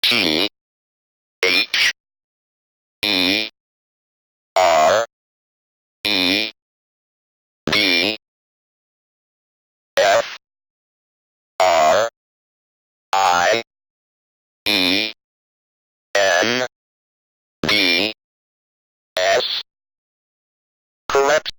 T H E R E B F R I E N D S. Correct.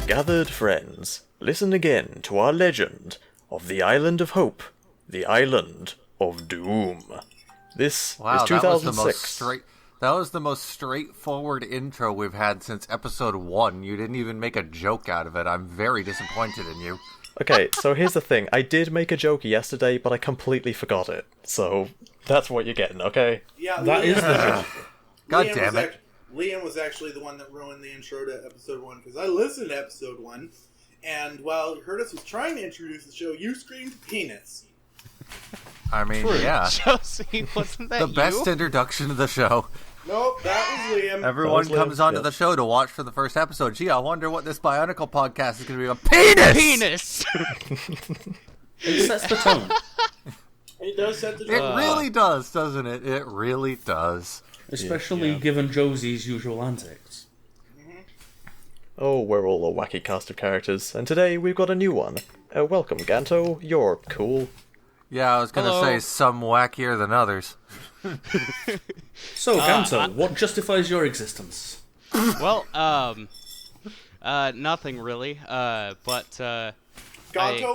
Gathered friends, listen again to our legend of the Island of Hope, the Island of Doom. This is 2006. That was the most straightforward intro we've had since episode 1. You didn't even make a joke out of it. I'm very disappointed in you. Okay, so here's the thing. I did make a joke yesterday, but I completely forgot it. So that's what you're getting, okay? Yeah, that is the joke. God damn it. Liam was actually the one that ruined the intro to episode 1, because I listened to episode 1, and while Curtis was trying to introduce the show, you screamed penis. I mean, yeah. Josie, wasn't that the best introduction to the show. Nope, that was Liam. Everyone comes onto the show to watch for the first episode. Gee, I wonder what this Bionicle podcast is going to be about. Penis! It sets the tone. It does set the It tone. really does, doesn't it? It really does. Especially given Josie's usual antics. Oh, we're all a wacky cast of characters, and today we've got a new one. Welcome, Ganto. You're cool. Yeah, I was going to say some wackier than others. So, Ganto, what justifies your existence? Well, nothing really. Ganto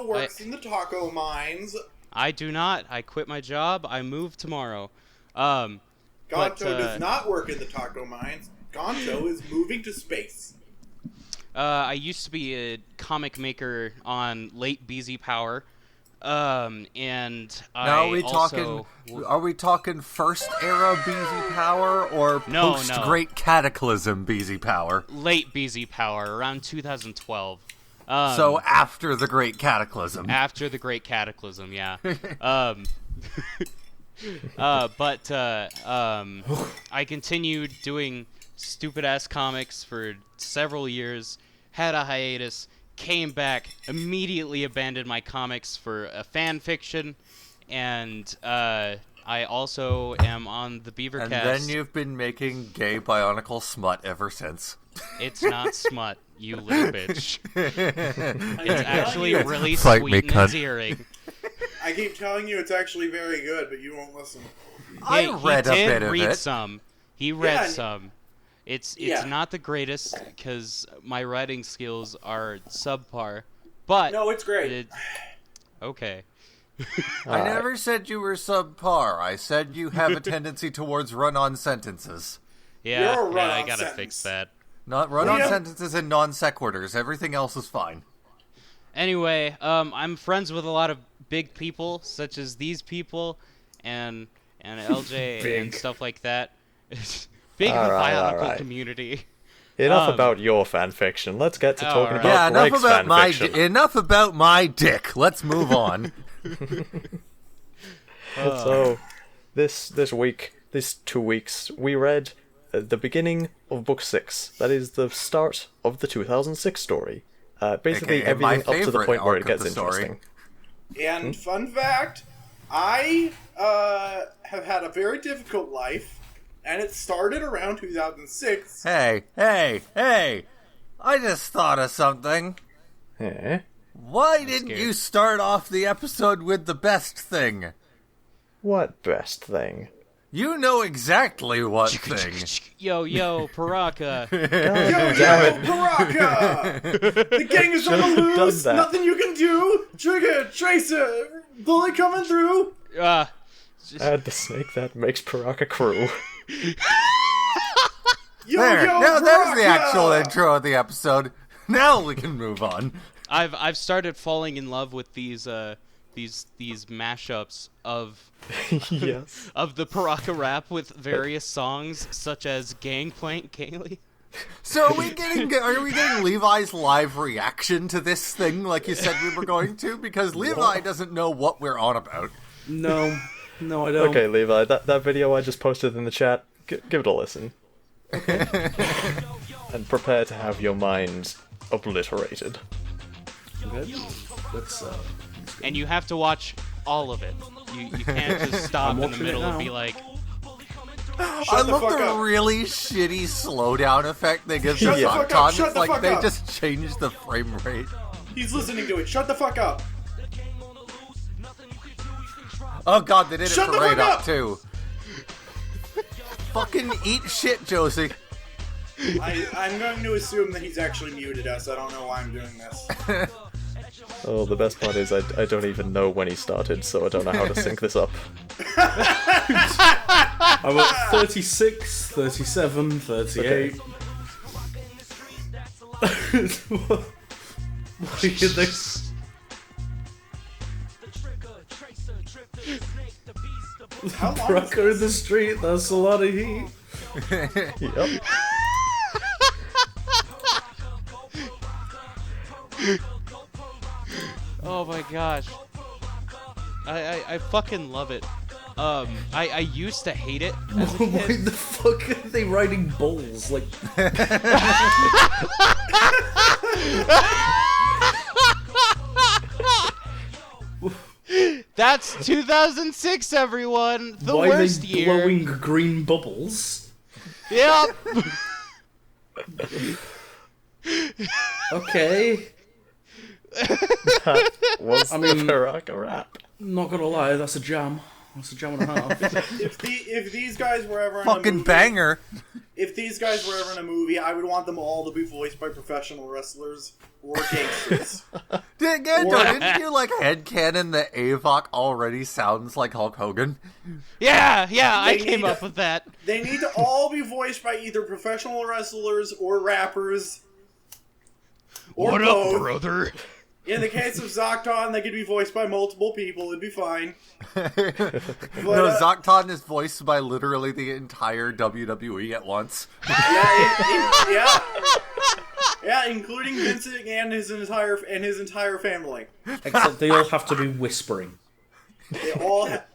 works in the taco mines. I do not. I quit my job. I move tomorrow. Ganto does not work in the taco mines. Ganto is moving to space. I used to be a comic maker on late BZ Power. And now are we talking first era BZ Power or post Great Cataclysm BZ Power? Late BZ Power, around 2012. So after the Great Cataclysm. After the Great Cataclysm, yeah. I continued doing stupid-ass comics for several years, had a hiatus, came back, immediately abandoned my comics for a fan fiction, and I also am on the Beavercast. And then you've been making gay Bionicle smut ever since. It's not smut, you little bitch. It's actually really Fight sweet me, and cunt. endearing. I keep telling you it's actually very good, but you won't listen. I read a bit of it. He read some. It's not the greatest because my writing skills are subpar, but no, it's great. Okay. I never said you were subpar. I said you have a tendency towards run-on sentences. Yeah, You're a run-on I gotta sentence. fix that. Not run-on sentences and non-sequiturs. Everything else is fine. Anyway, I'm friends with a lot of big people, such as these people, and LJ and stuff like that. Big in the Bionicle community. Enough about your fanfiction. Let's get to talking about Greg's fanfiction. Enough about my dick. Let's move on. So, this 2 weeks, we read the beginning of book 6. That is the start of the 2006 story. Basically, AKA everything my up to the point where it favorite gets arc of the interesting. And fun fact, I have had a very difficult life, and it started around 2006. Hey! I just thought of something. Eh? Why didn't you start off the episode with the best thing? What best thing? You know exactly what thing. Yo, Piraka. Piraka! The gang is on the loose. Nothing you can do. Trigger, Tracer, bullet coming through. Add the snake that makes Piraka crew. Now there's the actual intro of the episode. Now we can move on. I've started falling in love with these mashups of Yes. of the Piraka rap with various songs such as Gangplank Kaylee. So are we getting Levi's live reaction to this thing like you said we were going to? Because Levi doesn't know what we're on about. No, I don't. Okay, Levi, that video I just posted in the chat, give it a listen. And prepare to have your mind obliterated. Okay. Let's And you have to watch all of it. You can't just stop in the watching it middle and now. be like, I love the really shitty slowdown effect they give to Shut the fuck up, Axonn. shut It's the like fuck they up. just changed the frame rate. He's listening to it. Shut the fuck up. Oh god, they did Shut it the for fuck Raid Up up! too. Fucking eat shit, Josie. I'm going to assume that he's actually muted us. I don't know why I'm doing this. Oh, the best part is I don't even know when he started, so I don't know how to sync this up. I'm at 36, 37, 38. What are you this? How long is Piraka in the street, that's a lot of heat. Yep. oh my gosh. I fucking love it. I used to hate it as a Why kid. the fuck are they riding bulls? Like, That's 2006, everyone. The why are worst they year. blowing green bubbles? Yep. Okay. What's the Piraka rap? Not gonna lie, that's a jam. That's a jam and a half. if these guys were ever in a Fucking movie, banger. if these guys were ever in a movie, I would want them all to be voiced by professional wrestlers or gangsters. Ganto, didn't you like headcanon that Avok already sounds like Hulk Hogan? Yeah, I They came need up with that. They need to all be voiced by either professional wrestlers or rappers. Or What both. up, brother? In the case of Zocton, they could be voiced by multiple people. It'd be fine. But, No, Zocton is voiced by literally the entire WWE at once. yeah, including Vincent and his entire family. Except they all have to be whispering. They all have.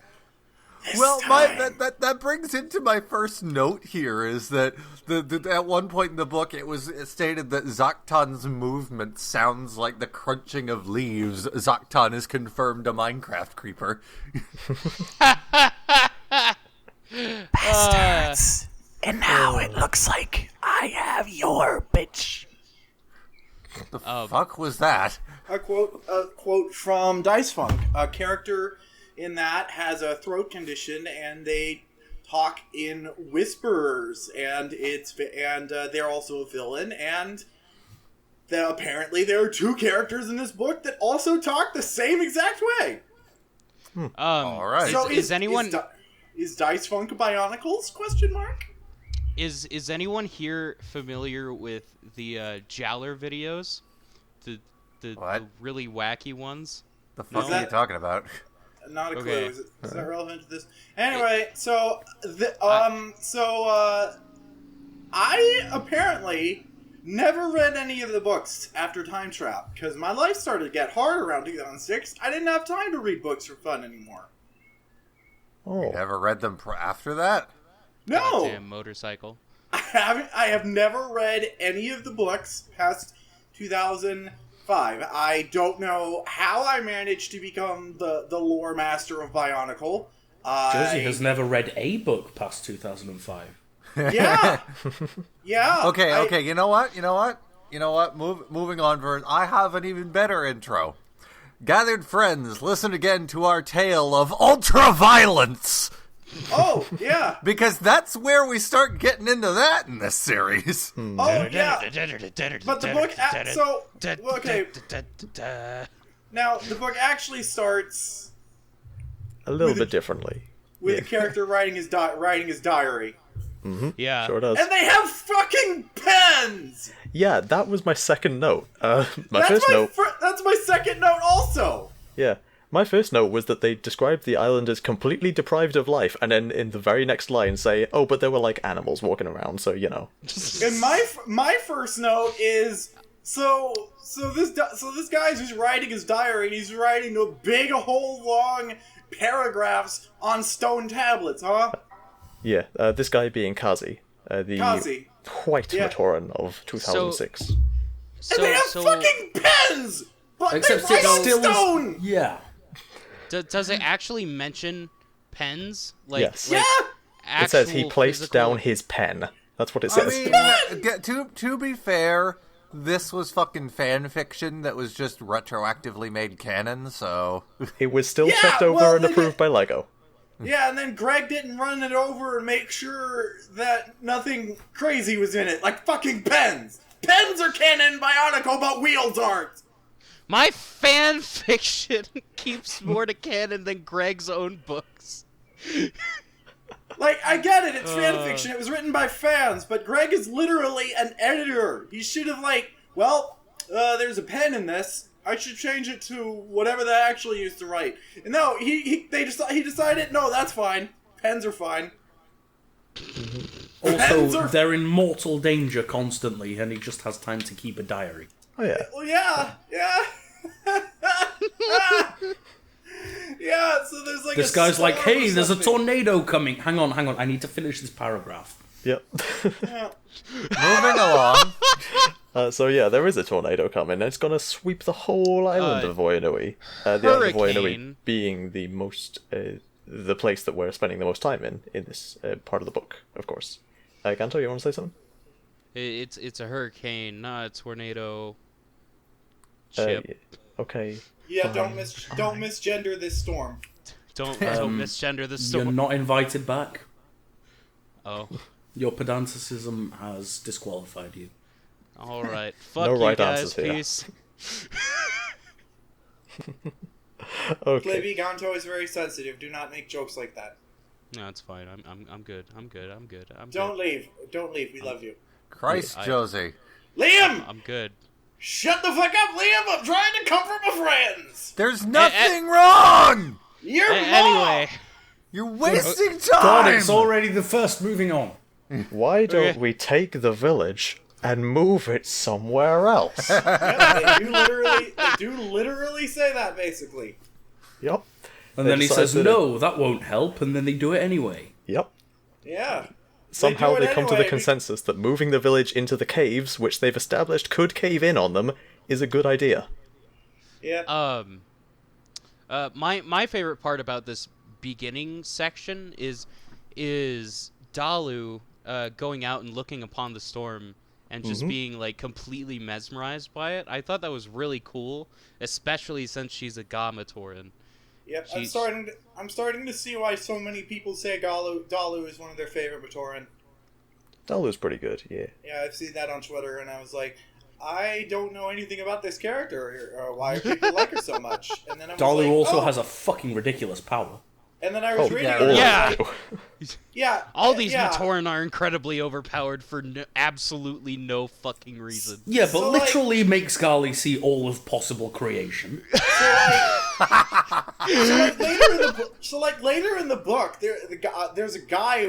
Well, that brings into my first note here is that at one point in the book it was stated that Zocton's movement sounds like the crunching of leaves. Zocton is confirmed a Minecraft creeper. Bastards. And now it looks like I have your bitch. The fuck was that? A quote from Dice Funk. A character in that has a throat condition, and they talk in whispers, and they're also a villain, and apparently there are two characters in this book that also talk the same exact way. All right. So is anyone is Dice Funk Bionicles? Question mark. is anyone here familiar with the Jowler videos? The What? really wacky ones? The fuck No. are you talking about? Not a clue. Okay. Is that relevant to this? Anyway, I apparently never read any of the books after Time Trap because my life started to get hard around 2006. I didn't have time to read books for fun anymore. Oh, Never read them after that? No, Damn motorcycle. I have never read any of the books past 2005. I don't know how I managed to become the lore master of Bionicle. Josie has never read a book past 2005. Yeah. Yeah. Okay, you know what? Moving on, Vern. I have an even better intro. Gathered friends, listen again to our tale of ultra-violence. Oh, yeah. Because that's where we start getting into that in this series. Oh, yeah. But the book... okay. Now, the book actually starts... A little bit differently. With the character writing his diary. Yeah. Sure does. And they have fucking pens! Yeah, that was my second note. That's my second note also! Yeah. My first note was that they described the island as completely deprived of life, and then in the very next line say, oh, but there were, like, animals walking around, so, you know. And my first note is, so this guy's just writing his diary, and he's writing a big, whole long paragraphs on stone tablets, huh? Yeah, this guy being Kazi. The white Matoran of 2006. And they have fucking pens! But Except they write on still stone! Yeah. Does it actually mention pens? Like, Yes. like It says he actual placed physical- down his pen. That's what it I says. mean, to be fair, this was fucking fan fiction that was just retroactively made canon, so... It was still Yeah, checked over well, and approved by LEGO. Yeah, and then Greg didn't run it over and make sure that nothing crazy was in it, like fucking pens! Pens are canon in Bionicle, but wheels aren't! My fan fiction keeps more to canon than Greg's own books. Like, I get it, it's fan fiction, it was written by fans, but Greg is literally an editor. He should have, there's a pen in this. I should change it to whatever they actually used to write. And no, he decided, no, that's fine. Pens are fine. Also, they're in mortal danger constantly, and he just has time to keep a diary. Oh, yeah. Well, yeah. Yeah, so there's like This guy's like, hey, there's a tornado coming. Hang on, I need to finish this paragraph. Yep. Moving along. So yeah, there is a tornado coming, and it's gonna sweep the whole island of Voya Nui. The island of Voya Nui hurricane. being the most, the place that we're spending the most time in this part of the book, of course. Ganto, you want to say something? It's a hurricane, not a tornado. Ship. Okay. Yeah, don't misgender this storm. Don't misgender the storm. You're not invited back. Oh. Your pedanticism has disqualified you. All right. Fuck No you right guys. answers here. Peace. Okay. Maybe Ganto is very sensitive. Do not make jokes like that. No, it's fine. I'm good. I'm good. Don't leave. Don't leave. We love you. Christ, Josie. Liam! I'm good. Shut the fuck up, Liam! I'm trying to comfort my friends! There's nothing wrong! You're wrong! Anyway. You're wasting God, time! it's already the first. Moving on. Why don't we take the village and move it somewhere else? Yep, they do literally say that, basically. Yep. And They then he decide says, that no, that won't help, and then they do it anyway. Yep. Yeah. Somehow do they it come to the anyway. consensus that moving the village into the caves, which they've established could cave in on them, is a good idea. Yeah. My favorite part about this beginning section is Dalu going out and looking upon the storm and just being like completely mesmerized by it. I thought that was really cool, especially since she's a Gamatoran. Yep, I'm starting to see why so many people say Dalu is one of their favorite Matoran. Dalu's pretty good, yeah. Yeah, I've seen that on Twitter, and I was like, I don't know anything about this character, or why people like her so much. And then I was Dalu like, also oh. has a fucking ridiculous power. And then I was reading all it. Yeah. Yeah. All these yeah. Matoran are incredibly overpowered for absolutely no fucking reason. Yeah, but So, like- literally makes Gali see all of possible creation. So later in the book, there's a guy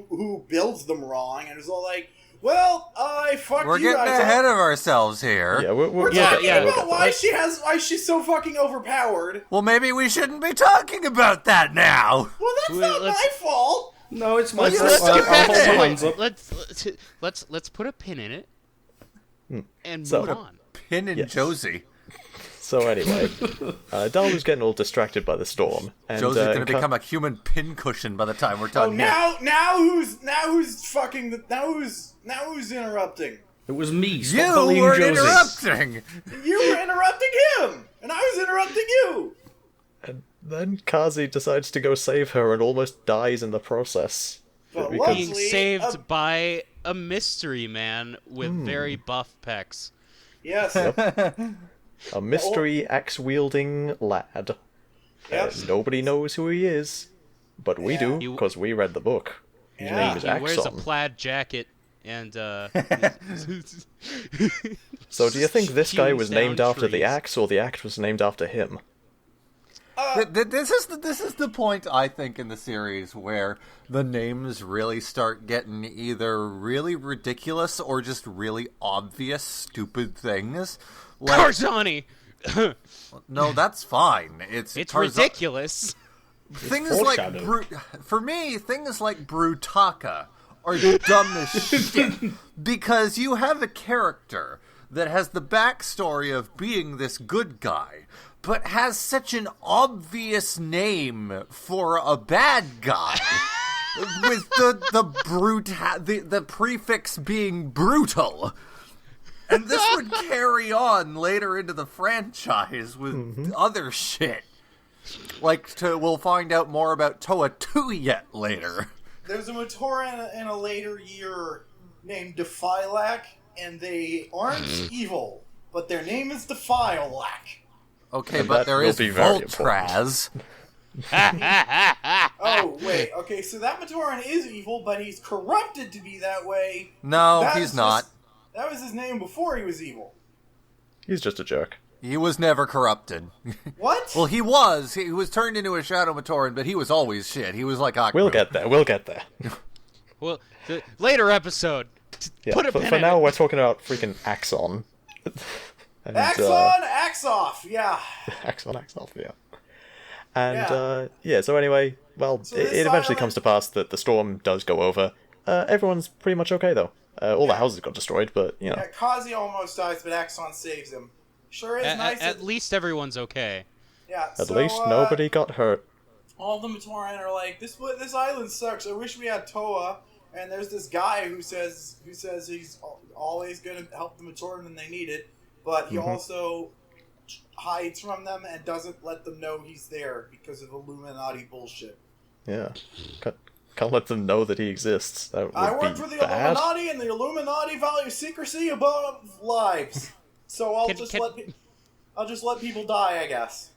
who builds them wrong, and is all like, "Well, I fucked We're you getting guys ahead up." of ourselves here. Yeah, we're Yeah, talking yeah. about About why she's so fucking overpowered. Well, maybe we shouldn't be talking about that now. Well, that's Well, not let's- my fault. No, it's my Let's fault. get I'll back hold to my it. hands up. Let's put a pin in it and So- move on. Pin and Yes. Josie. So anyway, Dalu's getting all distracted by the storm, and Josie's going to become a human pincushion by the time we're Oh, done here. now who's interrupting? It was me. Stop You bullying were Josie. interrupting. You were interrupting him, and I was interrupting you. Then Kazi decides to go save her and almost dies in the process. But Because- Being luckily, saved by a mystery man with very buff pecs. yes. A mystery axe-wielding lad. Yep. Nobody knows who he is, but we do, You- because we read the book. His Yeah. name is He wears a Axonn. plaid jacket and So do you think this guy hews was down named after the trees. axe, or the axe was named after him? This is the point, I think, in the series where the names really start getting either really ridiculous or just really obvious, stupid things. Like, Tarzani. no, that's fine. It's Ridiculous. Things like for me, things like Brutaka are dumb as shit because you have a character that has the backstory of being this good guy, but has such an obvious name for a bad guy, with the prefix being brutal. And this would carry on later into the franchise with other shit. We'll find out more about Toa Nuva later. There's a Matoran in a later year named Defilak, and they aren't evil, but their name is Defilak. Okay, And but that there will is be very Voltraz. Oh, wait, okay, so that Matoran is evil, but he's corrupted to be that way. No, That he's is not. That was his name before he was evil. He's just a jerk. He was never corrupted. What? Well, he was. He was turned into a Shadow Matoran, but he was always shit. He was like Akro. We'll get there. Well, the later episode. Yeah, Put a for pin in now, it. we're talking about freaking Axonn. And, Axonn, Axoff, yeah. Axonn, yeah. And, so anyway, well, So it this eventually island- comes to pass that the storm does go over. Everyone's pretty much okay, though. All the houses got destroyed, but, you know. Yeah, Kazi almost dies, but Axonn saves him. Sure is nice. At least everyone's okay. Yeah, At so, least nobody got hurt. all the Matoran are like, this island sucks. I wish we had Toa. And there's this guy who says he's always going to help the Matoran when they need it, but he also hides from them and doesn't let them know he's there because of Illuminati bullshit. Yeah. Can't let them know that he exists. That would I work be for the bad. Illuminati, and the Illuminati value secrecy above lives. So I'll just let people die, I guess.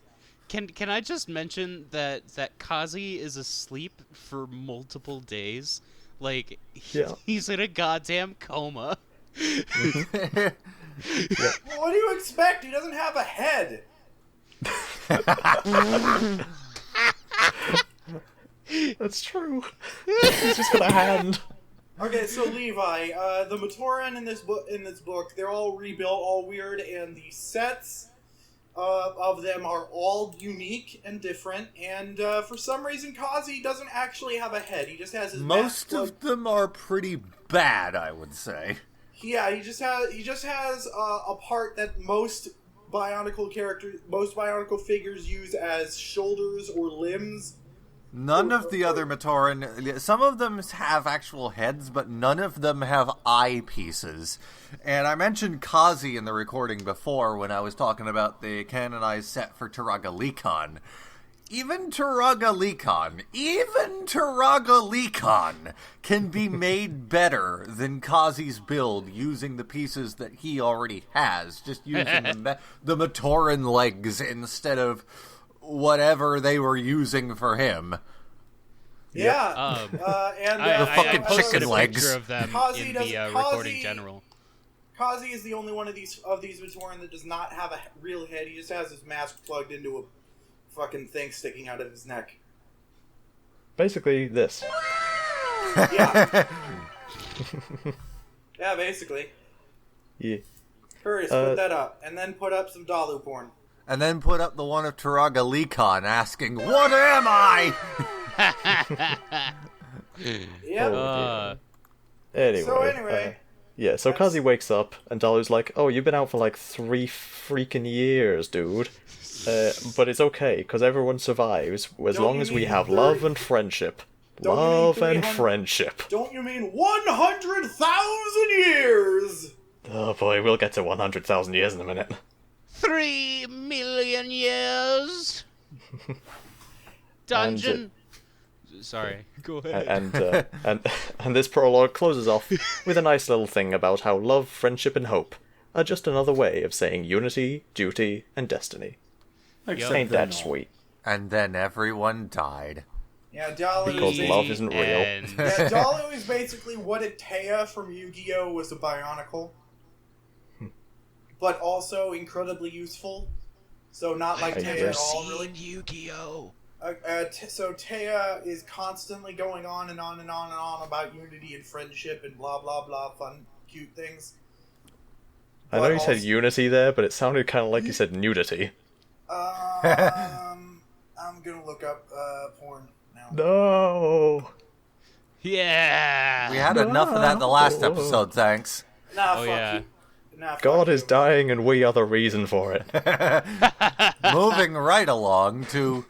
Can I just mention that Kazi is asleep for multiple days? Like, he's in a goddamn coma. Well, what do you expect? He doesn't have a head. That's true. He's just got a hand. Okay, so Levi, the Matoran in this book, they're all rebuilt, all weird, and the sets of them are all unique and different. And for some reason, Kazi doesn't actually have a head. He just has his Most mask of them are pretty bad, I would say. Yeah, he just has a part that most Bionicle figures use as shoulders or limbs. None of the other Matoran, some of them have actual heads, but none of them have eyepieces. And I mentioned Kazi in the recording before when I was talking about the canonized set for TuragaNuva. Even TuragaNuva can be made better than Kazi's build using the pieces that he already has, just using the Matoran legs instead of whatever they were using for him. Yeah, and The fucking I posted chicken a legs. picture of them Kazi in doesn't- the Kazi- recording general. Kazi is the only one of these Matoran that does not have a real head. He just has his mask plugged into a fucking thing sticking out of his neck. Basically, this. Yeah. Yeah, basically. Yeah. Hurry, put that up, and then put up some Dalu porn. And then put up the one of TuragaNuva asking, "What am I?" Yep. Anyway. So Kazi wakes up, and Dalu's like, "Oh, you've been out for like 3 freaking years, dude. But it's okay, because everyone survives as long as we have love and friendship. Don't you mean Love and 300 friendship." Don't you mean 100,000 years? Oh boy, we'll get to 100,000 years in a minute. 3 million years. dungeon. Sorry, go ahead. And this prologue closes off with a nice little thing about how love, friendship, and hope are just another way of saying unity, duty, and destiny. Ain't that sweet? And then everyone died. Yeah, Dalu Because love isn't real. Yeah, Dalu is basically what if Taya from Yu-Gi-Oh! Was a Bionicle. But also incredibly useful. So not like Taya at all, really. Yu-Gi-Oh! So Taya is constantly going on and on and on and on about unity and friendship and blah blah blah, fun, cute things. I know you said unity there, but it sounded kind of like you said nudity. I'm gonna look up porn now. No. Yeah. We had enough of that in the last episode, thanks. Nah, Oh fuck yeah. you. Nah, God fuck is you. dying and we are the reason for it. Moving right along to...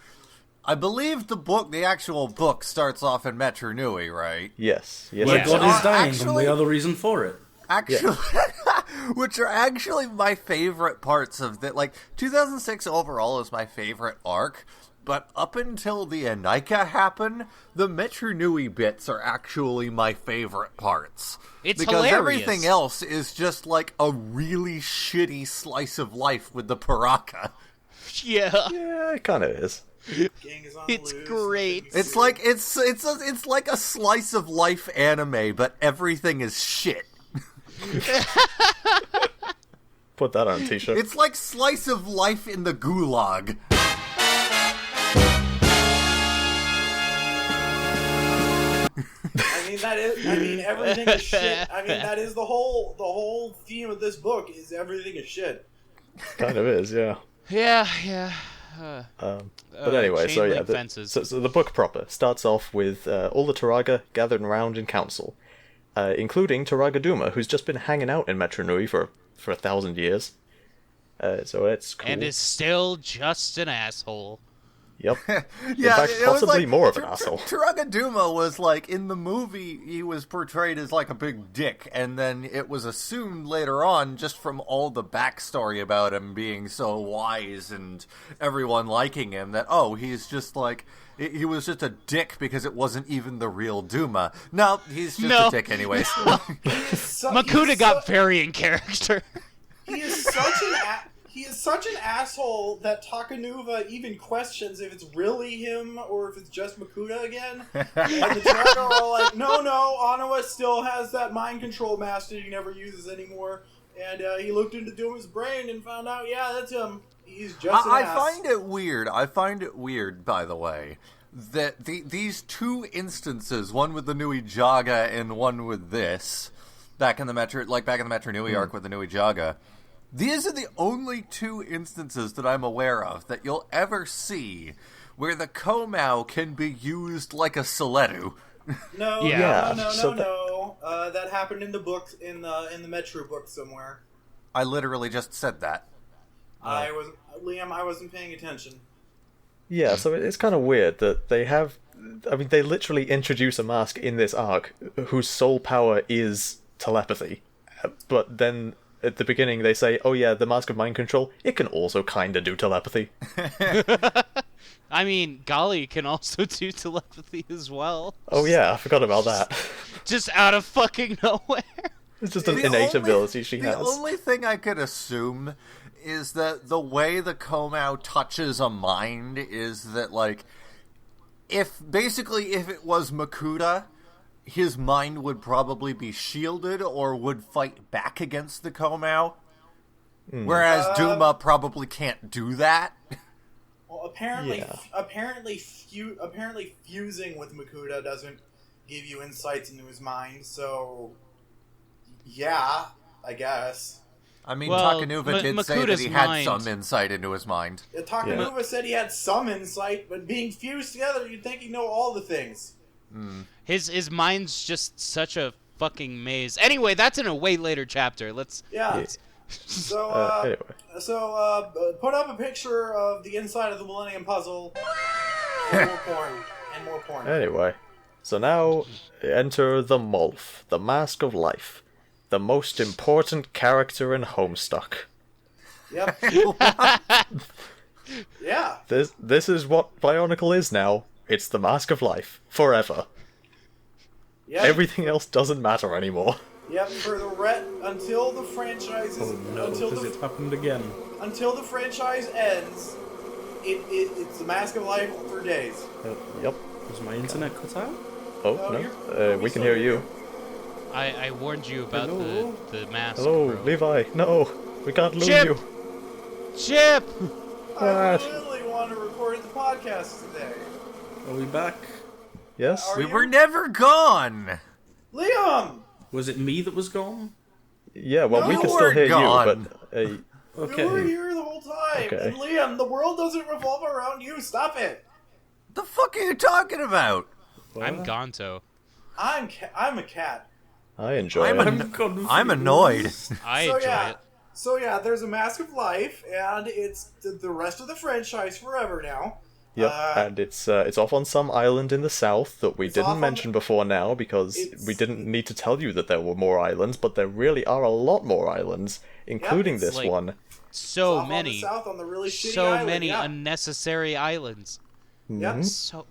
I believe the actual book starts off in Metru Nui, right? Yes. Where Yes. God is dying, and Actually- we are the reason for it. Actually, which are actually my favorite parts of that. Like, 2006 overall is my favorite arc, but up until the Anika happen, the Metru Nui bits are actually my favorite parts. It's because hilarious. everything else is just like a really shitty slice of life with the Piraka. Yeah. Yeah, it kind of is. Gang is on It's loose. great. It's like it's like a slice of life anime, but everything is shit. Put that on a t-shirt. It's like slice of life in the Gulag. I mean, everything is shit. I mean, that is the whole theme of this book is everything is shit. Kind of is, yeah. Yeah. But anyway, so chain yeah, link fences. so the book proper starts off with all the Turaga gathered around in council, including TuragaNuva, who's just been hanging out in Metru Nui for 1,000 years. So it's cool. And is still just an asshole. Yep. Yeah, in fact, it was possibly like, more of an asshole. TuragaNuva was like, in the movie, he was portrayed as like a big dick, and then it was assumed later on, just from all the backstory about him being so wise and everyone liking him, that, oh, he's just like, he was just a dick because it wasn't even the real Duma. No, he's just a dick anyways. Makuta got very in character. He is such an asshole that TuragaNuva even questions if it's really him or if it's just Makuta again. And the Turaga are all like, no, Anawa still has that mind control master he never uses anymore. And he looked into Duma's brain and found out, yeah, that's him. He's just an ass. I find it weird, by the way, that these two instances, one with the Nui Jaga and one with this, back in the Metru Nui arc with the Nui Jaga, these are the only two instances that I'm aware of that you'll ever see where the Komau can be used like a Soletu. No. That happened in the book, in the Metru book somewhere. I literally just said that. I wasn't paying attention. Yeah, so it's kind of weird that they have... I mean, they literally introduce a mask in this arc whose sole power is telepathy. But then at the beginning they say, oh yeah, the mask of mind control, it can also kind of do telepathy. I mean, Gali can also do telepathy as well. Oh yeah, I forgot about that. Just out of fucking nowhere. It's just an innate ability she has. The only thing I could assume is that the way the Komau touches a mind is that, like, if it was Makuta, his mind would probably be shielded or would fight back against the Komau. Whereas Duma probably can't do that. Well, apparently fusing with Makuta doesn't give you insights into his mind, so yeah, I guess. I mean, Well, TuragaNuva did say that Makuta's he had mind- some insight into his mind. TuragaNuva said he had some insight, but being fused together, you'd think he'd know all the things. His mind's just such a fucking maze. Anyway, that's in a way later chapter. Let's... Yeah. Yeah. So, Anyway. put up a picture of the inside of the Millennium Puzzle. And more porn. Anyway, so now enter the Molf, the Mask of Life, the most important character in Homestuck. Yep. Yeah. This is what Bionicle is now. It's the mask of life. Forever. Yep. Everything else doesn't matter anymore. Yep, for the until the franchise is It's happened again. until the franchise ends, it's the mask of life for days. Yep. Was my internet cut out? Oh, no. We can hear you. I warned you about the mask. Hello, bro. Levi. No, we can't lose Chip! you. Chip! I really want to record the podcast today. Are we back? Yes? Are We you? were never gone! Liam! Was it me that was gone? Yeah, well, we No, can still we're hear gone. you, but... You were Okay. here the whole time. Okay. And Liam, the world doesn't revolve around you. Stop it. The fuck are you talking about? I'm Ganto. I'm a cat. I enjoy I'm annoyed. I So enjoy yeah. it. So yeah, there's a Mask of Life, and it's the rest of the franchise forever now. Yep, and it's off on some island in the south that we It's off didn't on mention before now because we didn't need to tell you that there were more islands, but there really are a lot more islands, including it's this like- one. So Off on the many. south on the really shitty So island, many yeah. unnecessary islands. Yep.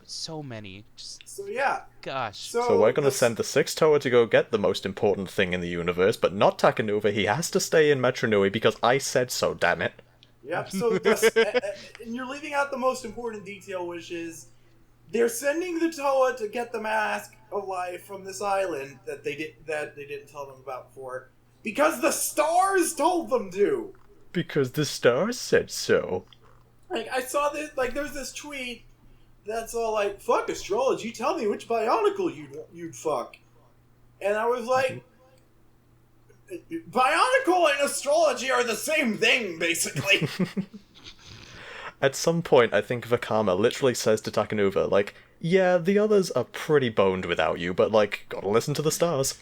So many. Just So yeah. gosh. So we're gonna send the sixth Toa to go get the most important thing in the universe, but not TuragaNuva. He has to stay in Metru Nui because I said so, damn it. Yep. So and you're leaving out the most important detail, which is they're sending the Toa to get the Mask of Life from this island that they didn't tell them about before, because the stars told them to. Because the stars said so. Like, I saw this, like, there's this tweet that's all like, fuck astrology, tell me which Bionicle you'd fuck. And I was like, Bionicle and astrology are the same thing, basically. At some point, I think Vakama literally says to TuragaNuva, like, yeah, the others are pretty boned without you, but, like, gotta listen to the stars.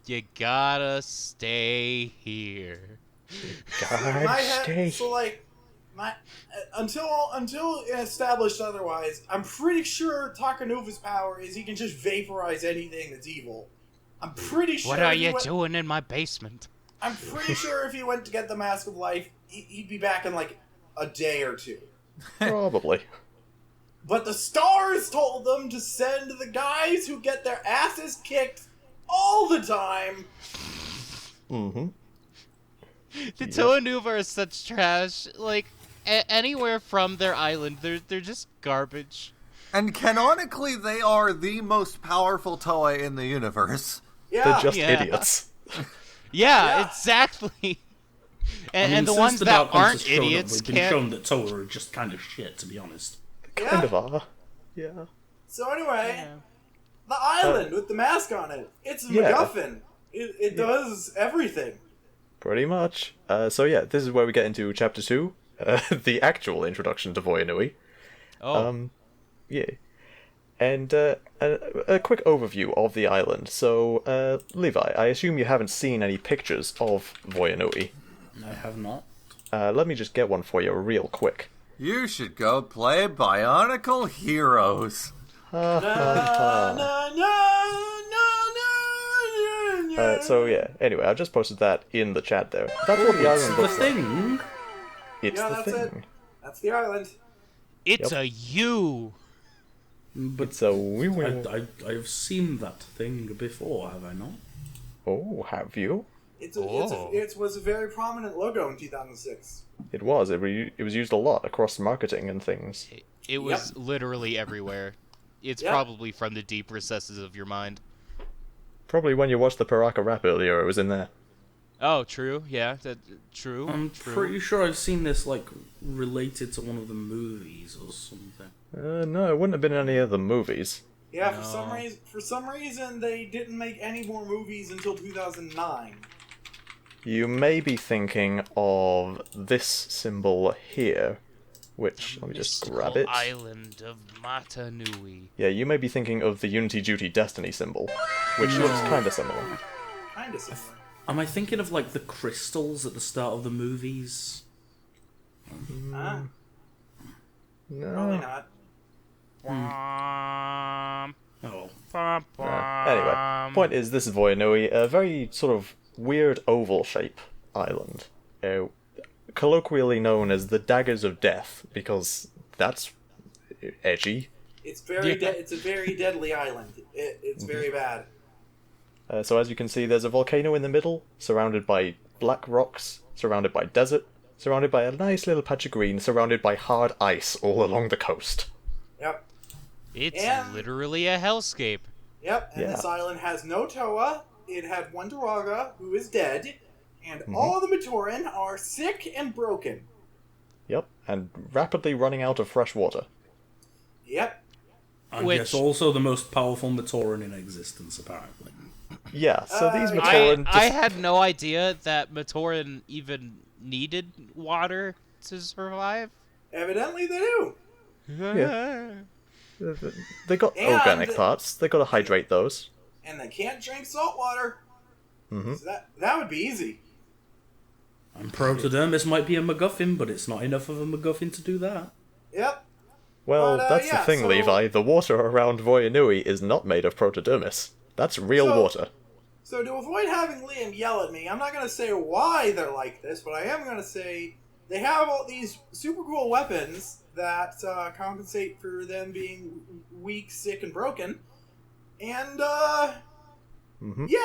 You gotta stay here. God, My head, stay. so like, until established otherwise, I'm pretty sure TuragaNuva's power is he can just vaporize anything that's evil. I'm pretty sure. What are if he you went- doing in my basement? I'm pretty sure if he went to get the Mask of Life, he'd be back in like a day or two. Probably. But the stars told them to send the guys who get their asses kicked all the time. Mm-hmm. The Toa Nuva are such trash. Like, anywhere from their island, they're just garbage. And canonically, they are the most powerful Toa in the universe. Yeah. They're just Yeah. idiots. Yeah, exactly. And the since ones the that Dark Hunters aren't showed up, idiots we've been can't. shown that Toa are just kind of shit, to be honest. Kind Yeah. of are. Yeah. So anyway, the island with the mask on it. It's a Yeah. MacGuffin. It does everything. Pretty much. So yeah, this is where we get into Chapter 2, the actual introduction to Voya Nui. Oh, Yeah. And a quick overview of the island. So, Levi, I assume you haven't seen any pictures of Voya Nui. I have not. Let me just get one for you real quick. You should go play Bionicle Heroes. Na, na, na, na, na, So yeah, anyway, I just posted that in the chat there. That's what the island The looks like. thing. It's Yeah, the that's thing. it. That's the island. it's a you. But It's a wee wee. I've seen that thing before, have I not? Oh, have you? It was a very prominent logo in 2006. It was. It was used a lot across marketing and things. It was literally everywhere. It's Yep. probably from the deep recesses of your mind. Probably when you watched the Piraka rap earlier, it was in there. Oh, true. Yeah, true. I'm true. pretty sure I've seen this, like, related to one of the movies or something. No, it wouldn't have been any of the movies. Yeah, No. for some reason they didn't make any more movies until 2009. You may be thinking of this symbol here, which, let me just grab it. Island of Mata Nui. Yeah, you may be thinking of the Unity Duty Destiny symbol, which looks kind of similar. Kinda similar. Am I thinking of, like, the crystals at the start of the movies? Huh? No. Probably not. Oh. Anyway, point is, this is Voya Nui, a very sort of weird oval shape island. colloquially known as the Daggers of Death, because that's edgy. It's it's a very deadly island. It's very bad. So as you can see, there's a volcano in the middle, surrounded by black rocks, surrounded by desert, surrounded by a nice little patch of green, surrounded by hard ice all along the coast. Yep. It's literally a hellscape. Yep, and this island has no Toa. It had one Turaga, who is dead, and all the Matoran are sick and broken. Yep, and rapidly running out of fresh water. Yep. And yes, also the most powerful Matoran in existence, apparently. Yeah, so these Matoran... I had no idea that Matoran even needed water to survive. Evidently they do. Yeah. They got organic parts. They gotta hydrate those. And they can't drink salt water. Mm-hmm. So that would be easy. And Protodermis might be a MacGuffin, but it's not enough of a MacGuffin to do that. Yep. Well, that's the thing, Levi. The water around Voya Nui is not made of Protodermis. That's real water. So to avoid having Liam yell at me, I'm not going to say why they're like this, but I am going to say they have all these super cool weapons that compensate for them being weak, sick, and broken. And, yeah,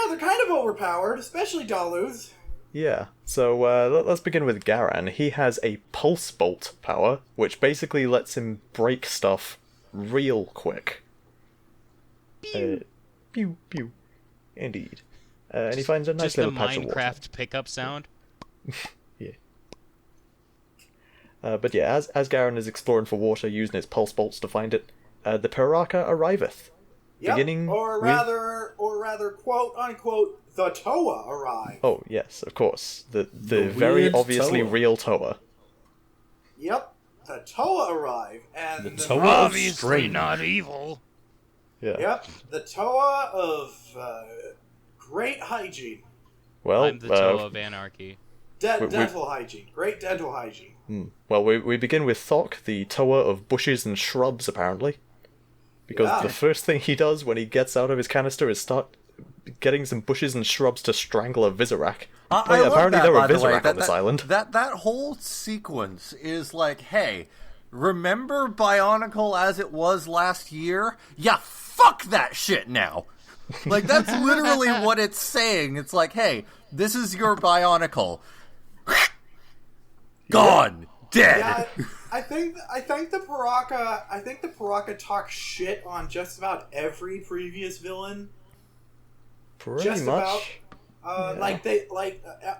they're kind of overpowered, especially Dalu's. Yeah, so let's begin with Garan. He has a pulse bolt power, which basically lets him break stuff real quick. Pew. Pew, pew. Indeed. And he finds a nice little patch of water. Just the Minecraft pickup sound. Yeah. But yeah, as Garan is exploring for water using his pulse bolts to find it, the Piraka arriveth. Yep, beginning or rather, quote unquote, the Toa arrive. Oh yes, of course, the very obviously Toa. real Toa. Yep, the Toa arrive, and The Toa of Obviously Strange. not evil. Yeah. Yep, the Toa of great hygiene. Well, I'm the Toa of Anarchy. Dental hygiene. Great dental hygiene. Well, we begin with Thok, the Toa of bushes and shrubs, apparently. Because the first thing he does when he gets out of his canister is start getting some bushes and shrubs to strangle a Visorak. I love apparently that, there were by the way. Visorak on this island. That whole sequence is like, hey, remember Bionicle as it was last year? Yeah, fuck that shit now. Like, that's literally what it's saying. It's like, hey, this is your Bionicle. Gone. Dead. Yeah, I think the Piraka talks shit on just about every previous villain. Pretty Just much. about.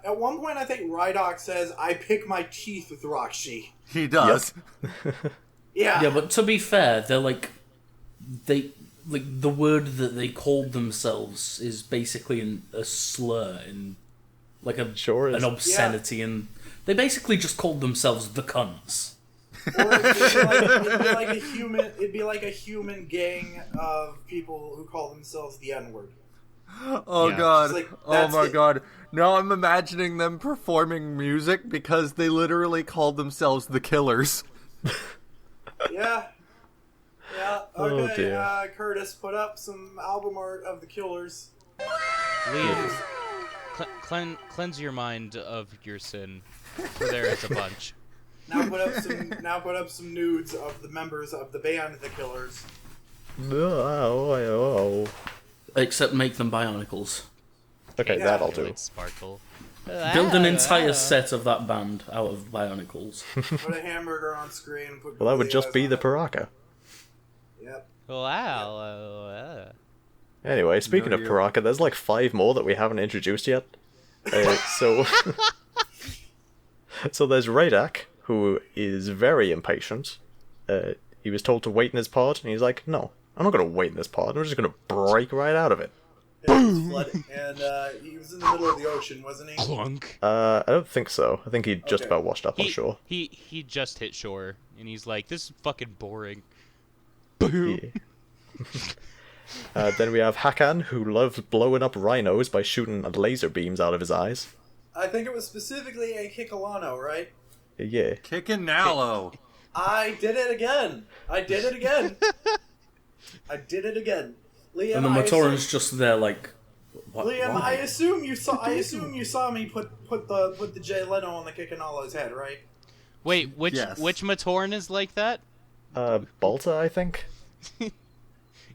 At one point I think Rydok says, "I pick my teeth with Rockshi." He does. Yeah. Yeah, but to be fair, they're the word that they called themselves is basically a slur in like an obscenity, and they basically just called themselves the cunts. Or it'd be like a human gang of people who call themselves the N-word. Oh god. Like, Oh my god. Now I'm imagining them performing music because they literally called themselves the Killers. Yeah. Yeah. Oh, Okay, dear. Curtis, put up some album art of the Killers. Liam, cleanse your mind of your sin, for there is a bunch. Now put up some nudes of the members of the band The Killers. Except make them Bionicles. Okay, Yeah. that'll do. Like Sparkle. Build an entire set of that band out of Bionicles. Put a hamburger on screen and put. Well, that would just eyes be on the it. Piraka. Yep. Wow. Anyway, speaking of Piraka, there's like 5 more that we haven't introduced yet. So there's Raidak, who is very impatient. He was told to wait in his pod, and he's like, no, I'm not going to wait in this pod, I'm just going to break right out of it. And he was in the middle of the ocean, wasn't he? Clunk. I don't think so. I think he just about washed up on shore. He just hit shore, and he's like, this is fucking boring. Yeah. Then we have Hakan, who loves blowing up rhinos by shooting laser beams out of his eyes. I think it was specifically a Kikalano, right? Yeah. Kickin' Nallo. I did it again. Liam, And the Matoran's just there like, Liam, why? I assume you saw me put the Jay Leno on the Kikanalo's head, right? Wait, which Matoran is like that? Balta, I think.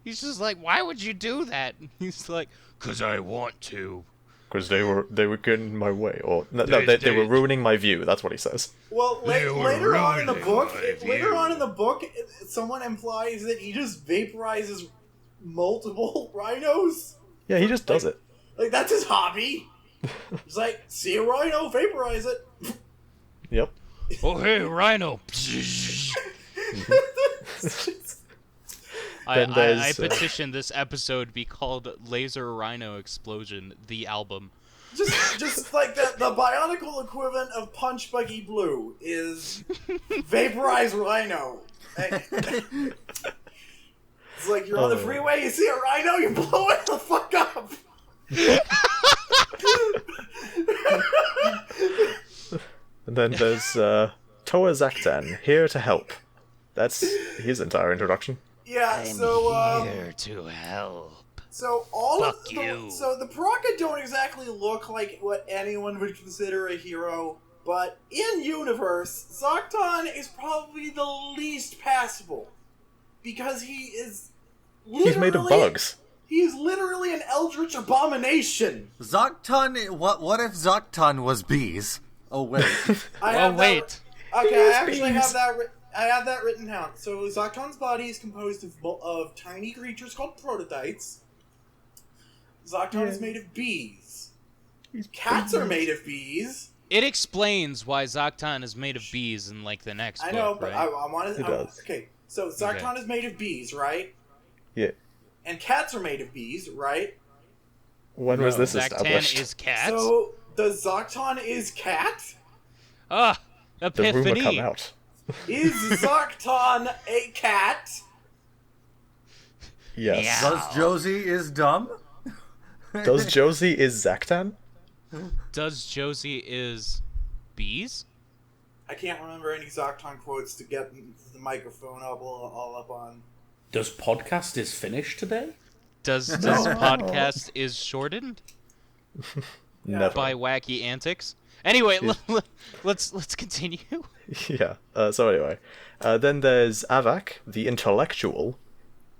He's just like, why would you do that? He's like, 'cause I want to. Because they were getting in my way, or they were ruining my view. That's what he says. Well, later on in the book, someone implies that he just vaporizes multiple rhinos. Yeah, he just does it. Like that's his hobby. He's like, see a rhino, vaporize it. Yep. Oh hey, rhino. I petition this episode be called Laser Rhino Explosion, the album. Just like the Bionicle equivalent of Punch Buggy Blue is Vaporize Rhino. It's like you're on the freeway, you see a rhino, you blow it the fuck up. And then there's Toa Zaktan, here to help. That's his entire introduction. Yeah, Here to help. So the Piraka don't exactly look like what anyone would consider a hero, but in universe, Zaktan is probably the least passable because he's made of bugs. He's literally an eldritch abomination. Zaktan. What if Zaktan was bees? Oh wait. Wait. Okay, I actually have that. I have that written down. So Zaktan's body is composed of tiny creatures called prototypes. Zaktan is made of bees. Cats are made of bees. It explains why Zaktan is made of bees in like the next book, I know, but right? I want to. Okay, so Zaktan is made of bees, right? Yeah. And cats are made of bees, right? When was this established? Zaktan is cat? So the Zaktan is cat? Ah, The epiphany. rumor come out. Is Zaktan a cat? Yes. Yeah. Does Josie is dumb? Does Josie is Zaktan? Does Josie is bees? I can't remember any Zaktan quotes to get the microphone all up on. Does podcast is finished today? Does podcast is shortened Never. by wacky antics? Anyway, let's continue. Yeah. So anyway, then there's Avak, the intellectual,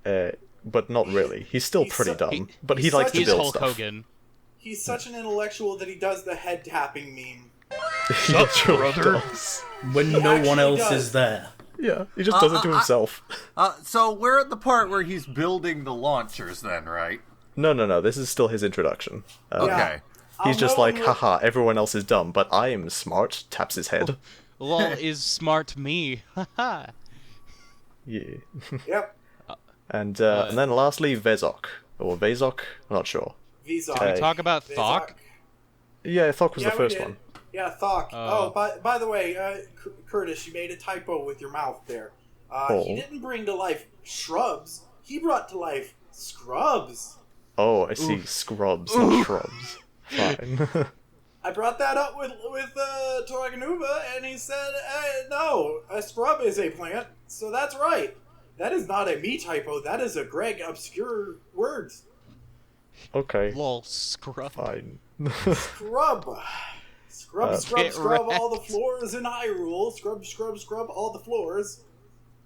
but not really. He's still pretty dumb, but he likes to He's build Hulk stuff. Hogan. He's such an intellectual that he does the head tapping meme. He literally does. When He no one actually else does. is there. Yeah, he just does it to himself. So we're at the part where he's building the launchers, then, right? No. This is still his introduction. Okay. He's I'll just know like, him haha, everyone else is dumb, but I am smart. Taps his head. Lol is smart me. Haha. Yeah. Yep. And then lastly, Vezok. Or Vezok? I'm not sure. Vizok. Can we talk about Thok? Yeah, Thok was Yeah, the we first did. one. Yeah, Thok. By the way, Curtis, you made a typo with your mouth there. He didn't bring to life shrubs. He brought to life scrubs. Oh, I see. Scrubs and shrubs. Fine. I brought that up with TuragaNuva, and he said, no, a scrub is a plant, so that's right. That is not a me typo, that is a Greg obscure words. Okay. Lol, scrub. Fine. Scrub. Scrub, Get scrub all the wrecked. floors in Hyrule. Scrub all the floors.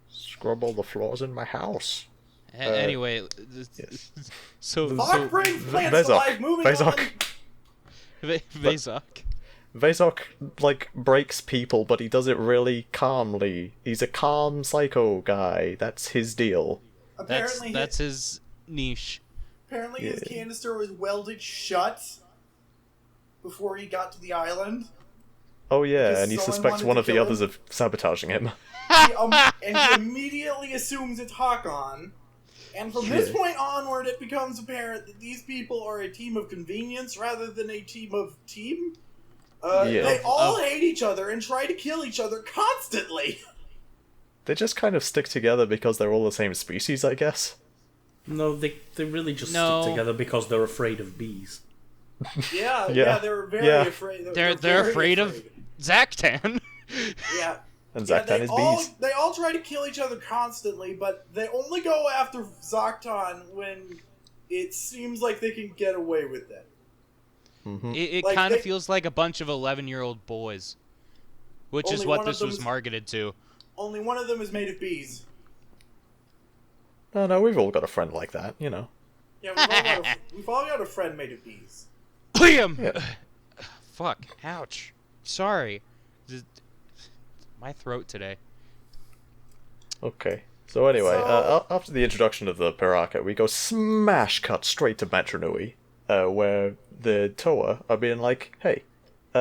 Scrub all the floors in my house. Anyway, yes. so Thok brings plants to life, moving Vezok. on. Vezok. Vezok, like, breaks people, but he does it really calmly. He's a calm psycho guy. That's his deal. Apparently, That's his niche. apparently his canister was welded shut before he got to the island. Oh yeah, Because and he someone suspects wanted one to of the kill others him. of sabotaging him. And he immediately assumes it's Hakon. And from this point onward, it becomes apparent that these people are a team of convenience rather than a team of team. They all hate each other and try to kill each other constantly. They just kind of stick together because they're all the same species, I guess. No, they really just No. stick together because they're afraid of bees. Yeah, they're very afraid. They're very afraid of Zaktan. Yeah. And Yeah, Zaktan is bees. They all try to kill each other constantly, but they only go after Zaktan when it seems like they can get away with it. It Like, kind of feels like a bunch of 11-year-old boys, which is Only what one of this was them's- marketed to. Only one of them is made of bees. No, we've all got a friend like that, you know. Yeah, we've all got a friend made of bees. Liam! Yeah. Fuck. Ouch. Sorry. My throat today. Okay. So anyway, So- after the introduction of the Piraka, we go smash cut straight to Metru Nui, where the Toa are being like, hey,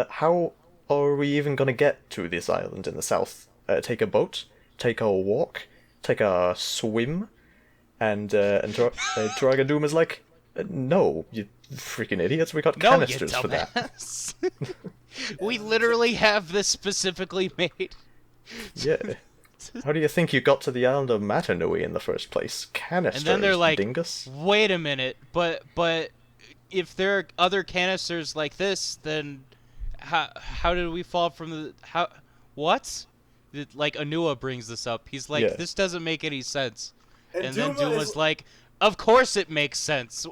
how are we even gonna get to this island in the south? Take a boat? Take a walk? Take a swim? And TuragaNuva's like, no, you freaking idiots, we got No, you canisters for that. dumbass. We literally have this specifically made. Yeah. How do you think you got to the island of Metru Nui in the first place? Canisters, And then they're like, dingus. wait a minute, but if there are other canisters like this, then how did we fall from the what? Like Anua brings this up. He's like, Yeah. this doesn't make any sense. And then Duma Duma's is- like, of course it makes sense.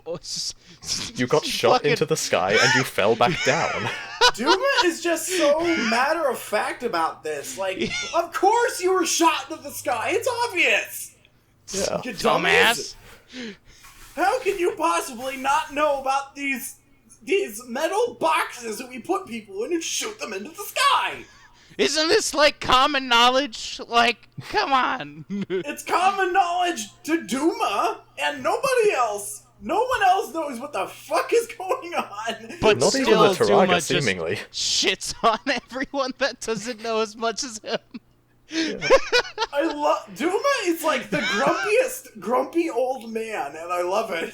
You got shot Fucking- into the sky and you fell back down. Duma is just so matter of fact about this. Like, of course you were shot into the sky. It's obvious. Yeah. You Dumbass. How can you possibly not know about these metal boxes that we put people in and shoot them into the sky? Isn't this like common knowledge? Like, come on. It's common knowledge to Duma and nobody else. No one else knows what the fuck is going on. But Not even still, the Turaga, Duma seemingly. just shits on everyone that doesn't know as much as him. I love Duma is like the grumpiest, grumpy old man, and I love it.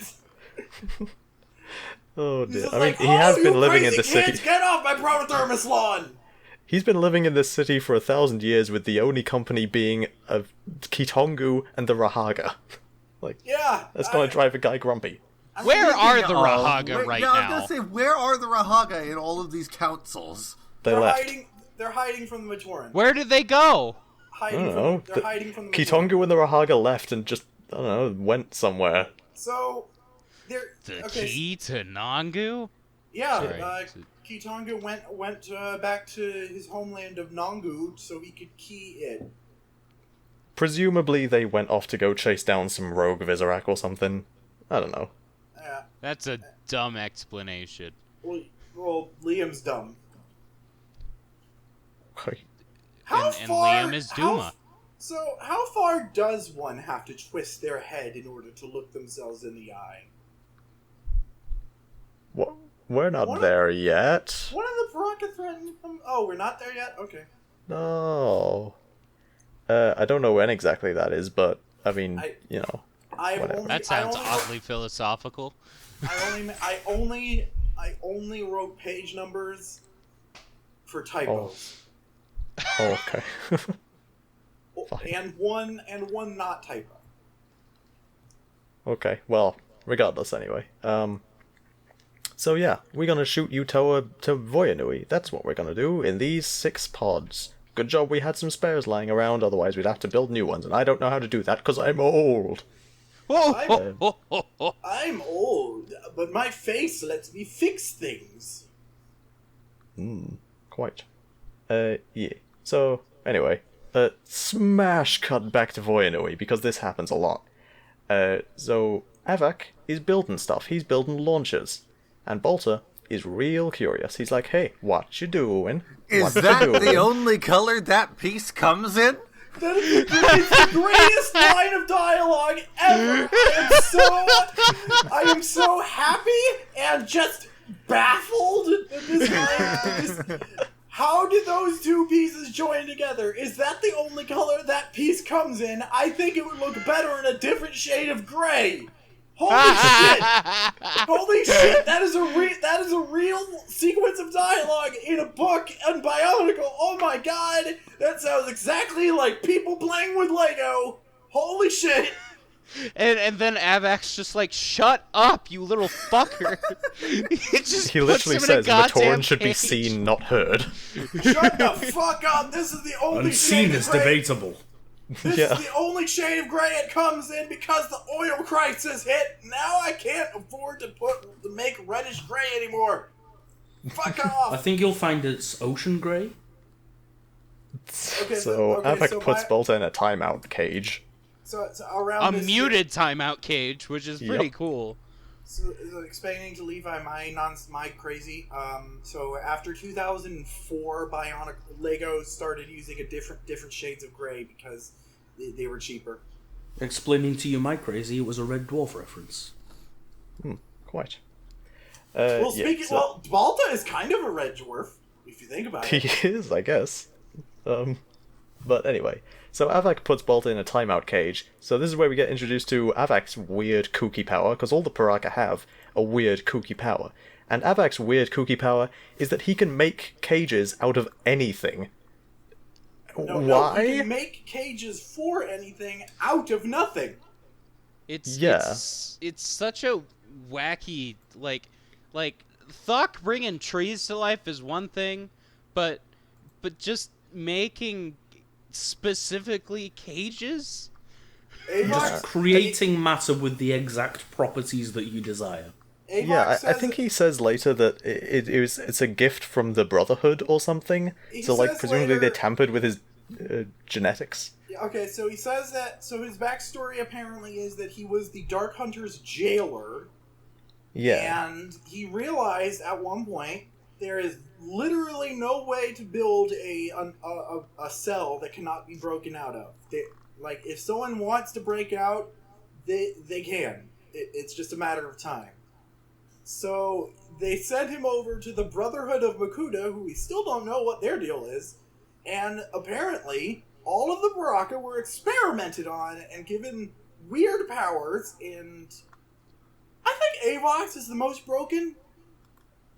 Oh He's dear. just I mean, like, he has "Oh, been you living in crazy the city. kids, get off my protothermos lawn! He's been living in this city for 1,000 years, with the only company being of Kitongu and the Rahaga. Like, Yeah. that's gonna drive a guy grumpy. Where are the Thinking Rahaga of- right yeah, I was now? gonna say, where are the Rahaga in all of these councils? They left. They're hiding from the Matoran. Where did they go? I don't know. They're hiding from the Matoran. Kitongu and the Rahaga left and just, I don't know, went somewhere. So, they're The okay. key to Nangu? Yeah, Sorry. Kitongu went back to his homeland of Nangu so he could key it. Presumably they went off to go chase down some rogue Vizorak or something. I don't know. Yeah. That's a dumb explanation. Well, Liam's dumb. Okay. How And far? Liam is Duma. So, how far does one have to twist their head in order to look themselves in the eye? What? We're not What? there yet. One of the Piraka threatened them. Oh, we're not there yet. Okay. No. I don't know when exactly that is, but I mean, you know. Whatever. That sounds oddly philosophical. I only wrote page numbers for typos. Oh, okay. And one not typo. Okay, well, regardless anyway. So yeah, we're gonna shoot you to Voya Nui. That's what we're gonna do in these 6 pods. Good job we had some spares lying around, otherwise we'd have to build new ones, and I don't know how to do that because I'm old. I'm old, but my face lets me fix things. Quite. Yeah. So, anyway, smash cut back to Voya Nui, because this happens a lot. So, Avak is building stuff. He's building launchers. And Bolter is real curious. He's like, hey, what you doing? Is What that you doing? the only color that piece comes in? That is it's the greatest line of dialogue ever. I am so happy and just baffled that this line. How did those two pieces join together? Is that the only color that piece comes in? I think it would look better in a different shade of gray. Holy shit! Holy shit! That is a real sequence of dialogue in a book on Bionicle. Oh my god! That sounds exactly like people playing with Lego. Holy shit! And then Avak's just like, shut up, you little fucker. He literally says Matoran should be seen, not heard. Shut the fuck up! This is the only Unseen shade is of gray. debatable. This Yeah. is the only shade of gray it comes in because the oil crisis hit. Now I can't afford to make reddish gray anymore. Fuck off! I think you'll find it's ocean grey. So Avak puts Bolta in a timeout cage. So around a muted timeout cage, which is pretty cool. So explaining to Levi my crazy. So after 2004, Bionicle Lego started using a different shades of gray because they were cheaper. Explaining to you my crazy, it was a Red Dwarf reference. Quite. Balta is kind of a red dwarf if you think about it. He is, I guess. But anyway, so Avak puts Bolta in a timeout cage. So this is where we get introduced to Avak's weird kooky power, because all the Piraka have a weird kooky power. And Avak's weird kooky power is that he can make cages out of anything. Why? No, he can make cages for anything out of nothing. It's such a wacky like Thok bringing trees to life is one thing, but just making specifically cages? Just creating matter with the exact properties that you desire. Yeah, I think he says later that it's a gift from the Brotherhood or something. So, like, presumably they tampered with his genetics. Okay, so he says that. So his backstory apparently is that he was the Dark Hunter's jailer. Yeah. And he realized at one point there is literally no way to build a cell that cannot be broken out of. Like, if someone wants to break out, they can. It's just a matter of time. So they sent him over to the Brotherhood of Makuta, who we still don't know what their deal is, and apparently all of the Piraka were experimented on and given weird powers, and I think Avox is the most broken.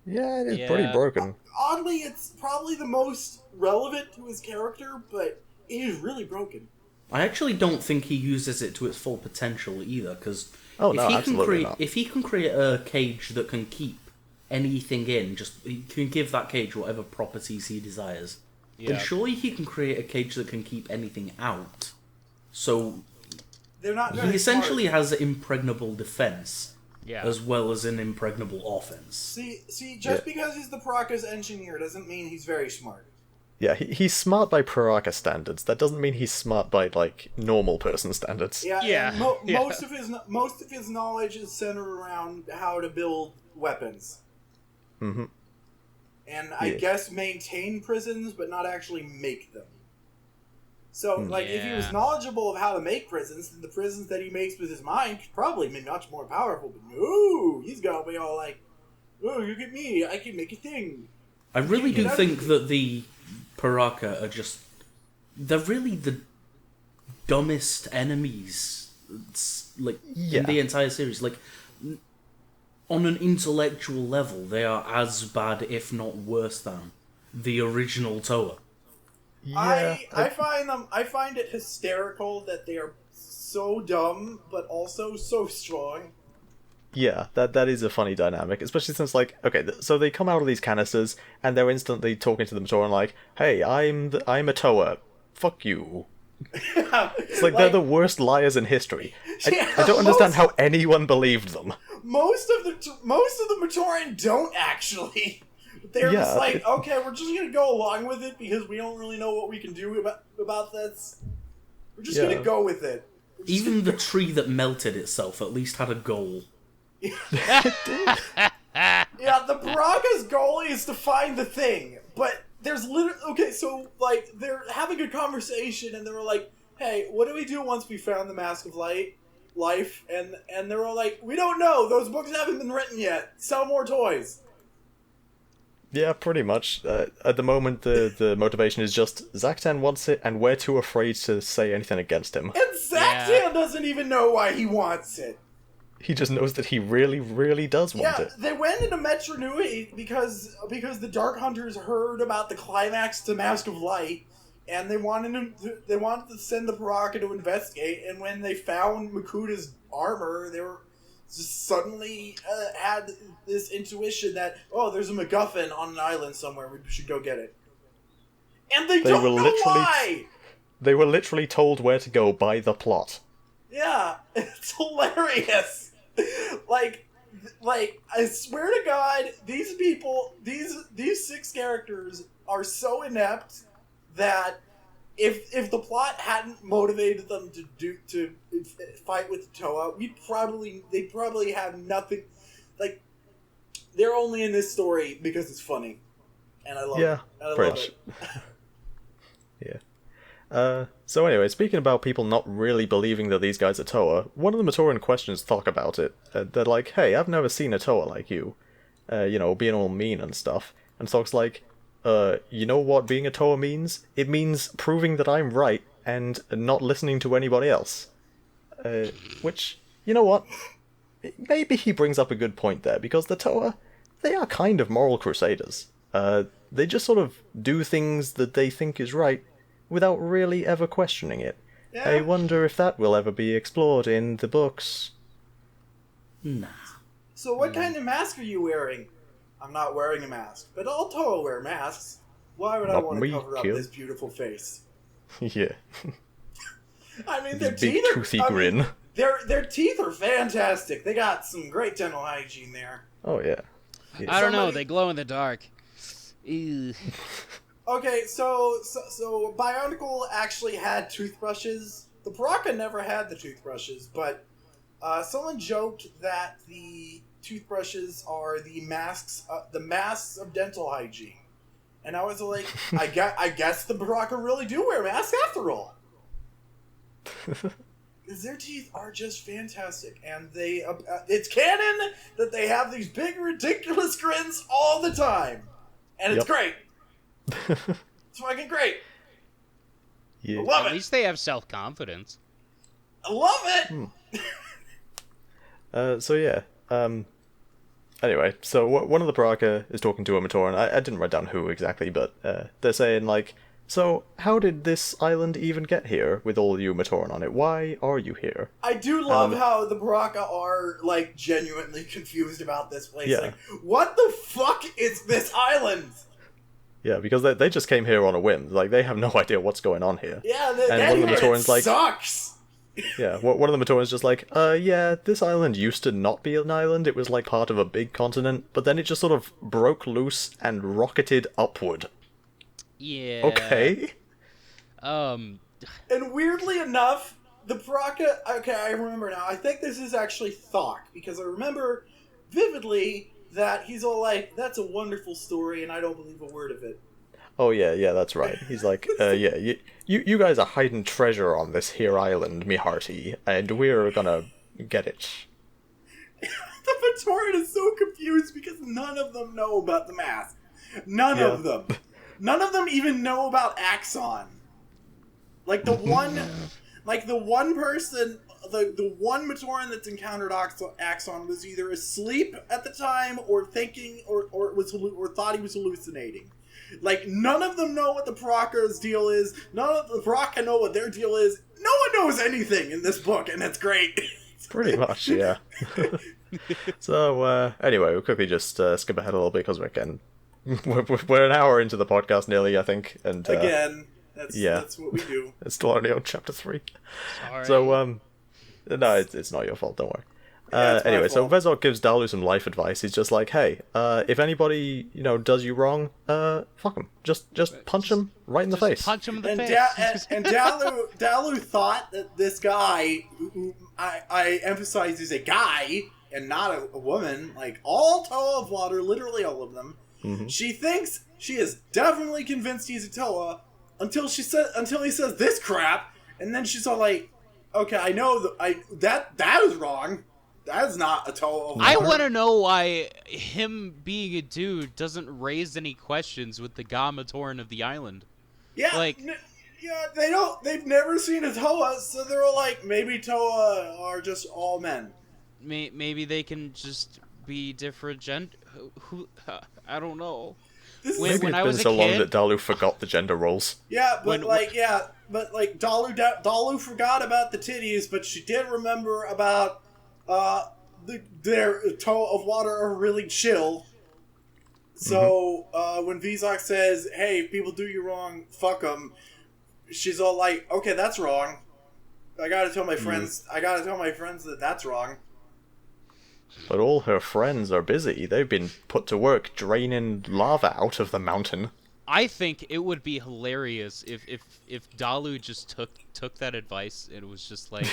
Yeah, it is pretty broken. Oddly, it's probably the most relevant to his character, but it is really broken. I actually don't think he uses it to its full potential either, because if he can create a cage that can keep anything in, he can give that cage whatever properties he desires, then surely he can create a cage that can keep anything out. So they're not he essentially has impregnable defense, yeah, as well as an impregnable offense. See, just because he's the Piraka's engineer doesn't mean he's very smart. Yeah, he's smart by Piraka standards. That doesn't mean he's smart by, like, normal person standards. Most of his knowledge is centered around how to build weapons. Mm-hmm. And I guess maintain prisons, but not actually make them. So, if he was knowledgeable of how to make prisons, then the prisons that he makes with his mind could probably be much more powerful. But no, he's gonna be all like, "Oh, look at me! I can make a thing." I really do think that the Piraka are they're really the dumbest enemies, in the entire series. Like, on an intellectual level, they are as bad, if not worse than, the original Toa. Yeah, I find it hysterical that they are so dumb, but also so strong. Yeah, that is a funny dynamic, especially since, like, okay, so they come out of these canisters, and they're instantly talking to the Matoran like, "Hey, I'm a Toa. Fuck you." It's like they're the worst liars in history. I don't understand how anyone believed them. Most of the Matoran don't actually. They're just like, okay, we're just gonna go along with it because we don't really know what we can do about this. We're just gonna go with it. Even the tree that melted itself at least had a goal. Yeah, the Piraka's goal is to find the thing, but there's literally they're having a conversation and they were like, "Hey, what do we do once we found the Mask of Life?" And they were all like, "We don't know. Those books haven't been written yet. Sell more toys." Yeah, pretty much. At the moment, the motivation is just Zaktan wants it, and we're too afraid to say anything against him. And Zaktan doesn't even know why he wants it. He just knows that he really, really does want it. They went into Metru Nui because the Dark Hunters heard about the climax to Mask of Light, and they wanted to send the Piraka to investigate. And when they found Makuta's armor, they were just suddenly had this intuition that, oh, there's a MacGuffin on an island somewhere. We should go get it. And they don't know why. They were literally told where to go by the plot. Yeah, it's hilarious. Like, like, I swear to God, these people, these 6 characters are so inept that if the plot hadn't motivated them to fight with the Toa, they'd probably have nothing. Like, they're only in this story because it's funny, and I love it. And I love it. Yeah. So anyway, speaking about people not really believing that these guys are Toa, one of the Matoran questions Thok about it. They're like, hey, I've never seen a Toa like you. Being all mean and stuff. And Thok's like, you know what being a Toa means? It means proving that I'm right and not listening to anybody else. Which, you know what? Maybe he brings up a good point there, because the Toa, they are kind of moral crusaders. They just sort of do things that they think is right, without really ever questioning it. Yeah. I wonder if that will ever be explored in the books. Nah. So what kind of mask are you wearing? I'm not wearing a mask, but all Toa wear masks. Why would I want to cover up this beautiful face? Yeah. I mean, their big teeth are... toothy grin. Their teeth are fantastic. They got some great dental hygiene there. Oh, yeah. I don't know, they glow in the dark. Ew. Okay, so Bionicle actually had toothbrushes. The Piraka never had the toothbrushes, but someone joked that the toothbrushes are the masks of dental hygiene, and I was like, I guess the Piraka really do wear masks after all, because their teeth are just fantastic, and it's canon that they have these big ridiculous grins all the time, and it's great. It's fucking great. Yeah. I love it. At least they have self-confidence. I love it. So yeah. Anyway, so one of the Piraka is talking to a Matoran. I didn't write down who exactly, but they're saying like, so how did this island even get here with all you Matoran on it? Why are you here? I do love how the Piraka are like genuinely confused about this place. Yeah. Like, what the fuck is this island? Yeah, because they just came here on a whim. Like, they have no idea what's going on here. Yeah, and one of the Matoran's like, sucks. Yeah, one of the Matoran's just like, yeah, this island used to not be an island. It was like part of a big continent, but then it just sort of broke loose and rocketed upward. Yeah. Okay. And weirdly enough, the Piraka... Okay, I remember now. I think this is actually Thok, because I remember vividly that he's all like, that's a wonderful story, and I don't believe a word of it. Oh, yeah, that's right. He's like, yeah, you guys are hiding treasure on this here island, me hearty, and we're gonna get it. The Matoran is so confused because none of them know about the mask. None of them. None of them even know about Axonn. Like, the one person... The one Matoran that's encountered Axonn was either asleep at the time or thinking or thought he was hallucinating. Like, none of them know what the Piraka's deal is. None of the Piraka know what their deal is. No one knows anything in this book, and it's great. Pretty much, yeah. So, anyway, we'll quickly just skip ahead a little bit because we're an hour into the podcast nearly, I think. And again, that's what we do. It's still only on chapter 3. Sorry. So, no, it's not your fault, don't worry. Yeah, anyway, so Vezok gives Dalu some life advice. He's just like, hey, if anybody, does you wrong, fuck him. Just punch him right in the face. Punch him in the face. And Dalu thought that this guy, who I emphasize is a guy and not a woman, like all Toa of Water, literally all of them, she thinks she is definitely convinced he's a Toa until he says this crap, and then she's all like, okay, I know that is wrong. That is not a Toa of Water. I want to know why him being a dude doesn't raise any questions with the Matoran of the island. Yeah, like, they've never seen a Toa, so they're all like, maybe Toa are just all men. Maybe they can just be different gender. I don't know. Maybe it's been so long that Dalu forgot the gender roles. Yeah, but Dalu forgot about the titties, but she did remember about their Toa of Water are really chill. So when Vizok says, "Hey, if people do you wrong, fuck them," she's all like, "Okay, that's wrong. I gotta tell my friends. I gotta tell my friends that that's wrong." But all her friends are busy. They've been put to work draining lava out of the mountain. I think it would be hilarious if Dalu just took that advice and it was just like,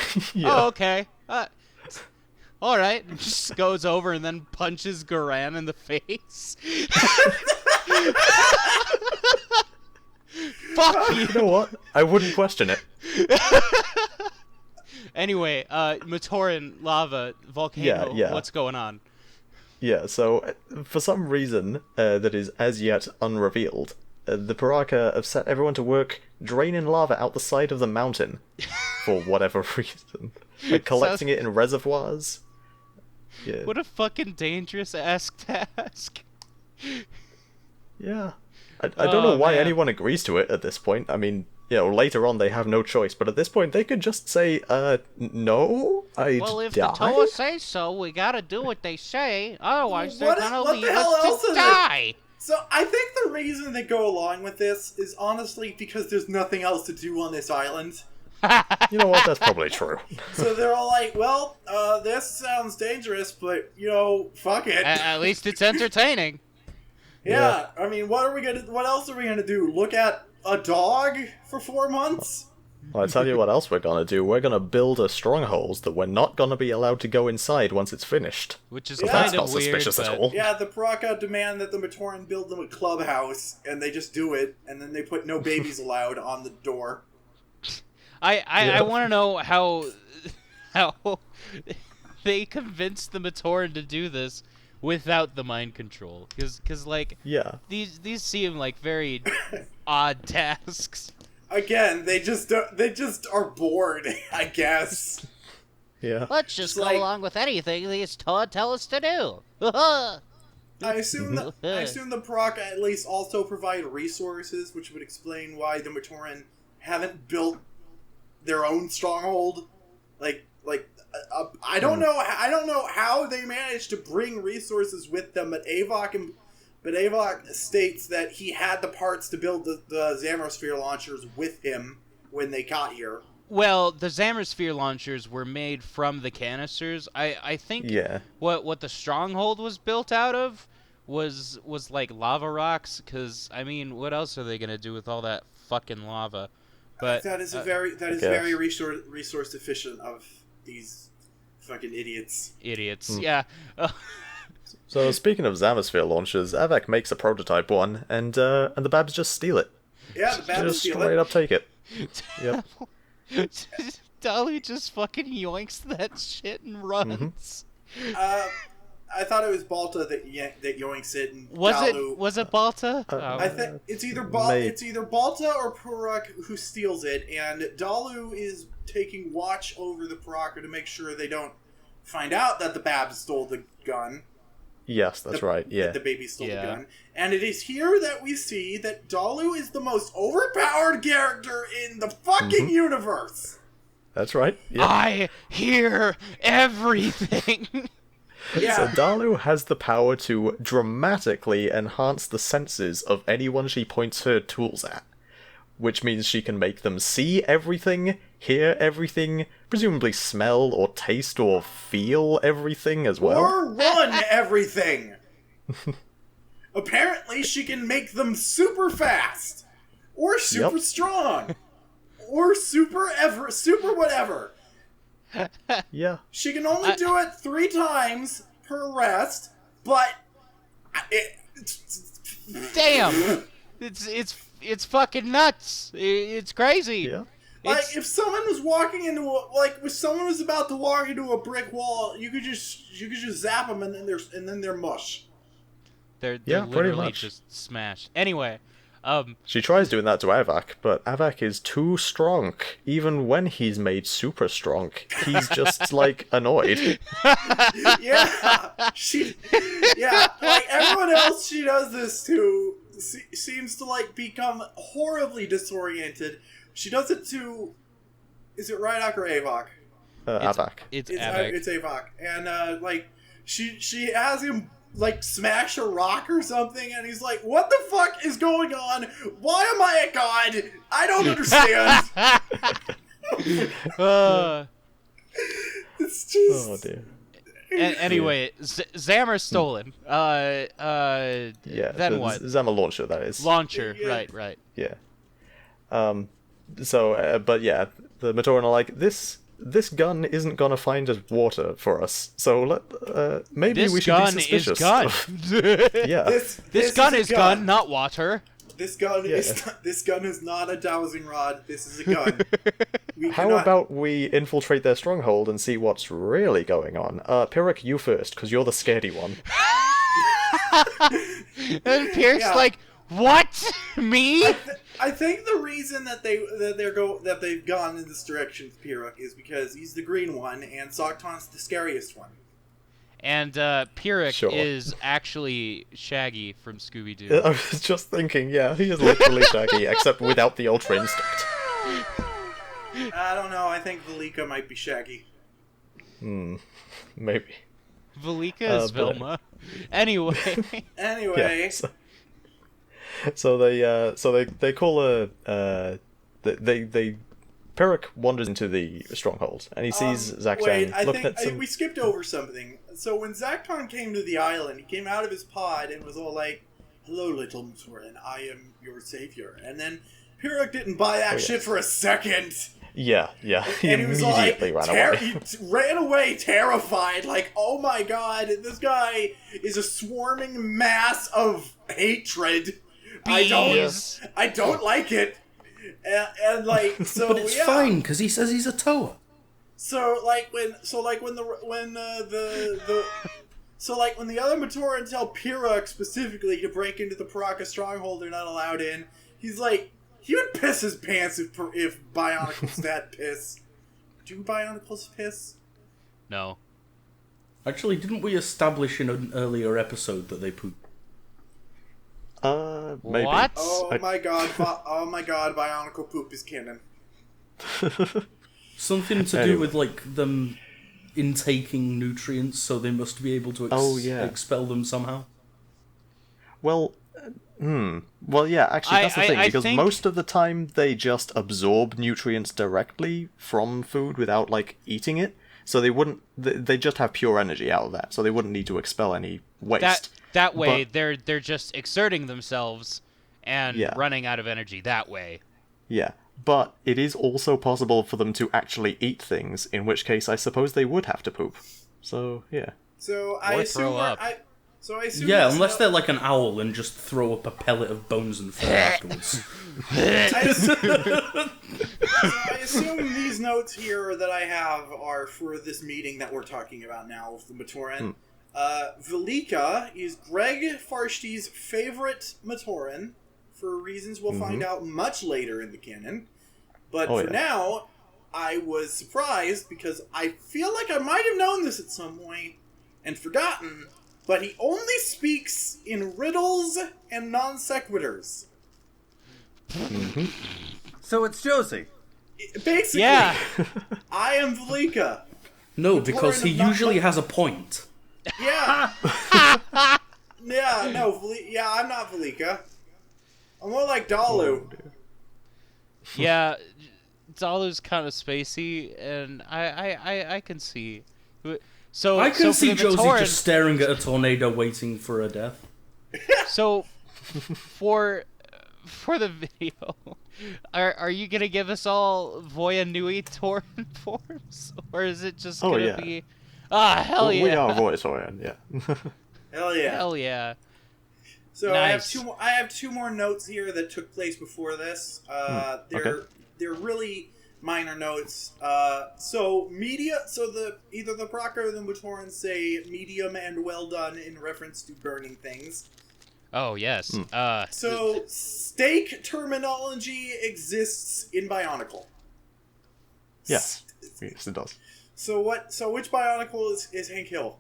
oh, okay, all right, and just goes over and then punches Garan in the face. Fuck you. You know what? I wouldn't question it. Anyway, Matoran, lava, volcano, Yeah. what's going on? Yeah, so for some reason that is as yet unrevealed, the Piraka have set everyone to work draining lava out the side of the mountain for whatever reason. Like collecting it in reservoirs. Yeah. What a fucking dangerous ass task. Yeah. I don't know why man. anyone agrees to it at this point. I mean, later on they have no choice, but at this point they could just say, no, Well, if the Toa say so, we gotta do what they say, otherwise they're gonna leave us to die! So I think the reason they go along with this is honestly because there's nothing else to do on this island. You know what, that's probably true. So they're all like, well, this sounds dangerous, but, fuck it. At least it's entertaining. Yeah, I mean, what else are we gonna do? Look at a dog for 4 months? Well, I tell you what else we're gonna do. We're gonna build a strongholds that we're not gonna be allowed to go inside once it's finished. Which is So Yeah. that's kind not of weird, suspicious at but- all. Yeah, the Piraka demand that the Matoran build them a clubhouse, and they just do it, and then they put no babies allowed on the door. I want to know how they convinced the Matoran to do this without the mind control, because like Yeah. these seem like very odd tasks. Again, they just are bored, I guess. Yeah. Let's just go along with anything these Toa tell us to do. I assume the Piraka at least also provide resources, which would explain why the Matoran haven't built their own stronghold. I don't know how they managed to bring resources with them, but Avok states that he had the parts to build the Zamor sphere launchers with him when they got here. Well, the Zamor sphere launchers were made from the canisters. I think what the stronghold was built out of was like lava rocks, because I mean, what else are they gonna do with all that fucking lava? But that is very resource efficient of these fucking idiots. Yeah. So speaking of Zamosphere launchers, Avak makes a prototype one, and the Babs just steal it. Yeah, the Babs Just steal straight it. up take it. Yep. Dalu just fucking yoinks that shit and runs. I thought it was Balta that yoinks it. And Was Dalu, it Balta? I think it's either Balta or Piraka who steals it, and Dalu is taking watch over the Piraka to make sure they don't find out that the Babs stole the gun. Yes, that's right. Yeah. That the baby stole the gun. And it is here that we see that Dalu is the most overpowered character in the fucking universe. That's right. Yep. I hear everything. Yeah. So Dalu has the power to dramatically enhance the senses of anyone she points her tools at, which means she can make them see everything, hear everything, presumably smell or taste or feel everything as well. Or run everything. Apparently, she can make them super fast, or super strong, or super whatever. Yeah. She can only do it 3 times per rest, but Damn, it's fucking nuts. It's crazy. Yeah. Like, if someone was walking into if someone was about to walk into a brick wall, you could just zap them and then they're mush. They're pretty literally much. just smashed. Anyway, She tries doing that to Avak, but Avak is too strong. Even when he's made super strong, he's just, annoyed. Like, everyone else she does this to seems to, become horribly disoriented. She does it to... Is it Rydok or Avok? Avak. it's Avok. And, she has him... smash a rock or something, and he's like, what the fuck is going on? Why am I a god? I don't understand. It's just... Oh, dear. Anyway, Zamor's stolen. Yeah. Then what? Zamor launcher, that is. Launcher. Yeah. Right. Yeah. But yeah, the Matoran are like, this gun isn't gonna find us water for us, so maybe This we should gun be suspicious. is gun. Yeah. This gun is gun, not water. This gun is not a dowsing rod. This is a gun. How about we infiltrate their stronghold and see what's really going on? Piraka, you first, because you're the scaredy one. And Pierce like, what? Me? I think the reason that they've gone in this direction with Piraka is because he's the green one and Zocton's the scariest one. And Piraka Sure. is actually Shaggy from Scooby Doo. I was just thinking, yeah, he is literally Shaggy, except without the Ultra Instinct. I don't know. I think Velika might be Shaggy. Maybe. Velika is Velma. Anyway. Anyway. Yeah, so they call they Piraka wanders into the stronghold and he sees Zaktan looking at some. We skipped over something. So when Zaktan came to the island, he came out of his pod and was all like, "Hello, little Matoran, I am your savior." And then Piraka didn't buy that shit for a second. Yeah. He And he was immediately like, ran away. he ran away terrified, like, "Oh my god, this guy is a swarming mass of hatred. I don't like it." And like, so but it's fine because he says he's a Toa. So when the other Matoran tell Piraka specifically to break into the Piraka stronghold they're not allowed in, he's like, he would piss his pants if Bionicles that piss. Do Bionicles piss? No. Actually, didn't we establish in an earlier episode that they poop? Maybe. What? Oh my god, Bionicle poop is canon. Something to do with like them intaking nutrients, so they must be able to expel them somehow. Well, yeah, actually that's the thing, because most of the time they just absorb nutrients directly from food without, like, eating it, so they just have pure energy out of that, so they wouldn't need to expel any waste. That way, they're just exerting themselves and running out of energy that way. Yeah, but it is also possible for them to actually eat things, in which case I suppose they would have to poop. So, yeah. So I assume yeah, unless they're like an owl and just throw up a pellet of bones and fur afterwards. I assume these notes here that I have are for this meeting that we're talking about now with the Matoran. Velika is Greg Farshti's favorite Matoran, for reasons we'll find out much later in the canon. But for now, I was surprised because I feel like I might have known this at some point and forgotten, but he only speaks in riddles and non sequiturs. So it's Josie. Basically, Yeah. I am Velika. No, because he usually has a point. Yeah. I'm not Velika. I'm more like Dalu. Yeah, Dalu's kind of spacey, and I can see. So I can see for the Josie Matoran, just staring at a tornado waiting for her death. So, for the video, are you gonna give us all Voya Nui Torin forms, or is it just gonna be? Ah, hell yeah! We are Voya Torin, yeah. Hell yeah! Hell yeah! So Nice. I have two more notes here that took place before this. They're really minor notes. So either the Piraka or the Matoran say medium and well done in reference to burning things. Oh yes. So steak terminology exists in Bionicle. Yes, yes it does. So which Bionicle is Hank Hill?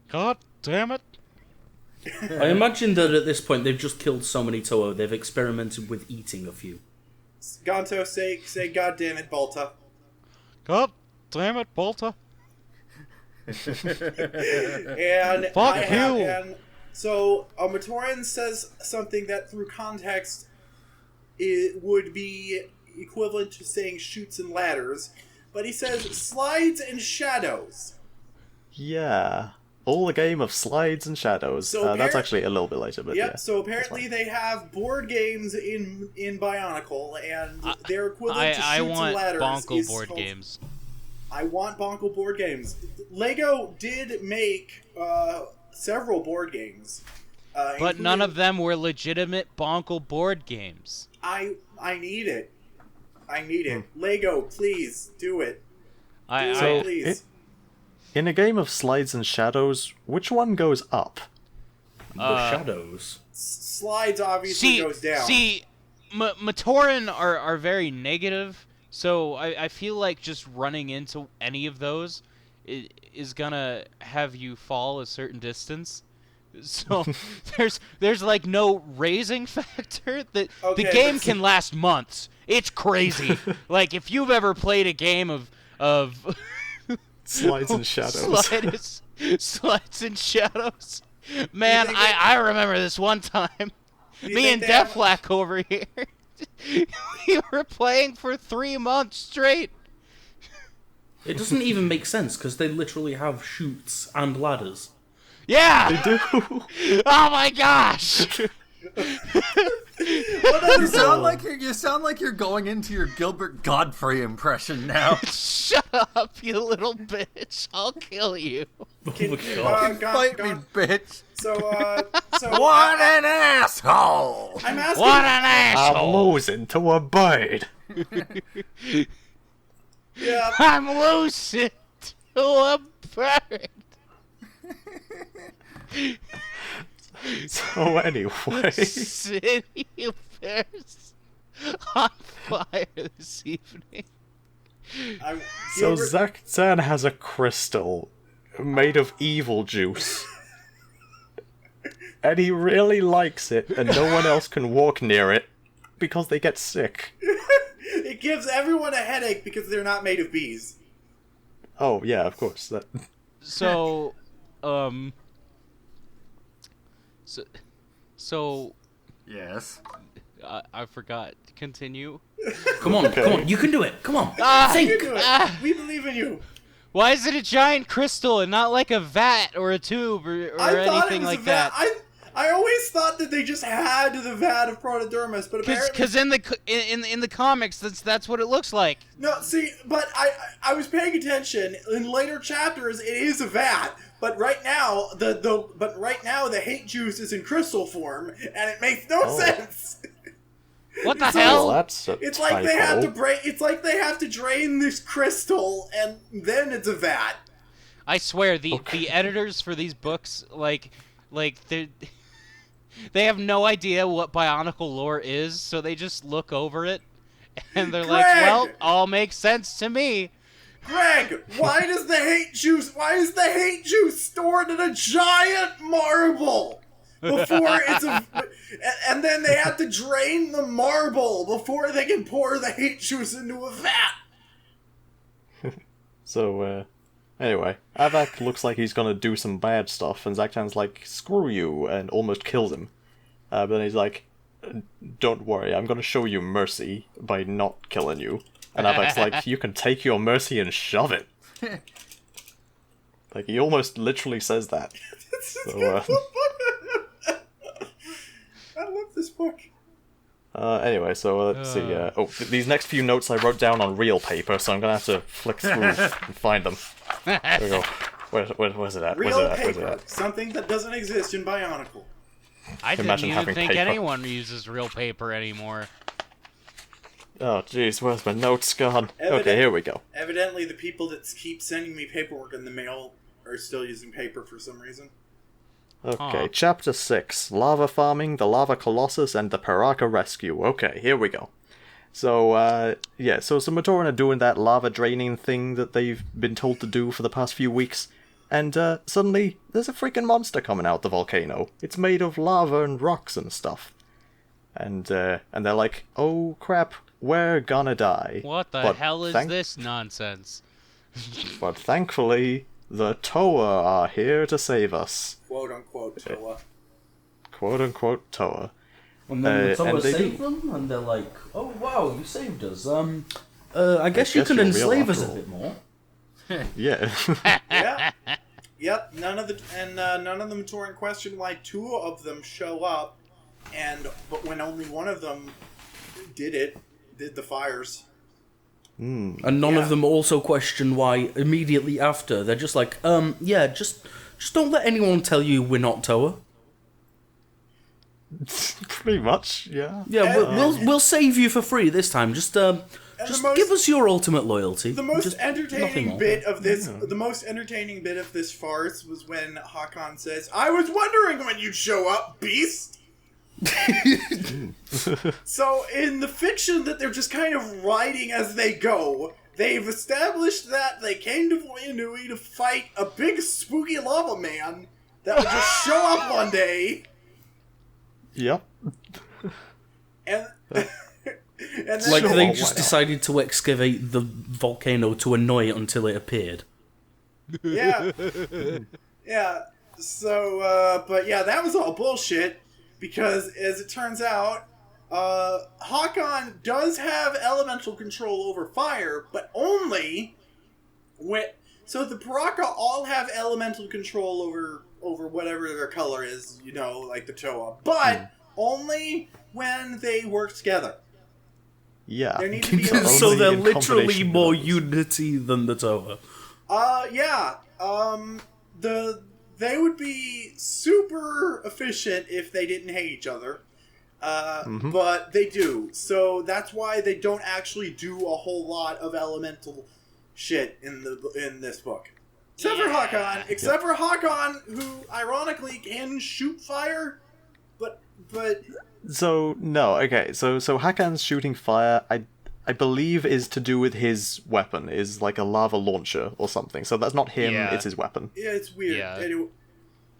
God damn it! I imagine that at this point they've just killed so many Toa, they've experimented with eating a few. Ganto, say God damn it, Balta. God damn it, Balta! And Fuck you! And so a Matoran says something that through context it would be equivalent to saying shoots and ladders, but he says slides and shadows. Yeah. All a game of slides and shadows. So that's actually a little bit later, but yeah. So apparently they have board games in Bionicle, and their equivalent to I Chutes want and Ladders Bonkle is board called- games. I want Bonkle board games. Lego did make several board games. But none of them were legitimate Bonkle board games. I need it. I need it. Lego, please do it. Please. In a game of slides and shadows, which one goes up? The shadows. Slides obviously goes down. Matoran are very negative, so I feel like just running into any of those is gonna have you fall a certain distance. So there's like no raising factor. The game can last months. It's crazy. Like if you've ever played a game of Slides and shadows. Slides and shadows. Man, I remember this one time. Me and Deflack over here. We were playing for 3 months straight. It doesn't even make sense because they literally have chutes and ladders. Yeah! They do. Oh my gosh! You sound like you're going into your Gilbert Godfrey impression now. Shut up, you little bitch! I'll kill you. Fight me, bitch. So What an asshole! I'm asking. What an asshole! I'm losing to a bird. Yeah. I'm losing to a bird. So anyway, City affairs on fire this evening. so Zaktan has a crystal made of evil juice. And he really likes it, and no one else can walk near it because they get sick. It gives everyone a headache because they're not made of bees. Oh, yeah, of course. So, Yes. I forgot. Continue. Come on, you can do it. Come on, think. You do it. We believe in you. Why is it a giant crystal and not like a vat or a tube or anything like that? I always thought that they just had the vat of Protodermis, but apparently... Because in the comics, that's what it looks like. No, see, but I was paying attention. In later chapters, it is a vat, but right now the hate juice is in crystal form, and it makes no sense. What the hell? Well, that's a It's like they typo. have to break. It's like they have to drain this crystal, and then it's a vat. I swear, the editors for these books, like they have no idea what Bionicle lore is, so they just look over it, and they're like, well, all makes sense to me. Greg, why is the hate juice stored in a giant marble before it's and then they have to drain the marble before they can pour the hate juice into a vat? So, anyway, Avak looks like he's gonna do some bad stuff, and Zaktan's like, screw you, and almost kills him. But then he's like, don't worry, I'm gonna show you mercy by not killing you. And Avak's like, you can take your mercy and shove it. Like, he almost literally says that. So, I love this book. Anyway, so let's see. These next few notes I wrote down on real paper, so I'm gonna have to flick through and find them. There we go. Where's it at? Real paper, something that doesn't exist in Bionicle. I didn't Imagine even having think paper. anyone uses real paper anymore. Oh, jeez, where's my notes gone? Okay, here we go. Evidently, the people that keep sending me paperwork in the mail are still using paper for some reason. Okay, Chapter 6, Lava Farming, the Lava Colossus, and the Piraka Rescue. Okay, here we go. So, so some Matoran are doing that lava draining thing that they've been told to do for the past few weeks, and suddenly there's a freaking monster coming out the volcano. It's made of lava and rocks and stuff. And they're like, oh crap, we're gonna die. What the hell is this nonsense? But thankfully, the Toa are here to save us. Quote unquote Toa. Quote unquote Toa. And then the Toa and they save do. them, and they're like, oh wow, you saved us. I guess you can you're real enslave us after a all. bit more. Yeah. Yeah. Yep, none of the Matoran question why two of them show up, but when only one of them did the fires. And none of them also question why immediately after they're just like, just don't let anyone tell you we're not Toa. Pretty much, yeah. Yeah, we'll save you for free this time. Just give us your ultimate loyalty. The most entertaining bit of this farce was when Hakan says, "I was wondering when you'd show up, beast." So in the fiction that they're just kind of writing as they go, they've established that they came to Voya Nui to fight a big spooky lava man that would just show up one day. Yep. And then like they just decided to excavate the volcano to annoy it until it appeared. Yeah. Yeah. So, but yeah, that was all bullshit. Because, as it turns out, Hakan does have elemental control over fire, but only when... So the Piraka all have elemental control over whatever their color is, like the Toa. But only when they work together. Yeah. There needs to be so they're literally more unity than the Toa. Yeah. They would be super efficient if they didn't hate each other. But they do. So that's why they don't actually do a whole lot of elemental shit in this book. Except for Hakan, who ironically can shoot fire, but So no, okay. So Hakan's shooting fire, I believe, is to do with his weapon, is like a lava launcher or something. So that's not him; it's his weapon. Yeah, it's weird. Yeah. Anyway,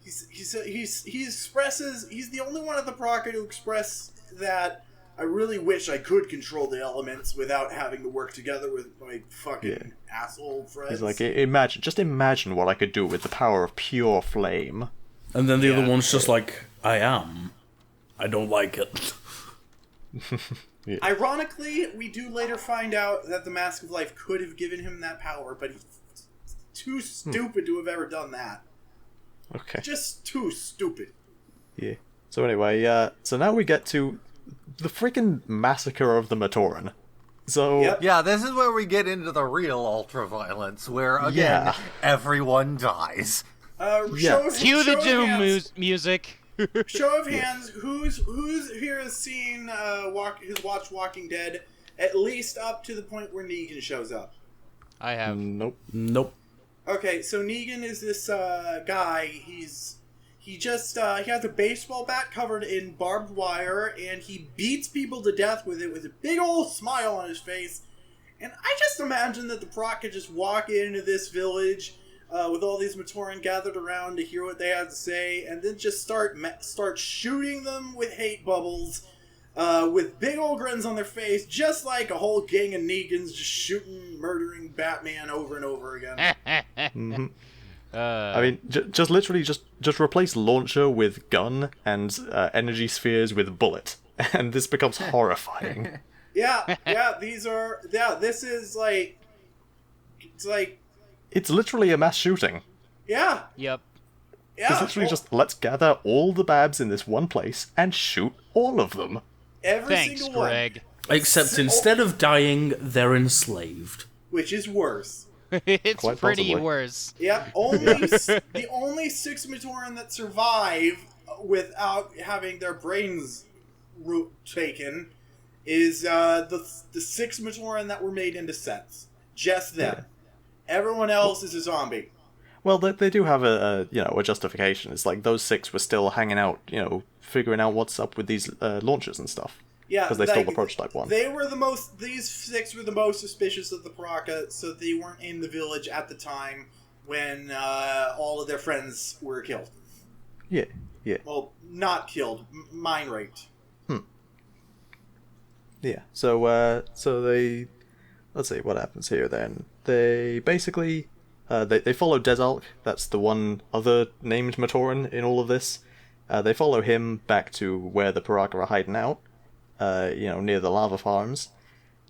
he expresses. He's the only one of the Piraka to express that. I really wish I could control the elements without having to work together with my fucking asshole friends. He's like, imagine what I could do with the power of pure flame. And then the other one's just like, I don't like it. Ironically, we do later find out that the Mask of Life could have given him that power, but he's too stupid to have ever done that. Okay. Just too stupid. Yeah. So anyway, so now we get to the freaking massacre of the Matoran. So yeah, this is where we get into the real ultra-violence, where again everyone dies. Cue the doom music. Show of hands, who's here has seen has watched Walking Dead at least up to the point where Negan shows up? I have. Nope. Okay, so Negan is this guy. He has a baseball bat covered in barbed wire, and he beats people to death with it with a big old smile on his face. And I just imagine that the Proc could just walk into this village with all these Matoran gathered around to hear what they have to say, and then just start shooting them with hate bubbles, with big old grins on their face, just like a whole gang of Negans just shooting, murdering Batman over and over again. Mm-hmm. I mean, just literally just replace launcher with gun and energy spheres with bullet, and this becomes horrifying. This is like, it's literally a mass shooting. Yeah. Yep. Yeah. It's literally just, let's gather all the babs in this one place and shoot all of them. Thanks, single Greg. one. Except instead of dying, they're enslaved. Which is worse. It's Quite pretty possibly. worse. Yep. The only 6 Matoran that survive without having their brains taken is the 6 Matoran that were made into sets. Just them. Yeah. Everyone else is a zombie. Well, they do have a justification. It's like those 6 were still hanging out, figuring out what's up with these launchers and stuff. Yeah, because they stole the prototype one. These 6 were the most suspicious of the Piraka, so they weren't in the village at the time when all of their friends were killed. Yeah. Well, not killed, mind raped. Yeah. So they, let's see what happens here. Then they basically they follow Desalk. That's the one other named Matoran in all of this. They follow him back to where the Piraka are hiding out. Near the lava farms.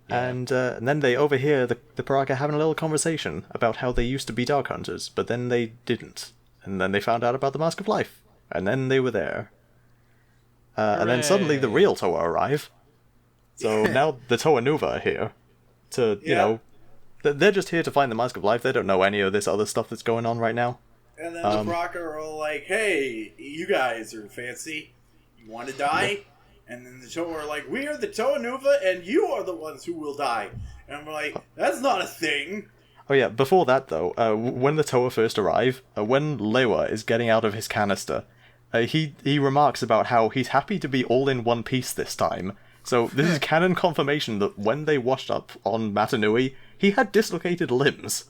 Yeah. And then they overhear the Piraka having a little conversation about how they used to be Dark Hunters, but then they didn't. and then they found out about the Mask of Life, and then they were there. And then suddenly the real Toa arrive. So now the Toa Nuva are here to, you know, they're just here to find the Mask of Life. They don't know any of this other stuff that's going on right now. And then the Piraka are all like, hey, you guys are fancy. You want to die? Yeah. And then the Toa are like, we are the Toa Nuva, and you are the ones who will die. And I'm like, that's not a thing. Oh yeah, before that though, when the Toa first arrive, when Lewa is getting out of his canister, he remarks about how he's happy to be all in one piece this time. So this is canon confirmation that when they washed up on Metru Nui, he had dislocated limbs.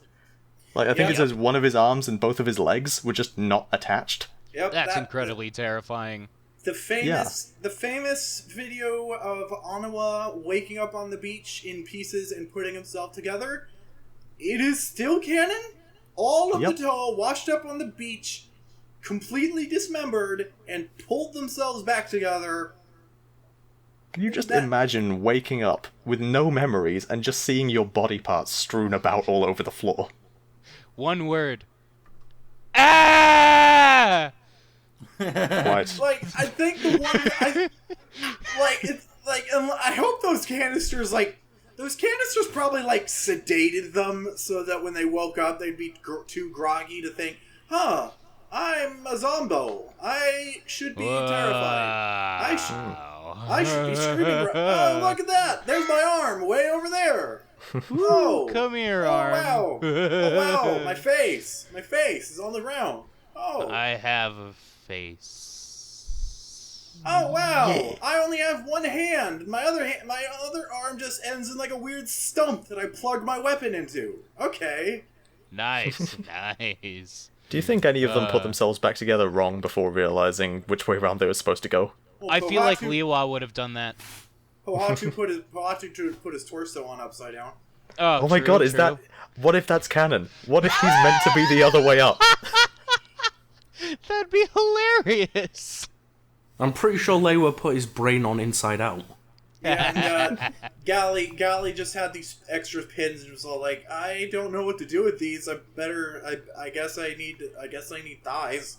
Like, I think it says one of his arms and both of his legs were just not attached. Yep, that's incredibly terrifying. The famous video of Anawa waking up on the beach in pieces and putting himself together, it is still canon. All of the Toa washed up on the beach, completely dismembered, and pulled themselves back together. Can you just imagine waking up with no memories and just seeing your body parts strewn about all over the floor? One word. Ah! What? Like, I think the one... I hope those canisters probably, sedated them so that when they woke up, they'd be too groggy to think, I'm a zombo. I should be terrified. I should be screaming. Oh, look at that! There's my arm, way over there. Oh, come here, arm. Wow! Oh wow! My face is on the ground. Oh, I have a face. Oh wow! Yeah. I only have one hand. My other arm just ends in like a weird stump that I plug my weapon into. Okay. Nice, nice. Do you think any of them put themselves back together wrong before realizing which way around they were supposed to go? Well, I feel like Liwa would have done that. Pohatu put his torso on upside down. Oh my god, is that... What if that's canon? What if he's meant to be the other way up? That'd be hilarious! I'm pretty sure Lewa put his brain on inside out. Yeah, and Gally just had these extra pins and was all like, I don't know what to do with these. I guess I need thighs.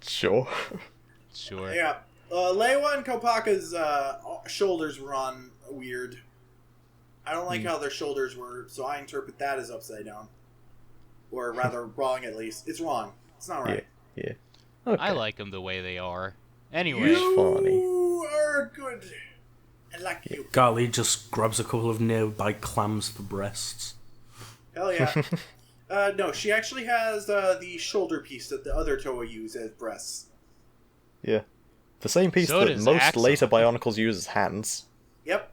Sure. Sure. Yeah. Lewa and Kopaka's shoulders were on weird. I don't like how their shoulders were, so I interpret that as upside down. Or rather, wrong at least. It's wrong. It's not right. Yeah. Okay. I like them the way they are. Anyway. You are good. I like you. Garly just grabs a couple of nearby clams for breasts. Hell yeah. No, she actually has the shoulder piece that the other Toa use as breasts. Yeah. The same piece So that does most Axonn. later Bionicles use as hands. Yep.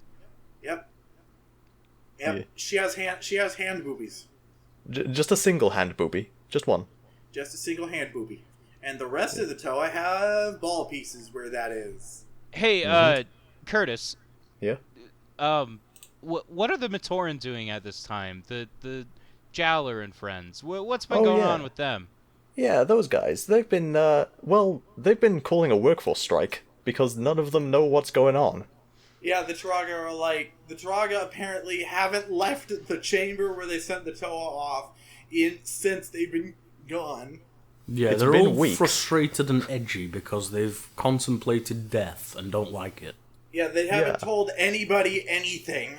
Yeah. She has hand boobies. Just a single hand booby. Just one. Just a single hand booby. And the rest of the Toa have ball pieces where that is. Hey, Curtis. Yeah? What are the Matoran doing at this time? The Jowler and friends. What's been going on with them? Yeah, those guys. They've been, they've been calling a workforce strike because none of them know what's going on. Yeah, the Turaga apparently haven't left the chamber where they sent the Toa off since they've been gone. Yeah, It's they're been all weeks. frustrated and edgy because they've contemplated death and don't like it. Yeah, they haven't told anybody anything,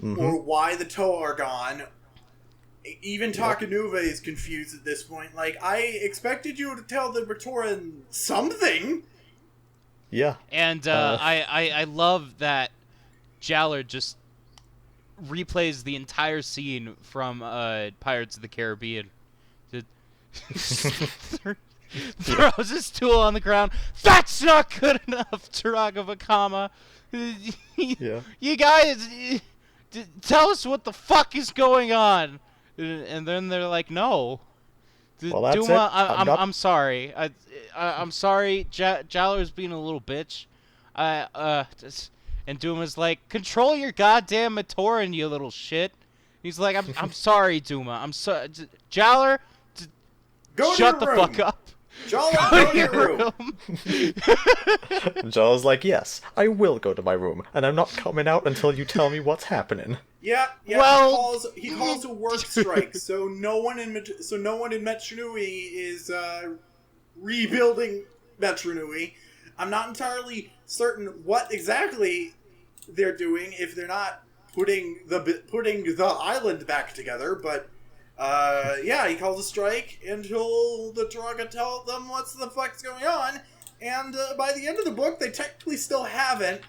or why the Toa are gone. Even TuragaNuva is confused at this point. Like, I expected you to tell the Matoran something! Yeah. And I love that Jowler just replays the entire scene from Pirates of the Caribbean. Throws his tool on the ground. That's not good enough, Turagavakama. You guys, tell us what the fuck is going on. And then they're like, no. Well, that's Duma, it. I'm sorry. I'm sorry. Jowler's being a little bitch. And Duma's like, control your goddamn Matoran, you little shit. He's like, I'm sorry, Duma. I'm sorry. Jowler, shut the fuck up. Jowler, go to your room. Jowler's like, yes, I will go to my room, and I'm not coming out until you tell me what's happening. Yeah. Well, he calls a work strike, so no one in Metru Nui is rebuilding Metru Nui. I'm not entirely certain what exactly they're doing if they're not putting the island back together, but he calls a strike until the Turaga tell them what's the fuck's going on, and by the end of the book they technically still haven't,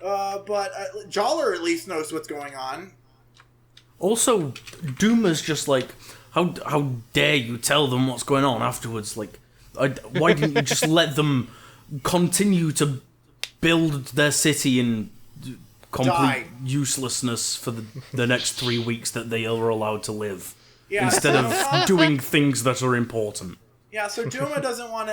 but Joller at least knows what's going on. Also, Duma's just like, how dare you tell them what's going on afterwards? Like, why didn't you just let them continue to build their city in complete uselessness for the next 3 weeks that they are allowed to live, instead of doing things that are important? Yeah, so Duma doesn't want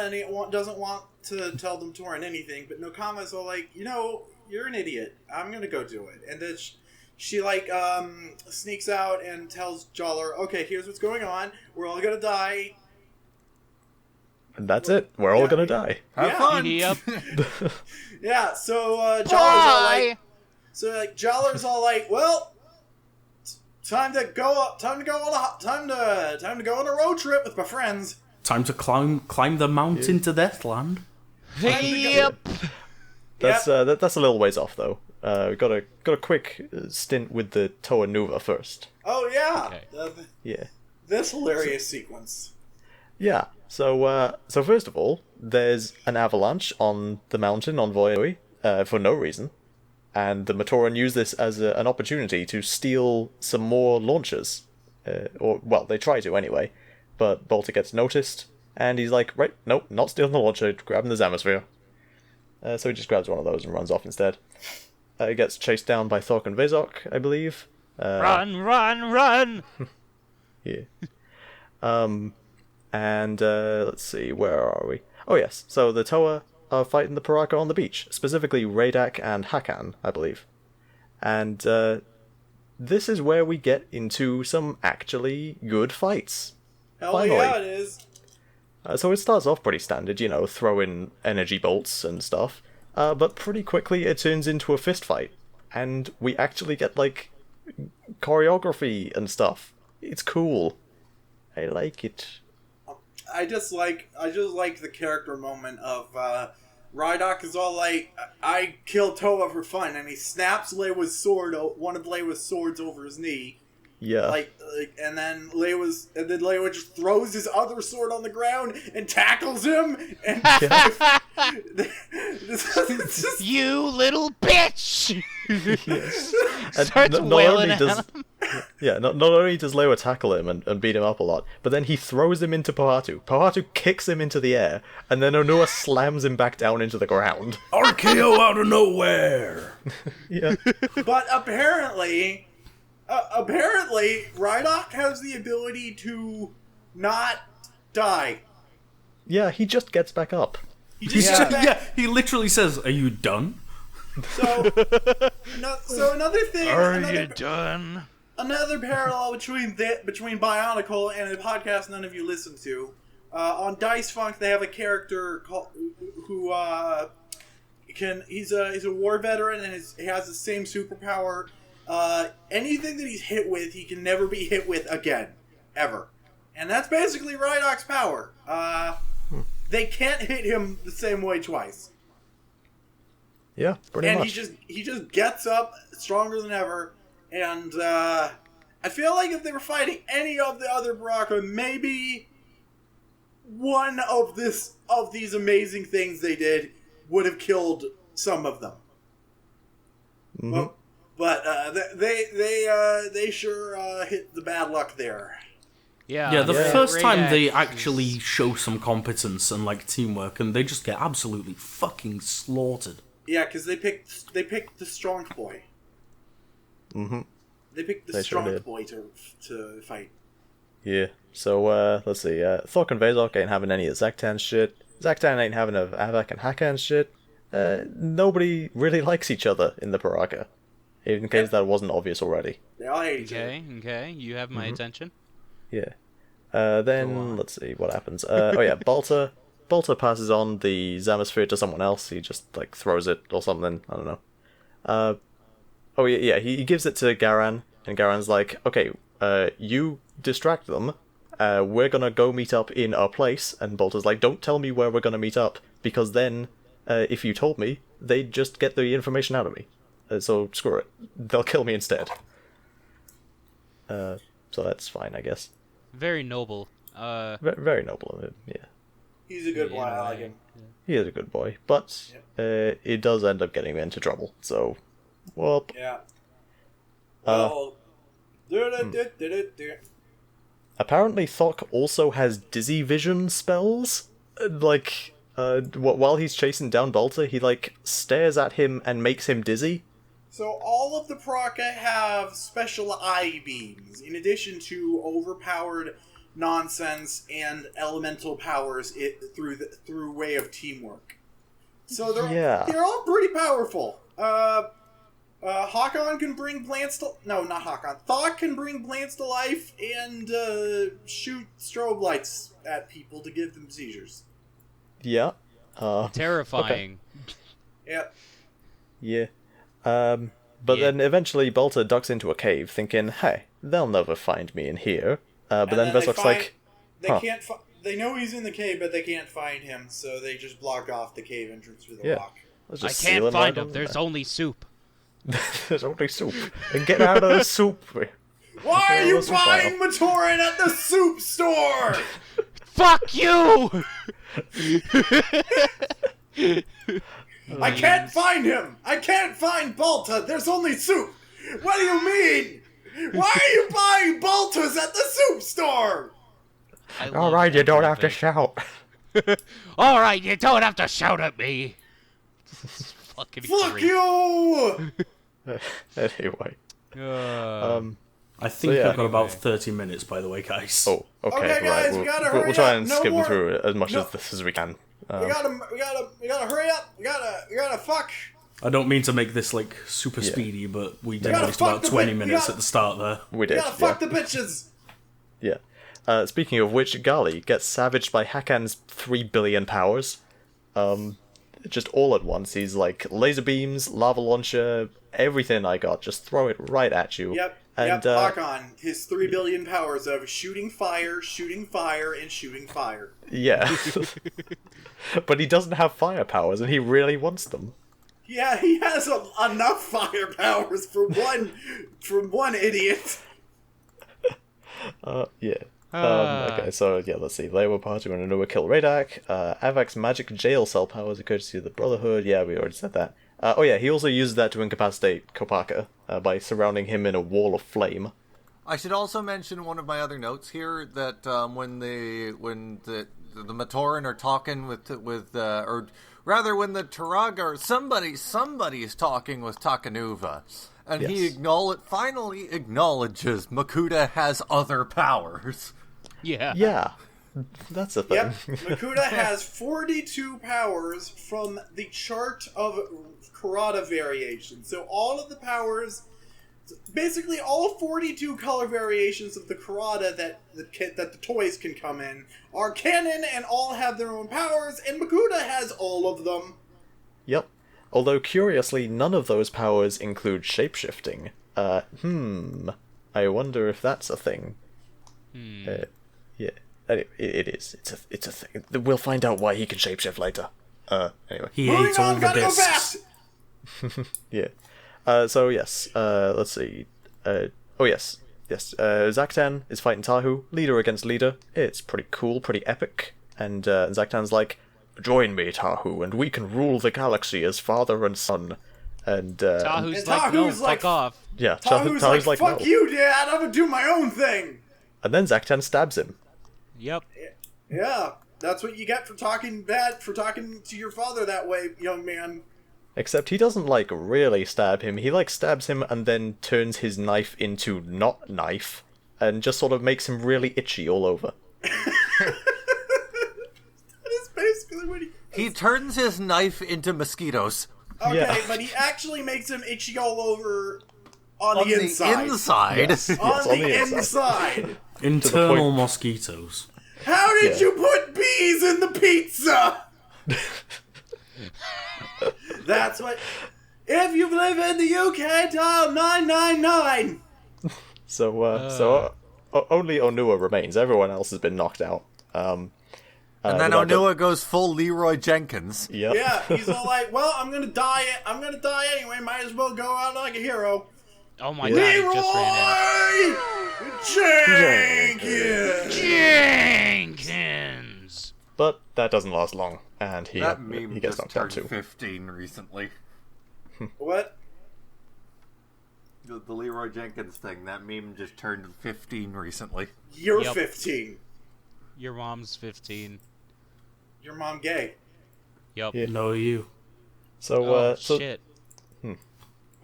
to tell them Torin anything, but Nokama's all like, you're an idiot. I'm gonna go do it, and then she sneaks out and tells Joller, okay, here's what's going on. We're all gonna die. And that's it. We're all gonna die. Have fun. Yep. Yeah. So Joller's all like, well, time to go on a road trip with my friends. Time to climb the mountain to Deathland. Yep. That's a little ways off though. We got a quick stint with the Toa Nuva first. Oh yeah. Okay. Yeah. This hilarious sequence. Yeah. So first of all, there's an avalanche on the mountain on Voya Nui for no reason, and the Matoran use this as an opportunity to steal some more launchers, they try to anyway. But Bolter gets noticed, and he's like, right, nope, not stealing the launcher, grabbing the Zamosphere. So he just grabs one of those and runs off instead. He gets chased down by Thork and Vezok, I believe. Run! Yeah. And let's see, where are we? Oh yes, so the Toa are fighting the Piraka on the beach, specifically Raidak and Hakan, I believe. And this is where we get into some actually good fights. Hell Finally. yeah, it is. So it starts off pretty standard, throwing energy bolts and stuff. But pretty quickly it turns into a fist fight, and we actually get choreography and stuff. It's cool. I like it. I just like the character moment of Raidak is all like, I killed Toa for fun, and he snaps one of Leiwa's swords over his knee. Yeah. And then Leiwa just throws his other sword on the ground and tackles him. And You little bitch! Yes. Starts wailing at him. Yeah, not only does Leiwa tackle him and beat him up a lot, but then he throws him into Pohatu. Pohatu kicks him into the air, and then Onua slams him back down into the ground. RKO out of nowhere! Yeah. But apparently, Raidak has the ability to not die. Yeah, he just gets back up. He literally says, "Are you done?" So another thing. You done? Another parallel between Bionicle and a podcast none of you listen to. On Dice Funk, they have a character who he's a war veteran and he has the same superpower. Anything that he's hit with, he can never be hit with again, ever, and that's basically Rydok's power. They can't hit him the same way twice. Yeah, pretty much. And he just gets up stronger than ever. And I feel like if they were fighting any of the other Baraka, maybe one of these amazing things they did would have killed some of them. Mm-hmm. But they sure hit the bad luck there. Yeah, the first time they actually show some competence and teamwork, and they just get absolutely fucking slaughtered. Yeah, because they picked the strong boy. Mm-hmm. They picked the strong boy to fight. Yeah. So let's see. Thork and Vezok ain't having any of Zaktan's shit. Zaktan ain't having of Avak and Hakan's shit. Nobody really likes each other in the Piraka, in case that wasn't obvious already. They all hate each other. Okay, you have my attention. Yeah. Then let's see what happens. Bolter passes on the Zamosphere to someone else. He just throws it or something. I don't know. Oh yeah. He gives it to Garan, and Garan's like, okay, you distract them. We're gonna go meet up in our place. And Bolter's like, don't tell me where we're gonna meet up, because then, if you told me, they'd just get the information out of me. So screw it. They'll kill me instead. So that's fine, I guess. Very noble. Very noble of him, yeah. He's a good boy, I like him. He is a good boy, but it does end up getting him into trouble, so... Well... Yeah. Well... Apparently Thok also has dizzy vision spells. While he's chasing down Bolter, he, stares at him and makes him dizzy. So all of the Piraka have special eye beams, in addition to overpowered nonsense and elemental powers through way of teamwork. So they're all pretty powerful. Hakon can bring plants to... No, not Hakon. Thok can bring plants to life and shoot strobe lights at people to give them seizures. Yeah. Terrifying. Okay. Yep. Yeah. But then eventually Bolter ducks into a cave, thinking, hey, they'll never find me in here. But then Vesok's like... They know he's in the cave, but they can't find him, so they just block off the cave entrance with a rock. I can't find him. There's only soup. There's only soup. And get out of the soup. Why are you buying Matoran at the soup store? Fuck you! I can't find him! I can't find Balta! There's only soup! What do you mean? Why are you buying Baltas at the soup store? Alright, you don't have to shout. Alright, you don't have to shout at me! Fucking Fuck great. you! Anyway. I think we've got about 30 minutes, by the way, guys. Oh, okay, guys, right. we gotta hurry we'll try and up. skip more... through it as much as we can. We gotta hurry up. We gotta fuck. I don't mean to make this super speedy, but we did waste about 20 minutes at the start there. We did. We gotta fuck the bitches. Yeah. Speaking of which, Gali gets savaged by Hakan's 3 billion powers. Just all at once. He's like, laser beams, lava launcher, everything I got, just throw it right at you. Yep. And, Hakon, his 3 billion powers of shooting fire, and shooting fire. Yeah. But he doesn't have fire powers, and he really wants them. Yeah, he has enough fire powers for one idiot. Yeah. Okay, so let's see. Labour Party when Nua kill Radak. Avak's magic jail cell powers are courtesy of the Brotherhood. Yeah, we already said that. He also used that to incapacitate Kopaka by surrounding him in a wall of flame. I should also mention one of my other notes here that when the Matoran are talking or rather when the Turaga or somebody is talking with TuragaNuva, and he finally acknowledges Makuta has other powers. Yeah. Yeah. That's a thing. Yep, Makuta has 42 powers from the chart of Kurata variations. So all of the powers, basically all 42 color variations of the Kurata that the toys can come in, are canon and all have their own powers, and Makuta has all of them. Yep. Although, curiously, none of those powers include shapeshifting. I wonder if that's a thing. Yeah. It is. It's a thing. We'll find out why he can shapeshift later. Anyway. He hates all the Go discs. Yeah. Let's see. Yes. Zaktan is fighting Tahu, leader against leader. It's pretty cool, pretty epic. And Zaktan's like, join me, Tahu, and we can rule the galaxy as father and son. And Tahu's like, no, fuck off. Yeah, Tahu's like, fuck no. you, Dad, I'm gonna do my own thing. And then Zaktan stabs him. Yep. Yeah, that's what you get for talking to your father that way, young man. Except he doesn't, really stab him. He, stabs him and then turns his knife into not knife, and just sort of makes him really itchy all over. That is basically what he does. He turns his knife into mosquitoes. Okay, Yeah. but he actually makes him itchy all over on the inside. Yes, On the inside. inside. Internal mosquitoes. How did you put bees in the pizza? That's what... If you live in the UK, dial 999. So only Onua remains. Everyone else has been knocked out. And then Onua goes full Leroy Jenkins. Yep. Yeah, he's all like, "Well, I'm gonna die anyway. Might as well go out like a hero." Oh my god, he just ran in. Jenkins! But that doesn't last long, and he That meme gets just knocked out turned too. 15 recently. What? The Leroy Jenkins thing, that meme just turned 15 recently. You're Yep. 15. Your mom's 15. Your mom gay. Yup. Yeah. No, you. So Shit.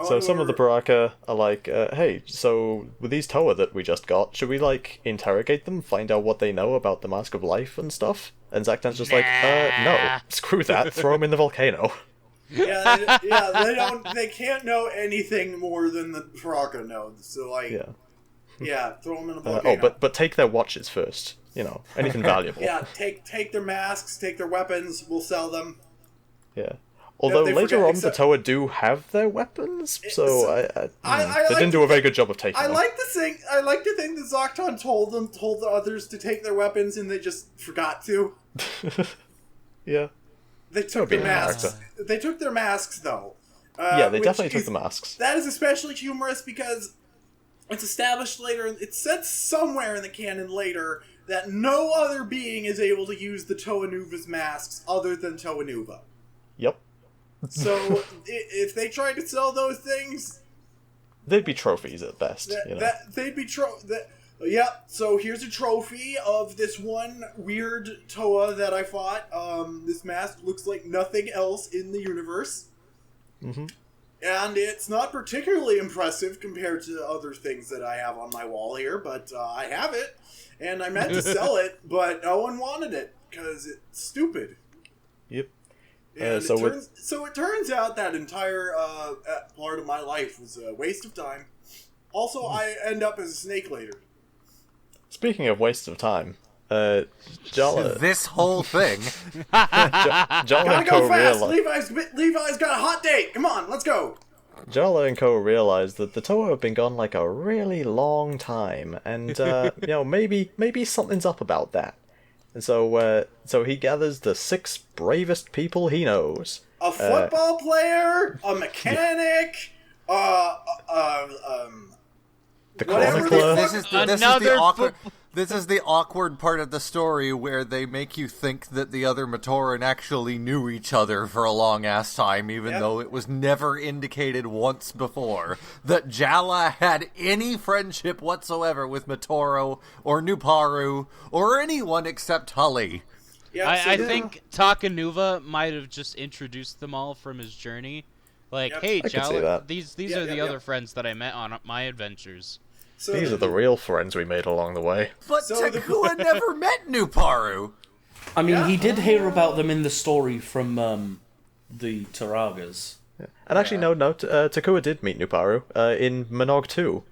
So some of the Piraka are like, hey, so with these Toa that we just got, should we, like, interrogate them, find out what they know about the Mask of Life and stuff? And Zaktan's just like, no, screw that, throw them in the volcano. Yeah, they can't know anything more than the Piraka know. So, like, yeah, throw them in the volcano. But take their watches first, anything valuable. Yeah, take their masks, take their weapons, we'll sell them. Yeah. Although they later forget- on, the Toa do have their weapons, so I they didn't do a very good job of taking I them. like to think that Zaktan told the others to take their weapons and they just forgot to. Yeah. They took their masks. They took their masks though. Yeah, they which definitely took is- the masks. That is especially humorous because it's established later, it's said somewhere in the canon later, that no other being is able to use the Toa Nuva's masks other than Toa Nuva. Yep. So, if they tried to sell those things... They'd be trophies at best, they'd be yeah, so here's a trophy of this one weird Toa that I fought. This mask looks like nothing else in the universe. Mm-hmm. And it's not particularly impressive compared to other things that I have on my wall here, but I have it. And I meant to sell it, but no one wanted it, because it's stupid. Yep. And so it turns out that entire part of my life was a waste of time. Also, I end up as a snake later. Speaking of waste of time, Jala... This whole thing. Jala Gotta and go Co. fast! Levi's got a hot date! Come on, let's go! Jala and Co. realize that the Toa have been gone like a really long time, and, maybe something's up about that. And so he gathers the 6 bravest people he knows. A football player, a mechanic, The whatever chronicler. This is the awkward part of the story where they make you think that the other Matoran actually knew each other for a long ass time, even though it was never indicated once before that Jala had any friendship whatsoever with Matoro or Nuparu or anyone except Tully. Yeah, I think TuragaNuva might have just introduced them all from his journey. Like, hey, I could see Jala, that. these are the other friends that I met on my adventures. So These are the real friends we made along the way. But Takua never met Nuparu. I mean, he did hear about them in the story from the Turagas. And actually, no, Takua did meet Nuparu in Monog 2.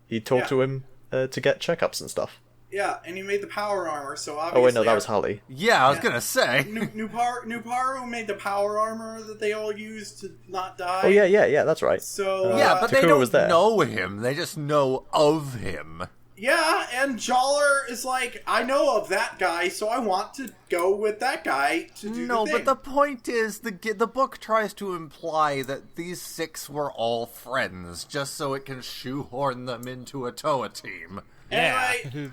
He talked to him to get checkups and stuff. Yeah, and he made the power armor, so obviously... Oh wait, no, that was Holly. Yeah, I was gonna say. Nuparu made the power armor that they all used to not die. Oh yeah, that's right. So... Yeah, but they Takua was don't there. know him. They just know of him. Yeah, and Jaller is like, I know of that guy, so I want to go with that guy to do the thing. But the point is, the book tries to imply that these 6 were all friends, just so it can shoehorn them into a Toa team. Anyway,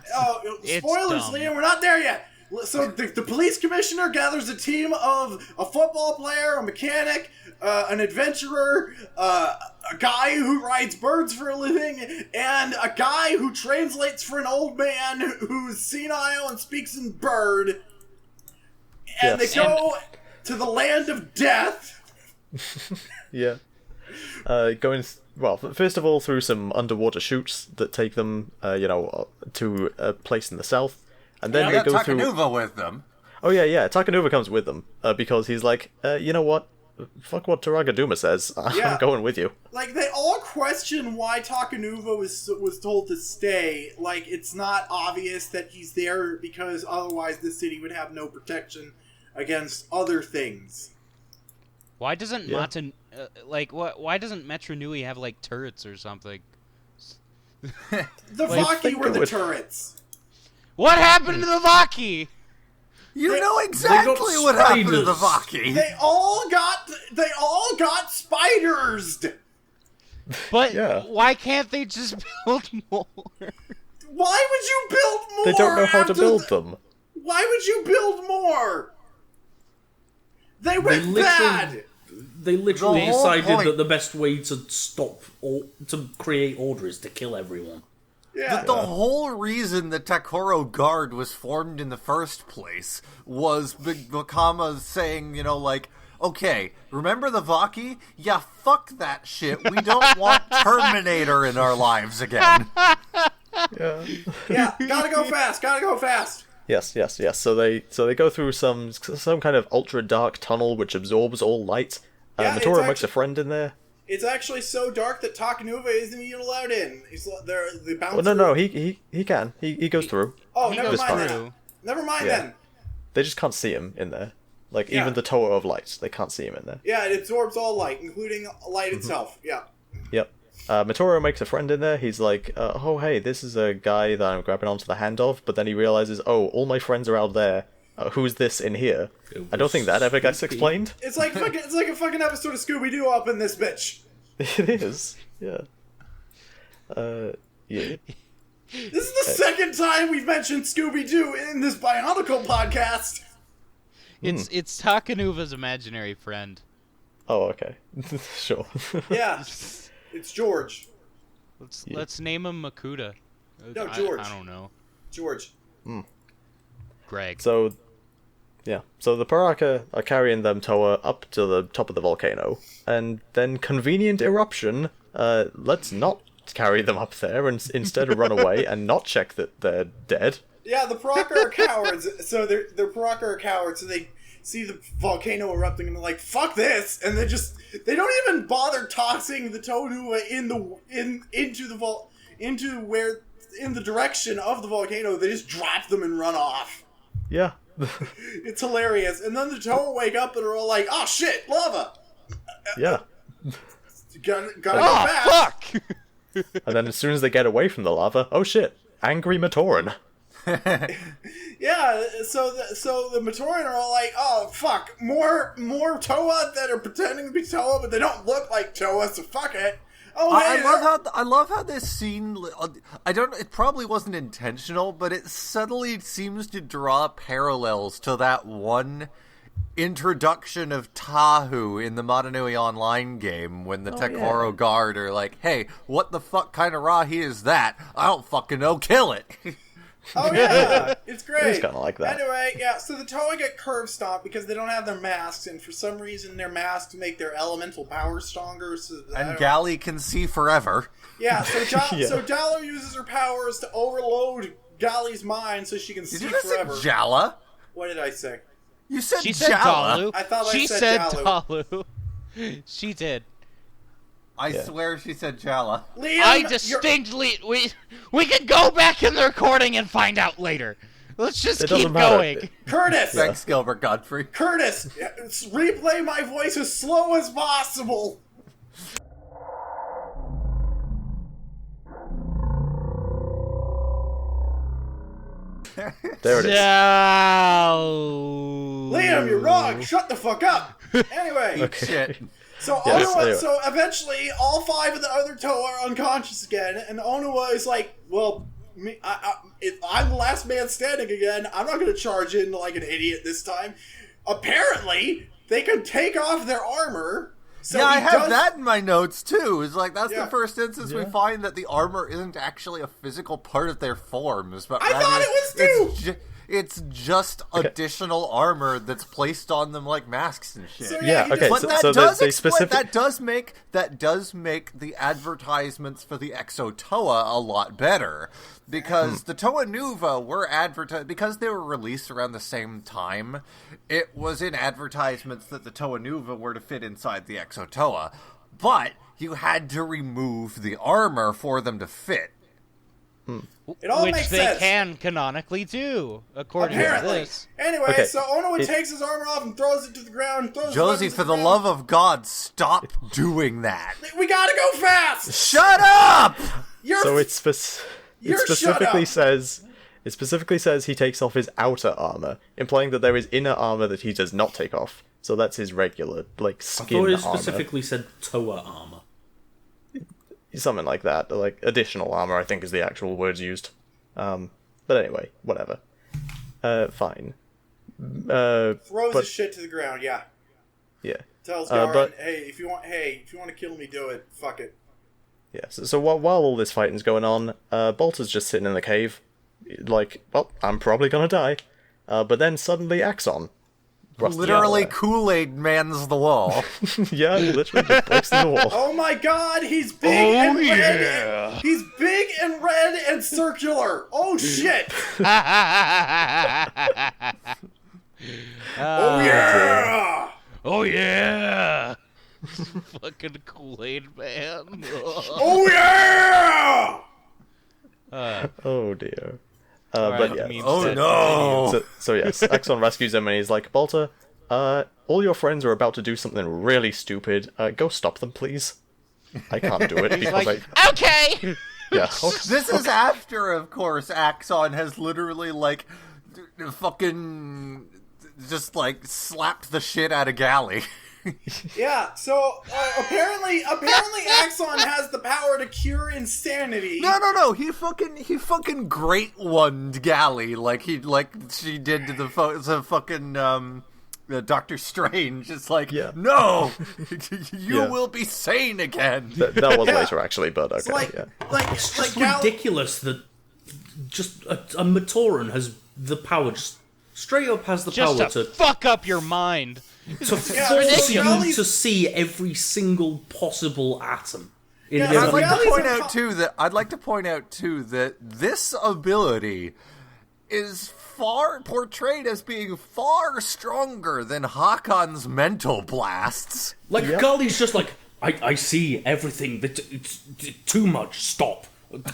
It's spoilers, dumb. Liam, we're not there yet. So the police commissioner gathers a team of a football player, a mechanic, an adventurer, a guy who rides birds for a living, and a guy who translates for an old man who's senile and speaks in bird. And Yes. they go to the land of death. Yeah. First of all, through some underwater chutes that take them, to a place in the south, and then They they got go through. TuragaNuva with them. Oh yeah. TuragaNuva comes with them because he's like, you know what? Fuck what TuragaNuva says. Yeah. I'm going with you. Like, they all question why TuragaNuva was told to stay. Like, it's not obvious that he's there because otherwise the city would have no protection against other things. Why doesn't like, what? Why doesn't Metru Nui have like turrets or something? The Vaki were the turrets. What happened to the Vaki? You know exactly what happened to the Vaki. They all got spiders. But why can't they just build more? Why would you build more? They don't know how to build them. Why would you build more? They went bad. They literally decided that the best way to create order is to kill everyone. Yeah. The whole reason the Takoro Guard was formed in the first place was Bakama saying, you know, like, okay, remember the Vaki? Yeah, fuck that shit. We don't want Terminator in our lives again. Yeah, gotta go fast. Yes. So they go through some kind of ultra dark tunnel which absorbs all light. Matoran makes a friend in there. It's actually so dark that TuragaNuva isn't even allowed in. The bouncer. Oh no, he can. He goes through. Oh, He never goes mind through. then. Never mind Yeah. then. They just can't see him in there. Like even the Toa of Light, they can't see him in there. Yeah, it absorbs all light, including light itself. Yeah. Yep. Matoran makes a friend in there. He's like, oh hey, this is a guy that I'm grabbing onto the hand of. But then he realizes, oh, all my friends are out there. Who's this in here? I don't think that ever gets explained. It's like a fucking episode of Scooby Doo up in this bitch. It is. Yeah. Yeah. This is the second time we've mentioned Scooby Doo in this Bionicle podcast. It's TuragaNuva's imaginary friend. Oh, okay. Sure. Yeah, it's George. Let's name him Makuta. No, George. I don't know. George. Greg. So the Piraka are carrying them Toa up to the top of the volcano, and then convenient eruption. Let's not carry them up there and instead run away and not check that they're dead. Yeah, the Piraka are cowards. So the Piraka are cowards. So they see the volcano erupting and they're like, "Fuck this!" And they don't even bother tossing the Toa Nuva in the direction of the volcano. They just drop them and run off. Yeah. It's hilarious. And then the Toa wake up and are all like, "Oh shit, lava!" Yeah. Gotta go fast. Fuck! And then as soon as they get away from the lava, oh shit, angry Matoran. Yeah, so the Matoran are all like, "Oh fuck, more Toa that are pretending to be Toa, but they don't look like Toa, so fuck it." Oh, hey, I love how this scene. It probably wasn't intentional, but it subtly seems to draw parallels to that one introduction of Tahu in the Matoran Nui online game when the Takoro Guard are like, "Hey, what the fuck kind of Rahi is that? I don't fucking know. Kill it." Oh yeah, it's great. It's kind of like that. Anyway, yeah. So the Toa get curve stomped because they don't have their masks, and for some reason their masks make their elemental power stronger. So And Gali can see forever. Yeah. So so Dalu uses her powers to overload Gali's mind so she can see Did you forever. say Jala? What did I say? You said She said Jala. Dalu. I thought she I said Dalu. Dalu. She did. I swear she said Jala. Liam, I distinctly we can go back in the recording and find out later. Let's just It keep doesn't matter. going. Curtis. Thanks, Gilbert Godfrey. Curtis, replay my voice as slow as possible. There it is. Liam, you're wrong. Shut the fuck up. Anyway, Shit. so Yes, Onuwa, anyway. so eventually all 5 of the other Toa are unconscious again, and Onuwa is like, "Well, I'm the last man standing again. I'm not going to charge in like an idiot this time." Apparently, they can take off their armor. So I he have does- that in my notes too. It's like that's Yeah. the first instance we find that the armor isn't actually a physical part of their forms, but I rather thought it was too! it's just additional armor that's placed on them like masks and shit. So, Yeah, he okay, just- But so- that so does they explain, specific- that does make the advertisements for the Exo Toa a lot better, because the Toa Nuva were advertised because they were released around the same time. It was in advertisements that the Toa Nuva were to fit inside the Exo Toa, but you had to remove the armor for them to fit. It all Which makes they sense. can canonically do, according Apparently. to this. Anyway, Okay. so Onoa takes his armor off and throws it to the ground. Throws Josie, his for the weapons to love of God, stop doing that. ground. We gotta go fast! Shut up! You're So it You're specifically shut up. says he takes off his outer armor, implying that there is inner armor that he does not take off. So that's his regular, like, I skin thought it armor. specifically said Toa armor. Something like that. Like, additional armor, I think is the actual words used. But anyway, whatever. Fine. throws but- his shit to the ground. Yeah, Yeah. tells Garen, but- hey, if you want to kill me, do it. Fuck it. Yeah, so while all this fighting's going on, Bolter's just sitting in the cave, like, well, I'm probably gonna die. But then suddenly Axonn busts Literally out Kool-Aid mans the wall. there. Yeah, he literally just breaks through the wall. Oh my God, he's big and red. He's big and red and circular. Oh shit. Oh yeah. Oh yeah! Fucking Kool-Aid man. Oh yeah. Oh dear. Alright, But yeah. memes Oh set. no! So yes, Axonn rescues him and he's like, Bolter, all your friends are about to do something really stupid. Go stop them, please. I can't do it He's because like, I... okay! Yeah. This is after, of course, Axonn has literally, like, fucking just, like, slapped the shit out of Galley. Yeah. So apparently Axonn has the power to cure insanity. No, he fucking great one Galley like she did to the fucking Doctor Strange. It's like, Yeah. no, you Yeah. will be sane again. That was Yeah. later, actually, but okay, It's like yeah. It's like just Gal- ridiculous that just a Matoran has the power, just straight up has the Just power to to fuck up your mind. force ridiculous. you to see every single possible atom. In Yeah, the I'd like Galley's to point a out co- too that this ability is portrayed as being far stronger than Hakon's mental blasts. Like, Gully's just like, I see everything. It's too much. Stop.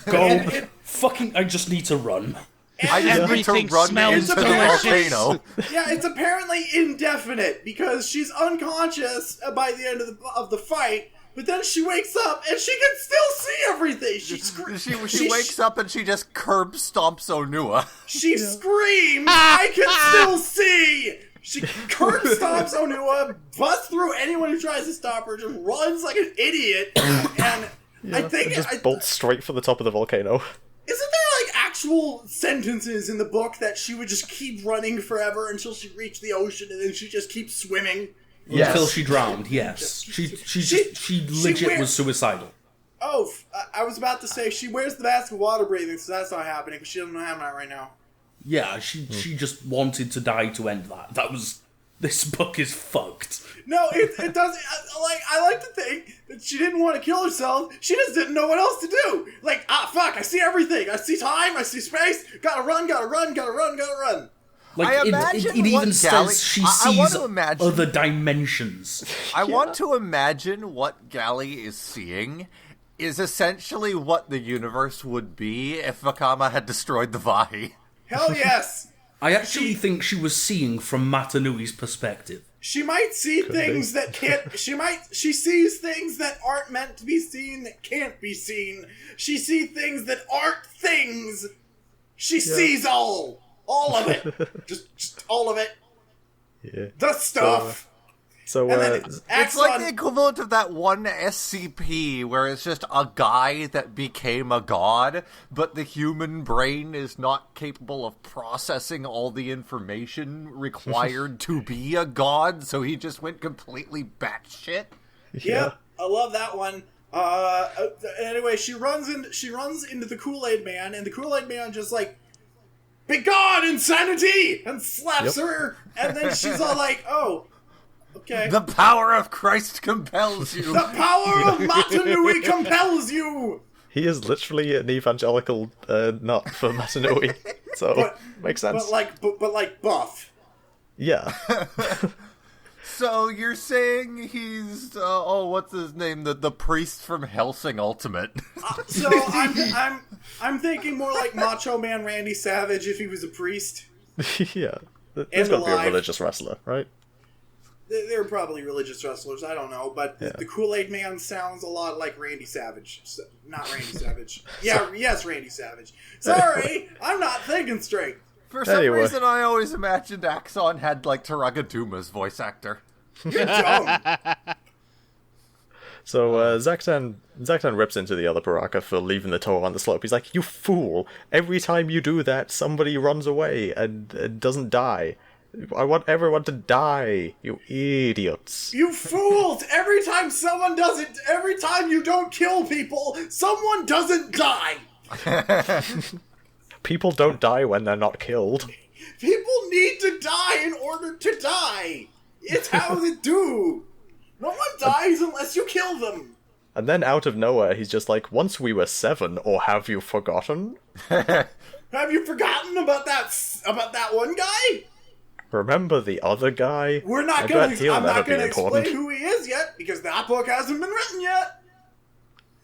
Go. Fucking, I just need to run. I just need Everything to run smells into the delicious. volcano. Yeah, it's apparently indefinite because she's unconscious by the end of the fight. But then she wakes up and she can still see everything. She wakes up and she just curb stomps Onua. She screams, "I can still see!" She curb stomps Onua, busts through anyone who tries to stop her, just runs like an idiot, and I think Just bolts straight for the top of the volcano. isn't there like actual sentences in the book that she would just keep running forever until she reached the ocean and then she just keeps swimming? Yes. Until she drowned, yes. She legit was suicidal. Oh, I was about to say she wears the mask of water breathing, so that's not happening because she doesn't have that right now. Yeah, she just wanted to die to end that. That was... This book is fucked. No, it doesn't. I like to think that she didn't want to kill herself. She just didn't know what else to do. Like, fuck, I see everything. I see time, I see space. Gotta run. Like, I it imagine even what Galley- says she I want sees to imagine- other dimensions. I want to imagine what Galley is seeing is essentially what the universe would be if Vakama had destroyed the Vahi. Hell yes. I actually think she was seeing from Matoran Nui's perspective. She might see things that can't. She sees things that aren't meant to be seen that can't be seen. She sees things that aren't things. She sees all of it. just all of it. Yeah. The stuff. So, And then It's like the Axonn. equivalent of that one SCP where it's just a guy that became a god, but the human brain is not capable of processing all the information required to be a god, so he just went completely batshit. Yeah, I love that one. Anyway, she runs into the Kool-Aid Man, and the Kool-Aid Man just like, "Be gone, insanity!" and slaps her, and then she's all like, "Oh, okay." The power of Christ compels you. The power of Matoran Nui compels you. he is literally an evangelical nut for Matoran Nui, so makes sense. But like buff. Yeah. So you're saying he's what's his name? The priest from Helsing Ultimate. So I'm thinking more like Macho Man Randy Savage if he was a priest. Yeah. There's got to be a religious wrestler, right? They're probably religious wrestlers, I don't know, but Yeah. the Kool-Aid Man sounds a lot like Randy Savage. Not Randy Savage. Yeah, yes, Randy Savage. Sorry, I'm not thinking straight. For some reason, I always imagined Axonn had, like, TuragaNuva's voice actor. You're dumb. So Zaktan rips into the other Piraka for leaving the Toa on the slope. He's like, "You fool! Every time you do that, somebody runs away and doesn't die. I want everyone to die, you idiots." You fools! Every time you don't kill people, someone doesn't die! People don't die when they're not killed. People need to die in order to die! It's how they do! No one dies unless you kill them! And then out of nowhere, he's just like, "Once we were 7, or have you forgotten? Have you forgotten about that one guy? Remember the other guy?" I'm not going to explain who he is yet, because that book hasn't been written yet.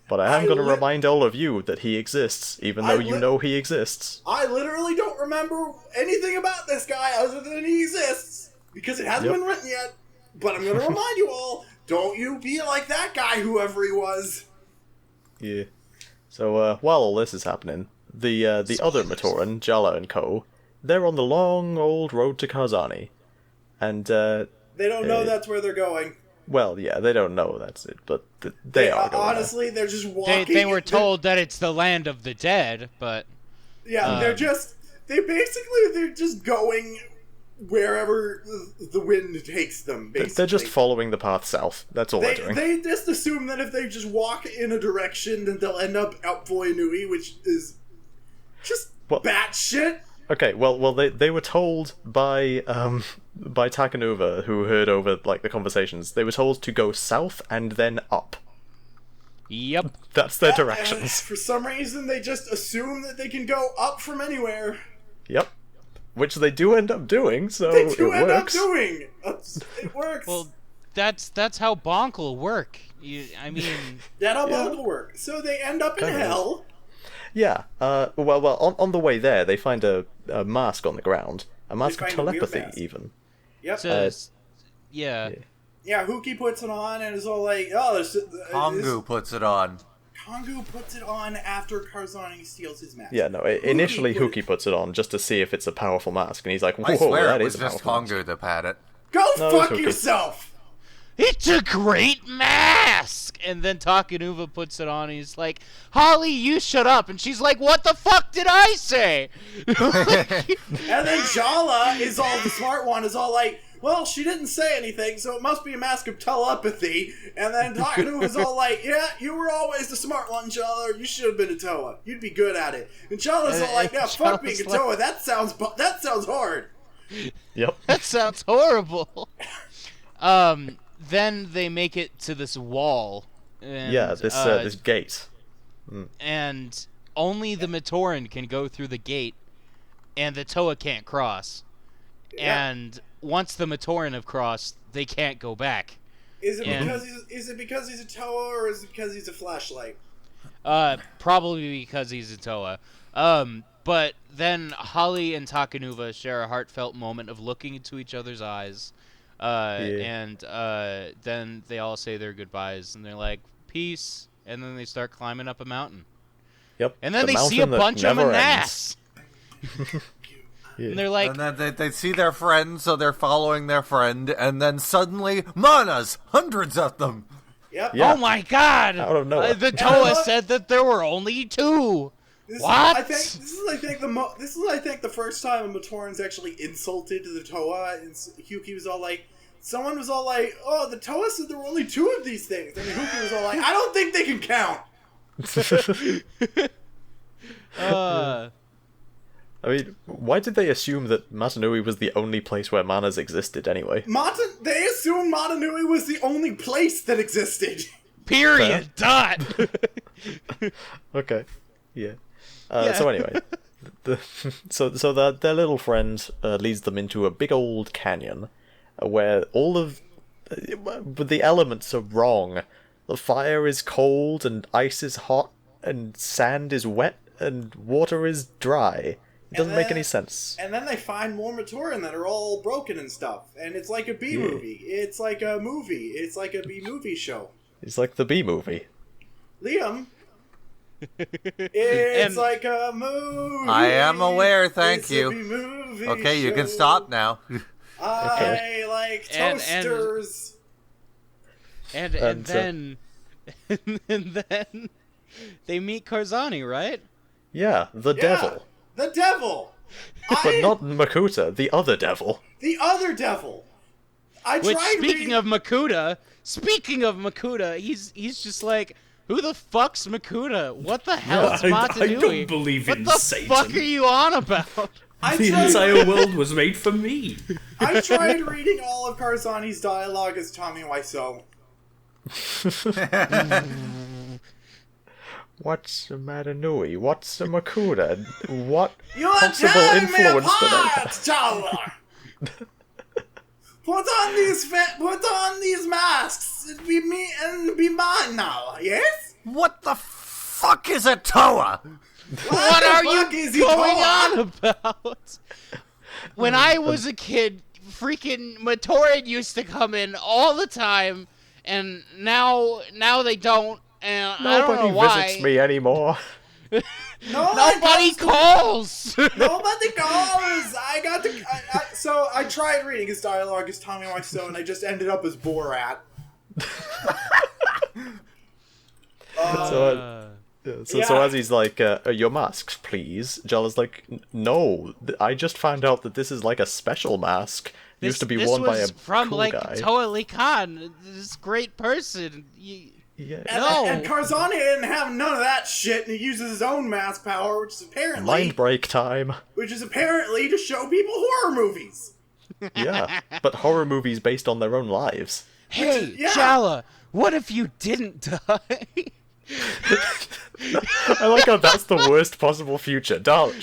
But I am going to remind all of you that he exists, even though you know he exists. I literally don't remember anything about this guy other than he exists, because it hasn't been written yet. But I'm going to remind you all, don't you be like that guy, whoever he was. Yeah. So while all this is happening, the other Matoran, Jala and co., they're on the long old road to Karzani. And they don't know that's where they're going. Well, yeah, they don't know that's it, but they are going honestly, there. they're just walking. They were told that it's the land of the dead, but... Yeah, they're just going wherever the wind takes them, basically. They're just following the path south. That's all they're doing. They just assume that if they just walk in a direction, then they'll end up out Voya Nui, which is just batshit. Okay, well, they were told by TuragaNuva, who heard over like the conversations. They were told to go south and then up. Yep. That's their directions. For some reason, they just assume that they can go up from anywhere. Yep. Which they do end up doing, so they do it end works. up doing. It works. Well, that's how bonk will work. That's how bonk will work. So they end up in hell. Yeah. Well. On the way there, they find a mask on the ground. A mask of telepathy, even. Yep. Yeah. Yeah, Huki puts it on and is all like, "Oh, Kongu puts it on." Kongu puts it on after Karzani steals his mask. Yeah, no. Initially, Huki puts it on just to see if it's a powerful mask, and he's like, "Whoa, I swear that it is was a just powerful Kongu that had it. Go fuck yourself! It's a great mask! And then TuragaNuva puts it on, and he's like, "Holly, you shut up!" And she's like, "What the fuck did I say?" And then Jala is all the smart one, is all like, "Well, she didn't say anything, so it must be a mask of telepathy." And then TuragaNuva's all like, "Yeah, you were always the smart one, Jala. You should have been a Toa. You'd be good at it." And Jala's all like, "Yeah, fuck being a Toa. That sounds hard." Yep. That sounds horrible. Then they make it to this wall. And, this gate. And only the Matoran can go through the gate, and the Toa can't cross. Yeah. And once the Matoran have crossed, they can't go back. Is it because he's a Toa, or is it because he's a flashlight? Probably because he's a Toa. But then Holly and TuragaNuva share a heartfelt moment of looking into each other's eyes. And then they all say their goodbyes, and they're like, "Peace," and then they start climbing up a mountain. Yep. And then they see a bunch of Manas. And they're like... And then they see their friend, so they're following their friend, and then suddenly, Manas! Hundreds of them! Yep. Yeah. Oh my god! Out of nowhere. The Toa said that there were only 2! What? This is I think the first time a Matoran's actually insulted the Toa, and Huki was all like, someone was all like, "Oh, the Toa said there were only 2 of these things," and Huki was all like, "I don't think they can count." I mean, why did they assume that Matoran Nui was the only place where manas existed anyway? They assumed Matoran Nui was the only place that existed. Period. Dot. Okay. Yeah. So anyway, their little friend leads them into a big old canyon, where all of but the elements are wrong. The fire is cold, and ice is hot, and sand is wet, and water is dry. It doesn't make any sense. And then they find more Matoran that are all broken and stuff. And it's like a B-movie. It's like a movie. It's like a B-movie show. It's like the B-movie. Liam, it's like a movie. I am aware, thank it's you. A B-movie Okay, you show. can stop now. I like toasters. And then they meet Karzani, right? Yeah, the devil. The devil! But not Makuta, the other devil. The other devil! Speaking of Makuta, he's just like, who the fuck's Makuta? What the hell is Mata Nui? I don't believe in Satan. What the fuck are you on about? The entire world was made for me. I tried reading all of Karzani's dialogue as Tommy Wiseau. What's a Mata Nui? What's a Makuta? What You possible tearing me influence do they apart, have? Chala! Put on these masks and be mine now, yes? What the fuck is a Toa? What are you is he going Toa? on about? When I was a kid, freaking Matoran used to come in all the time, and now they don't, and I don't know Nobody why. visits me anymore. Nobody calls. Nobody calls. So I tried reading his dialogue as Tommy Wiseau, and I just ended up as Borat. So as he's like, your masks, please, Jala's like, no, I just found out that this is like a special mask. Used to be worn by a from cool like guy. Toa Khan, this great person. Yeah. And Karzani didn't have none of that shit, and he uses his own mask power, which is apparently Mind break time. to show people horror movies. Yeah, but horror movies based on their own lives. Hey, Yeah. Jala, what if you didn't die? I like how that's the worst possible future. Jala,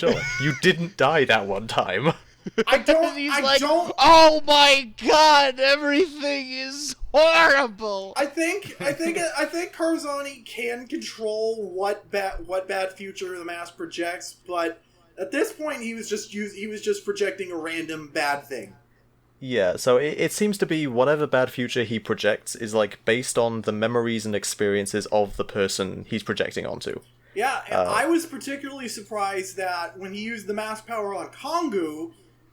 you didn't die that one time. He's oh my god, everything is horrible. I think Karzani can control what bad future the mask projects, but at this point he was just projecting a random bad thing. Yeah, so it seems to be whatever bad future he projects is like based on the memories and experiences of the person he's projecting onto. Yeah, and I was particularly surprised that when he used the mask power on Kongu,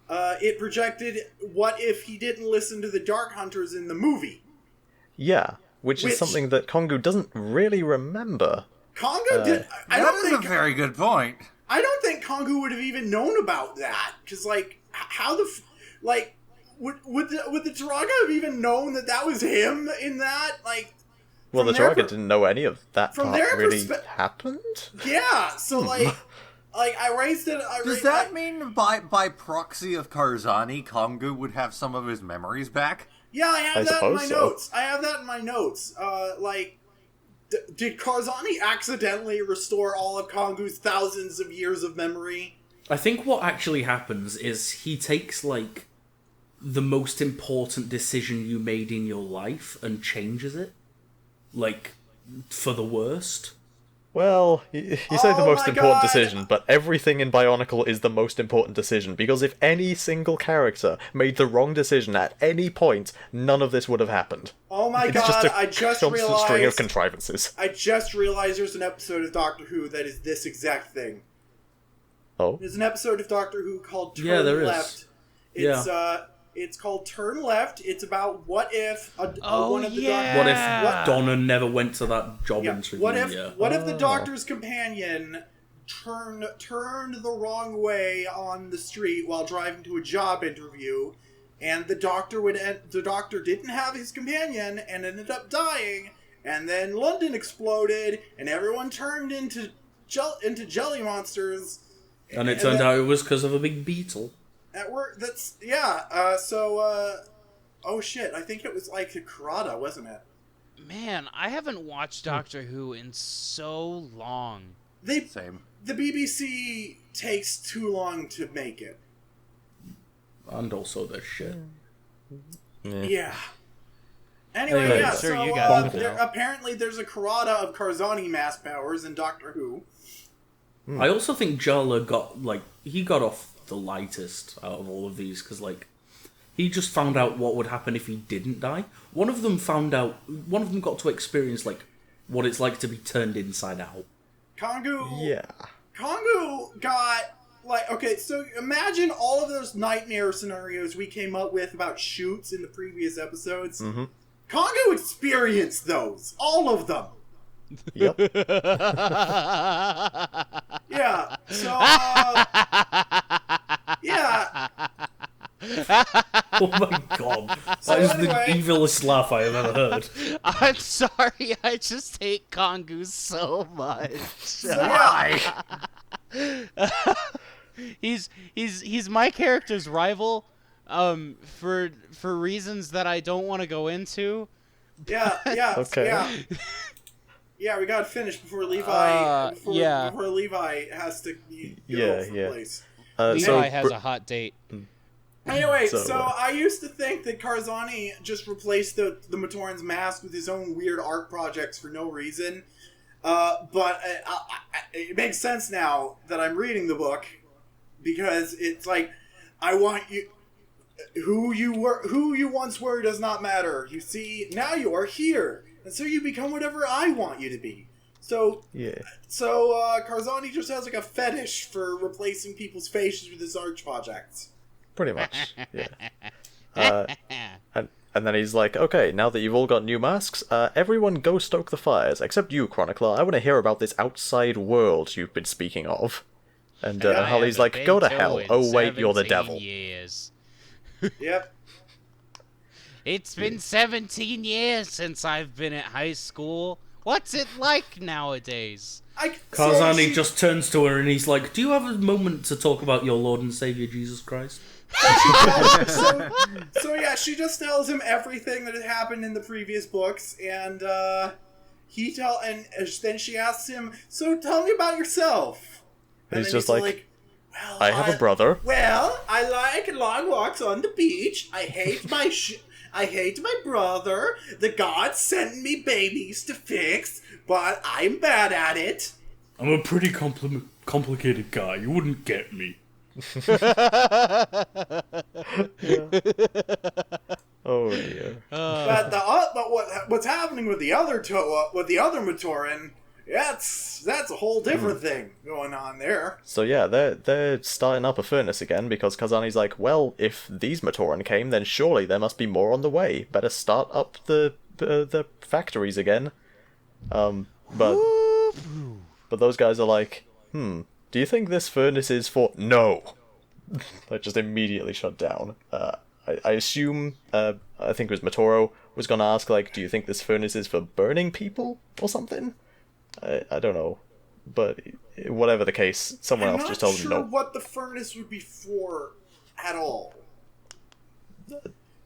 it projected what if he didn't listen to the Dark Hunters in the movie. Yeah, which is something that Kongu doesn't really remember. Kongu did. That is a very good point. I don't think Kongu would have even known about that, because like, how the would the Turaga have even known that was him in that? Like, well, the Turaga didn't know any of that from part their really happened. Yeah, so like I raised it. Does that mean by proxy of Karzani, Kongu would have some of his memories back? Yeah, I have that in my so. notes. I have that in my notes. Did Karzani accidentally restore all of Kongu's thousands of years of memory? I think what actually happens is he takes, like, the most important decision you made in your life and changes it. Like, for the worst. Well, you say the most my important God. decision, but everything in Bionicle is the most important decision, because if any single character made the wrong decision at any point, none of this would have happened. Oh my It's God! just a I just constant string of realized. contrivances. I just realized there's an episode of Doctor Who that is this exact thing. Oh? There's an episode of Doctor Who called Turn Yeah, there is. Left. It's called Turn Left. It's about what if one of the What if Donna never went to that job interview? What if the Doctor's companion turned the wrong way on the street while driving to a job interview, and the Doctor didn't have his companion and ended up dying, and then London exploded and everyone turned into jelly monsters. And it turned out it was because of a big beetle. Oh shit, I think it was like Karada, wasn't it? Man, I haven't watched Doctor Who in so long. Same. The BBC takes too long to make it. And also this shit. Yeah. Anyway, yeah, sure so you guys apparently there's a Karada of Karzani mass powers in Doctor Who. I also think Jala got off the lightest out of all of these, because he just found out what would happen if he didn't die. One of them got to experience what it's like to be turned inside out. Kongu got okay, so imagine all of those nightmare scenarios we came up with about shoots in the previous episodes. Mm-hmm. Kongu experienced those, all of them. Yep. Yeah. So yeah. Oh my god. That is the evilest laugh I have ever heard. I'm sorry, I just hate Kongu so much. He's my character's rival, for reasons that I don't want to go into. Yeah. Okay. Yeah, we gotta finish before Levi. Yeah. Before Levi has to go someplace. Levi has a hot date. Anyway, so I used to think that Karzani just replaced the Matoran's mask with his own weird art projects for no reason. But it makes sense now that I'm reading the book, because it's like, I want you. Who you once were does not matter. You see, now you are here, and so you become whatever I want you to be. So Karzani just has a fetish for replacing people's faces with his art projects. Pretty much, yeah. And then he's like, okay, now that you've all got new masks, everyone go stoke the fires, except you, Chronicler. I want to hear about this outside world you've been speaking of. And Holly's like, go to hell. Oh, wait, you're the devil. Years. Yep. It's been 17 years since I've been at high school. What's it like nowadays? Karzani just turns to her and he's like, do you have a moment to talk about your Lord and Savior Jesus Christ? So yeah, she just tells him everything that had happened in the previous books, and then she asks him, so tell me about yourself. And he's just like, well, I have a brother. Well, I like long walks on the beach. I hate my brother. The gods sent me babies to fix, but I'm bad at it. I'm a pretty complicated guy. You wouldn't get me. Oh dear. But what's happening with the other Toa, with the other Matoran? That's a whole different thing going on there. So yeah, they're starting up a furnace again, because Kazani's like, well, if these Matoran came, then surely there must be more on the way. Better start up the factories again. But those guys are like, do you think this furnace is for... No! They just immediately shut down. I assume, I think it was Matoro, was gonna ask, do you think this furnace is for burning people? Or something? I don't know. But whatever the case, someone else just told him no. I'm not sure what the furnace would be for at all. I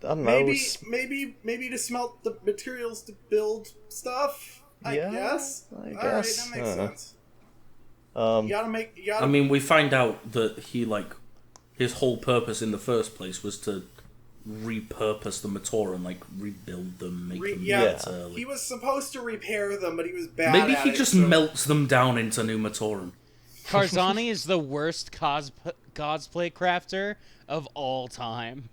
don't know. Maybe to smelt the materials to build stuff? I guess. Alright, that makes sense. You gotta I mean, we find out that he, his whole purpose in the first place was to repurpose the Matoran, rebuild them, make them better. He was supposed to repair them, but he was bad Maybe at he it, just so... melts them down into new Matoran. Karzani is the worst cosplay crafter of all time.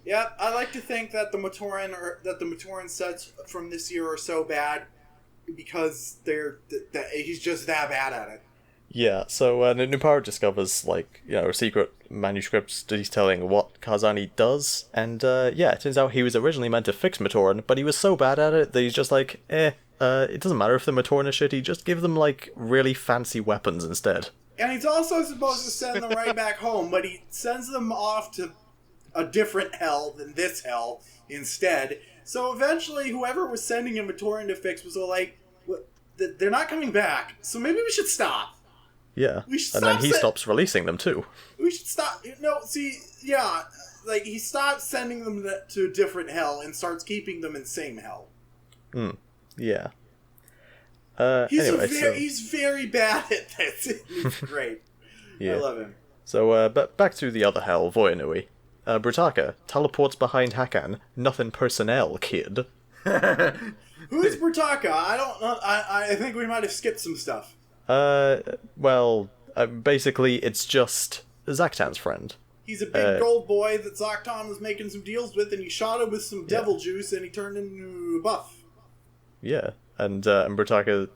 Yeah, I like to think that the Matoran sets from this year are so bad because he's just that bad at it. Yeah, so Nupara discovers, secret manuscripts detailing what Karzani does, and, it turns out he was originally meant to fix Matoran, but he was so bad at it that he's just like, it doesn't matter if the Matoran are shitty, just give them, really fancy weapons instead. And he's also supposed to send them right back home, but he sends them off to a different hell than this hell instead. So eventually, whoever was sending him Matoran to fix was all like, they're not coming back, so maybe we should stop. Yeah, and then he stops releasing them too. We should stop. No, see, yeah, he stops sending them to a different hell and starts keeping them in the same hell. Yeah. He's very bad at this. He's great. Yeah. I love him. So, but back to the other hell, Voya Nui. Brutaka teleports behind Hakan. Nothing personnel, kid. Who's Brutaka? I don't know. I think we might have skipped some stuff. Basically, it's just Zaktan's friend. He's a big gold boy that Zaktan was making some deals with, and he shot him with some devil juice, and he turned into a buff. Yeah, and Brutaka,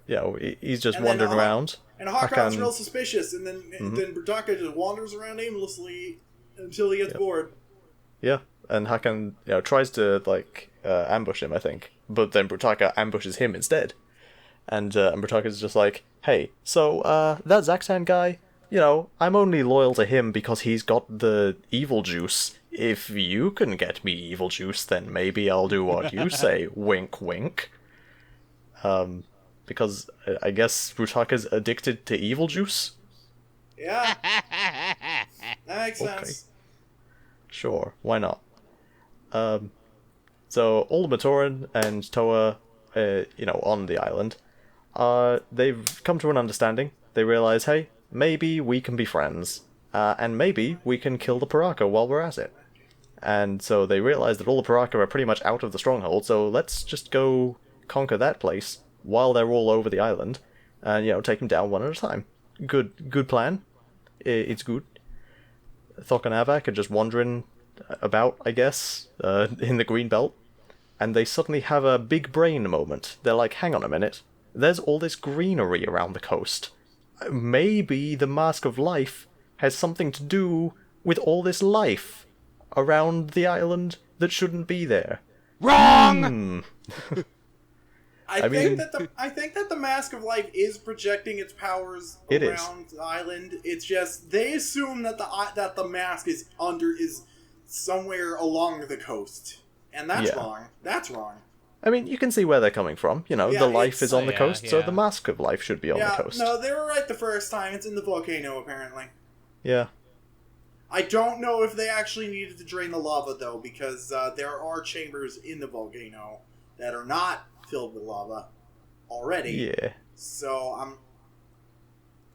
he's just wandering around. And Hakan's real suspicious, and then Brutaka just wanders around aimlessly until he gets bored. Yeah, and Hakan, tries to, ambush him, I think. But then Brutaka ambushes him instead. And Brutaka's just like, hey, so, that Zaktan guy, I'm only loyal to him because he's got the evil juice. If you can get me evil juice, then maybe I'll do what you say, wink wink. Because I guess Brutaka's addicted to evil juice? Yeah. That makes sense. Sure, why not? So all the Matoran and Toa, on the island, they've come to an understanding. They realize, hey, maybe we can be friends, and maybe we can kill the Piraka while we're at it. And so they realize that all the Piraka are pretty much out of the stronghold, so let's just go conquer that place while they're all over the island, and, take them down one at a time. Good plan. It's good. Thok and Avak are just wandering about, I guess, in the green belt, and they suddenly have a big brain moment. They're like, hang on a minute, there's all this greenery around the coast. Maybe the Mask of Life has something to do with all this life around the island that shouldn't be there. Wrong! I think that the Mask of Life is projecting its powers around the island. It's just they assume that the mask is somewhere along the coast, and that's wrong. That's wrong. I mean, you can see where they're coming from. The life is on the coast, so the Mask of Life should be on the coast. No, they were right the first time. It's in the volcano, apparently. Yeah. I don't know if they actually needed to drain the lava, though, because there are chambers in the volcano that are not filled with lava already. Yeah. So,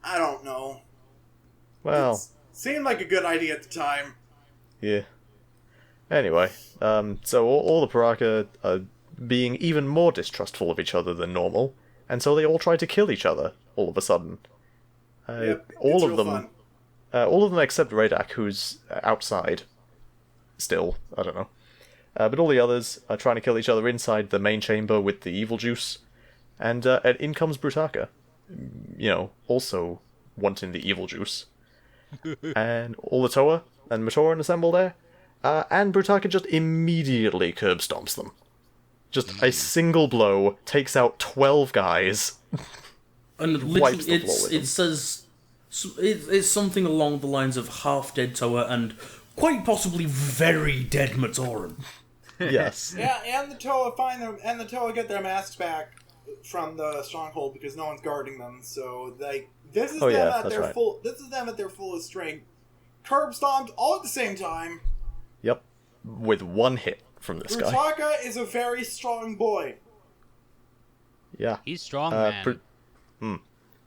I don't know. Well. It seemed like a good idea at the time. Yeah. Anyway, so all the Piraka are being even more distrustful of each other than normal, and so they all try to kill each other all of a sudden. All of them except Radak, who's outside. Still, I don't know. But all the others are trying to kill each other inside the main chamber with the evil juice, and in comes Brutaka, also wanting the evil juice. And all the Toa and Matoran assemble there, and Brutaka just immediately curb stomps them. Just a single blow takes out 12 guys. And literally, it says it's something along the lines of half dead Toa and quite possibly very dead Matoran. Yes. Yeah, and the Toa find them, and the Toa get their masks back from the stronghold because no one's guarding them. So this is them at their full. This is them at their fullest strength. Curb stomped all at the same time. Yep, with one hit from this guy. Brutaka is a very strong boy. Yeah, he's strong, man.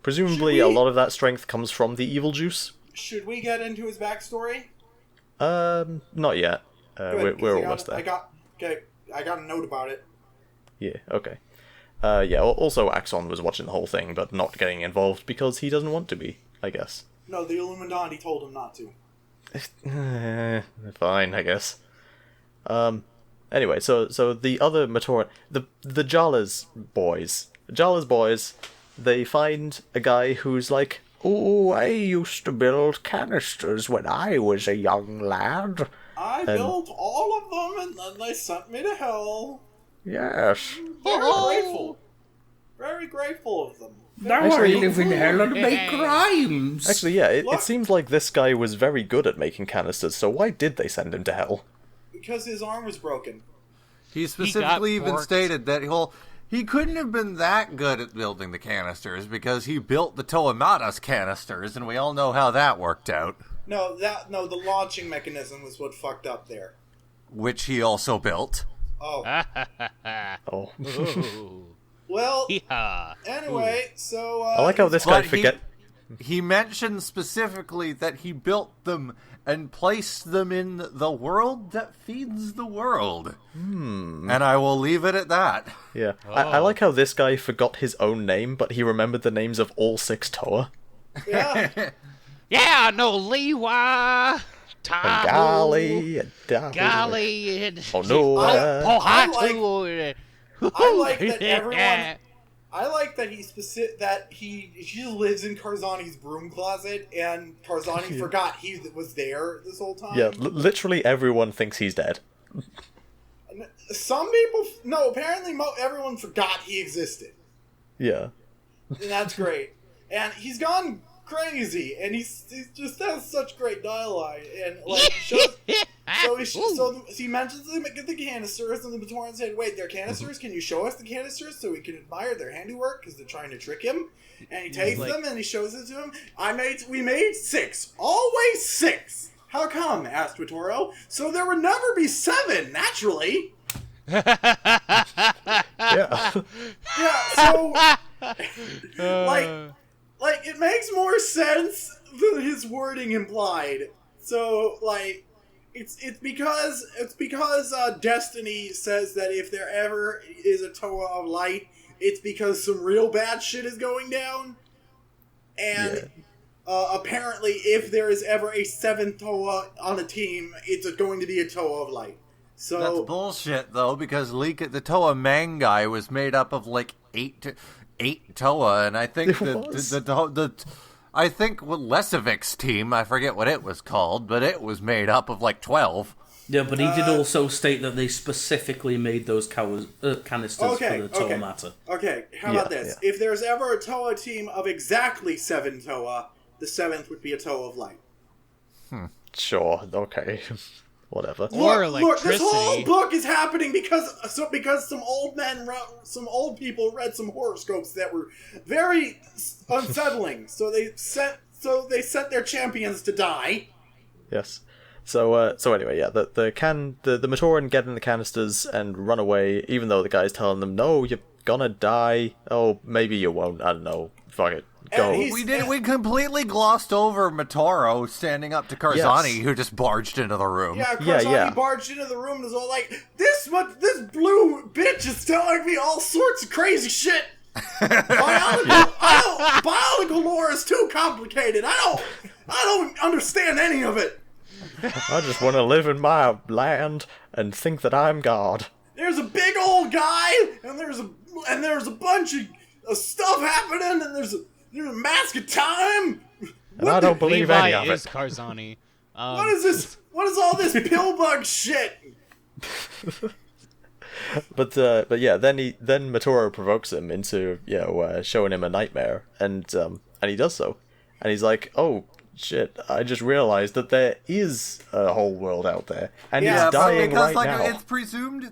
Presumably, a lot of that strength comes from the evil juice. Should we get into his backstory? Not yet. We're almost there. I got a note about it. Yeah. Okay. Also, Axonn was watching the whole thing, but not getting involved because he doesn't want to be, I guess. No, the Illuminati told him not to. Fine, I guess. Anyway, so the other Matoran, the Jala's boys, they find a guy who's like, "Oh, I used to build canisters when I was a young lad. I built all of them, and then they sent me to hell." Yes. Very grateful. Very grateful of them. Now I live in hell and make crimes. Actually, yeah, it seems like this guy was very good at making canisters, so why did they send him to hell? Because his arm was broken. He specifically even stated that he couldn't have been that good at building the canisters because he built the Toamatas canisters, and we all know how that worked out. No, the launching mechanism was what fucked up there. Which he also built. Oh. Oh. Well, anyway, so... I like how this guy he mentioned specifically that he built them and placed them in the world that feeds the world. And I will leave it at that. Yeah. I like how this guy forgot his own name, but he remembered the names of all 6 Toa. Yeah. Yeah, no, Liwa, Tahu, Golly, and Dalu. Golly, and Oh no. Pohatu. I like that everyone. I like that he just lives in Karzani's broom closet, and Karzani forgot he was there this whole time. Yeah, literally everyone thinks he's dead. Some people, no, apparently everyone forgot he existed, Yeah. and that's great. And he's gone crazy, and he just has such great dialogue, and like he mentions the canisters, and the Matoran said, "Wait, they're canisters? Can you show us the canisters so we can admire their handiwork? Because they're trying to trick him." And he takes them and he shows it to him. We made 6, always 6. How come? Asked Totoro. So there would never be 7, naturally. Yeah. Yeah. So like it makes more sense than his wording implied. So like. It's because Destiny says that if there ever is a Toa of Light, it's because some real bad shit is going down. And apparently, if there is ever a 7th Toa on a team, it's going to be a Toa of Light. So that's bullshit, though, because the Toa Mangai was made up of like 8 Toa, and I think I think Lesevic's team, I forget what it was called, but it was made up of like 12. Yeah, but he did also state that they specifically made those canisters for the Toa matter. Okay, how about this? Yeah. If there's ever a Toa team of exactly 7 Toa, the 7th would be a Toa of Light. Sure, okay. Whatever. Look, this whole book is happening because some old people read some horoscopes that were very unsettling. So they sent their champions to die. Yes. So anyway, yeah, the Matoran get in the canisters and run away, even though the guy's telling them, "No, you're gonna die." Oh, maybe you won't. I don't know. Fuck it. Go. We completely glossed over Matoro standing up to Karzani, who just barged into the room. Yeah, Karzani barged into the room and was all like, this blue bitch is telling me all sorts of crazy shit. Biological lore is too complicated. I don't understand any of it. I just want to live in my land and think that I'm God. There's a big old guy, and there's a bunch of stuff happening, and there's a mask of time. And I don't believe any of it. Is Karzani. What is this? What is all this pill bug shit? But yeah, then Matoro provokes him into showing him a nightmare, and he does so, and he's like, "Oh shit! I just realized that there is a whole world out there, and he's dying right now." It's presumed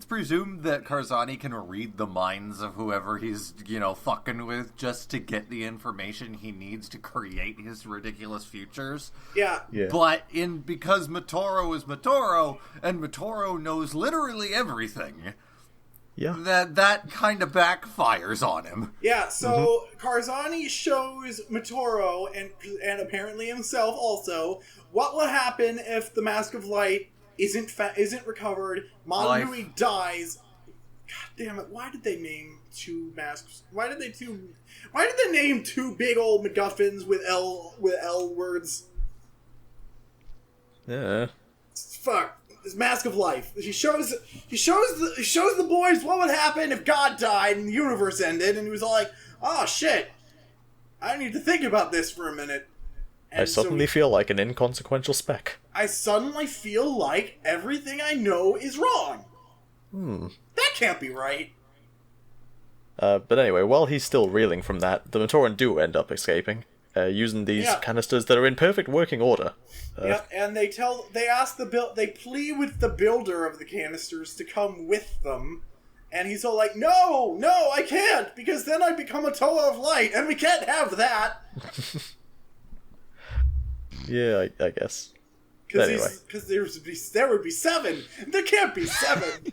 that Karzani can read the minds of whoever he's fucking with just to get the information he needs to create his ridiculous futures. Yeah. But because Matoro is Matoro, and Matoro knows literally everything. Yeah. That kind of backfires on him. Yeah, so Karzani shows Matoro and apparently himself also what will happen if the Mask of Light isn't recovered. Nui dies. God damn it! Why did they name 2 masks? Why did they name 2 big old MacGuffins with L words? Yeah. Fuck. This Mask of Life. He shows the boys what would happen if God died and the universe ended, and he was all like, "Oh shit, I need to think about this for a minute." And I suddenly feel like an inconsequential speck. I suddenly feel like everything I know is wrong. That can't be right. But anyway, while he's still reeling from that, the Matoran do end up escaping, using these canisters that are in perfect working order. And they plea with the builder of the canisters to come with them, and he's all like, no, I can't, because then I become a Toa of Light, and we can't have that. Yeah, I guess. Because there would be 7. There can't be 7.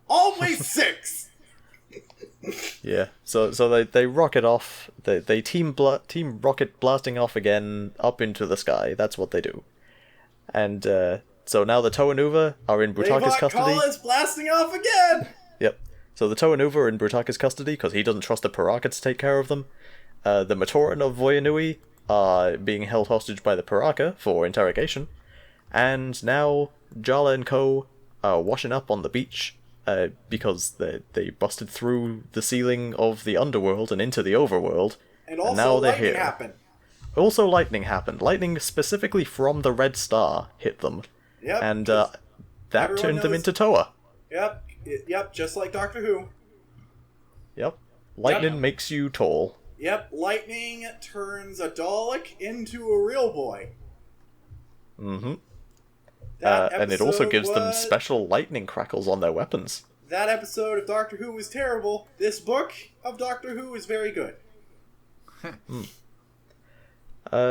Always 6. Yeah. So they rocket off. They team rocket blasting off again up into the sky. That's what they do. And so now the Toa Nuva are in Brutaka's custody. Call is blasting off again. Yep. So the Toa Nuva are in Brutaka's custody because he doesn't trust the Piraka to take care of them. The Matoran of Voya Nui are being held hostage by the Piraka for interrogation. And now Jala and co are washing up on the beach because they busted through the ceiling of the underworld and into the overworld. And also now they're lightning here. happened. Also lightning happened. Lightning specifically from the Red Star hit them. Yep. And that turned them knows- into Toa. Yep. Yep. Just like Doctor Who. Yep. Lightning makes you tall. Yep. Lightning turns a Dalek into a real boy. Mm-hmm. That And it also episode gives them was- special lightning crackles on their weapons. That episode of Doctor Who was terrible. This book of Doctor Who is very good.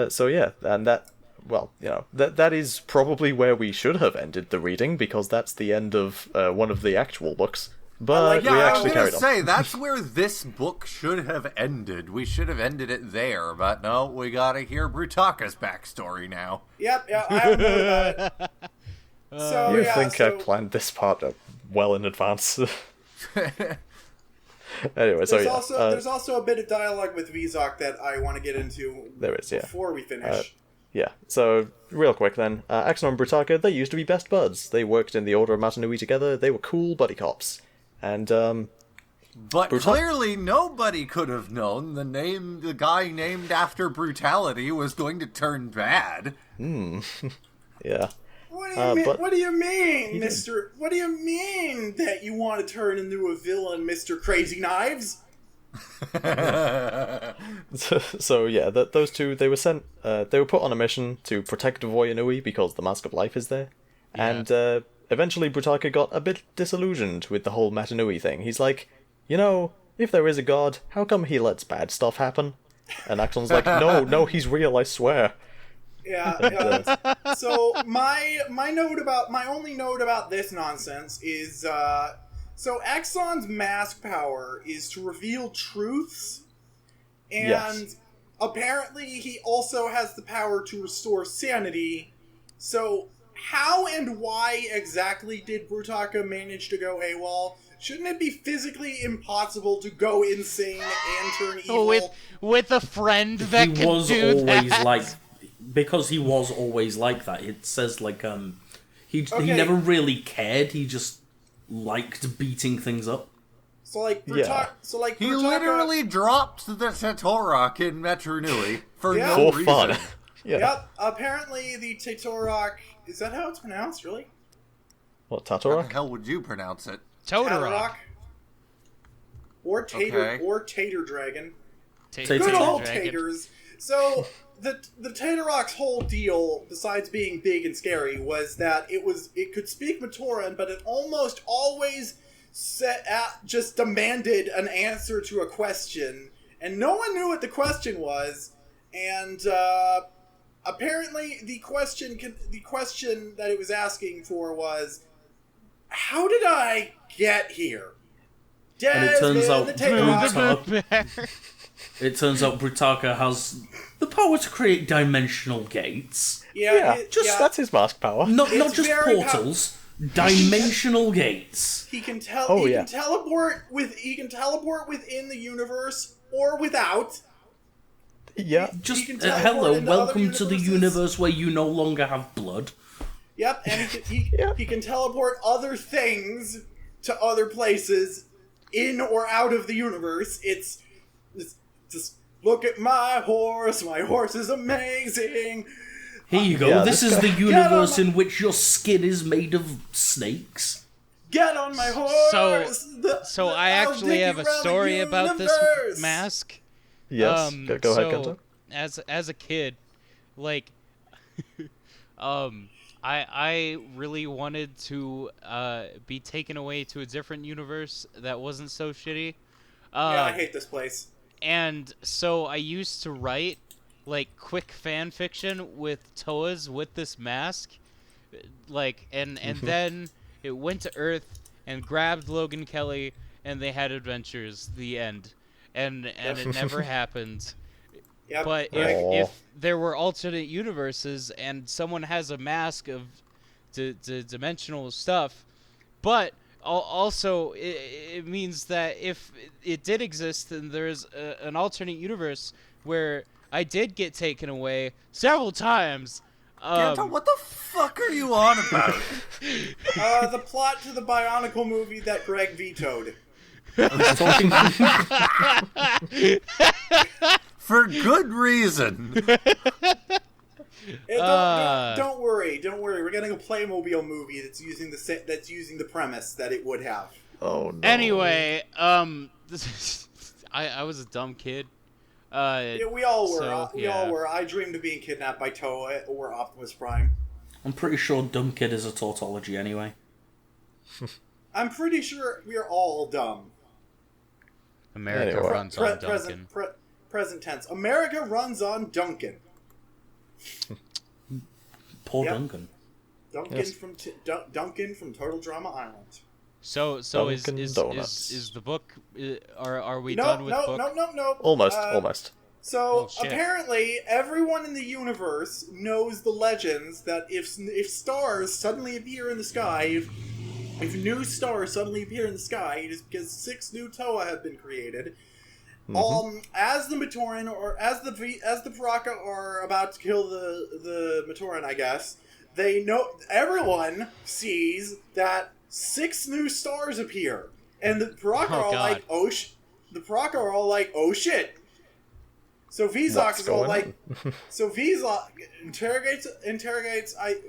So yeah, and that, well, you know, that is probably where we should have ended the reading, because that's the end of one of the actual books. But Yeah, we I was actually gonna carried on. say, that's where this book should have ended. We should have ended it there, but no, we gotta hear Brutaka's backstory now. Yep. Yeah. I have a note about it. So You yeah. think I so planned this part well in advance? Anyway, so there's yeah. there's also a bit of dialogue with Vizok that I want to get into. There is, yeah. Before we finish. Yeah, so real quick then, Axonn and Brutaka, they used to be best buds. They worked in the Order of Metru Nui together. They were cool buddy cops. And But clearly nobody could have known the guy named after brutality was going to turn bad. yeah. What do you mean? but- What do you mean, Mister? What do you mean that you want to turn into a villain, Mister Crazy Knives? So yeah, those two, they were sent, they were put on a mission to protect Voya Nui because the Mask of Life is there. And eventually Brutaka got a bit disillusioned with the whole Metru Nui thing. He's like, you know, if there is a god, how come he lets bad stuff happen? And Axonn's like, no, he's real, I swear. Yeah. So my only note about this nonsense is so Axonn's mask power is to reveal truths, and Yes. apparently he also has the power to restore sanity. So how and why exactly did Brutaka manage to go AWOL? Shouldn't it be physically impossible to go insane and turn evil? With a friend that He can was do always that. like, because he was always like that. It says like he Okay. never really cared. He just liked beating things up. So like Yeah. He Brutaka- literally dropped the Tetorak in Metru Nui for Yeah. no For reason. fun. Yeah. Yep. Apparently, the Tetorak, is that how it's pronounced? Really? What, How the Tatorak? hell would you pronounce it? Totorock. Or Tater, Okay. or Tater Dragon. Tater Good old Dragon. taters. So the Taterok's whole deal, besides being big and scary, was that it could speak Matoran, but it almost always just demanded an answer to a question, and no one knew what the question was. And apparently, the question that it was asking for was, "How did I get here?" And it turns out the Taterok. It turns out Brutaka has the power to create dimensional gates. Yeah, yeah. that's his mask power. Not It's just very portals, dimensional gates. He can tell. Oh, he yeah. can teleport within the universe or without. Yeah. Just can teleport hello, into other welcome to the universes. universe where you no longer have blood. Yep, and he can teleport other things to other places in or out of the universe. It's just look at my horse. My horse is amazing. Here you go. Yeah, this this is the guy- universe in which your skin is made of snakes. Get on my horse. So I I'll actually take have you a around the story about this universe. mask. Yes. Go ahead, so, Ganto. As a kid, like, I really wanted to be taken away to a different universe that wasn't so shitty. Yeah, I hate this place. And so I used to write like quick fan fiction with Toas with this mask, like, and then it went to Earth and grabbed Logan Kelly and they had adventures. The end. And it never happened. Yep. But if there were alternate universes and someone has a mask of dimensional stuff, but also it means that if it did exist, then there's an alternate universe where I did get taken away several times. Ganto, what the fuck are you on about? The plot to the Bionicle movie that Greg vetoed. For good reason. Don't worry. We're getting a Playmobil movie that's using the premise that it would have. Oh no. Anyway, I was a dumb kid. Yeah, we all were. So, We all were. I dreamed of being kidnapped by Toa or Optimus Prime. I'm pretty sure dumb kid is a tautology anyway. I'm pretty sure we're all dumb. America Anyway. runs on Duncan. Present tense. America runs on Duncan. Poor Yep. Duncan. Duncan Yes. from Duncan from Total Drama Island. So Dunkin' is Donuts. the book? Are we No, done with no, book? no. Almost. So Oh, shit. apparently, everyone in the universe knows the legends that if stars suddenly appear in the sky, if new stars suddenly appear in the sky, it is because 6 new Toa have been created. As the Matoran or as the Piraka are about to kill the Matoran, I guess they know. Everyone sees that 6 new stars appear, and the Piraka Oh, are all God. like, the Piraka are all like, oh shit. So Vizok What's is all going like, on? so Vizok interrogates. Garan.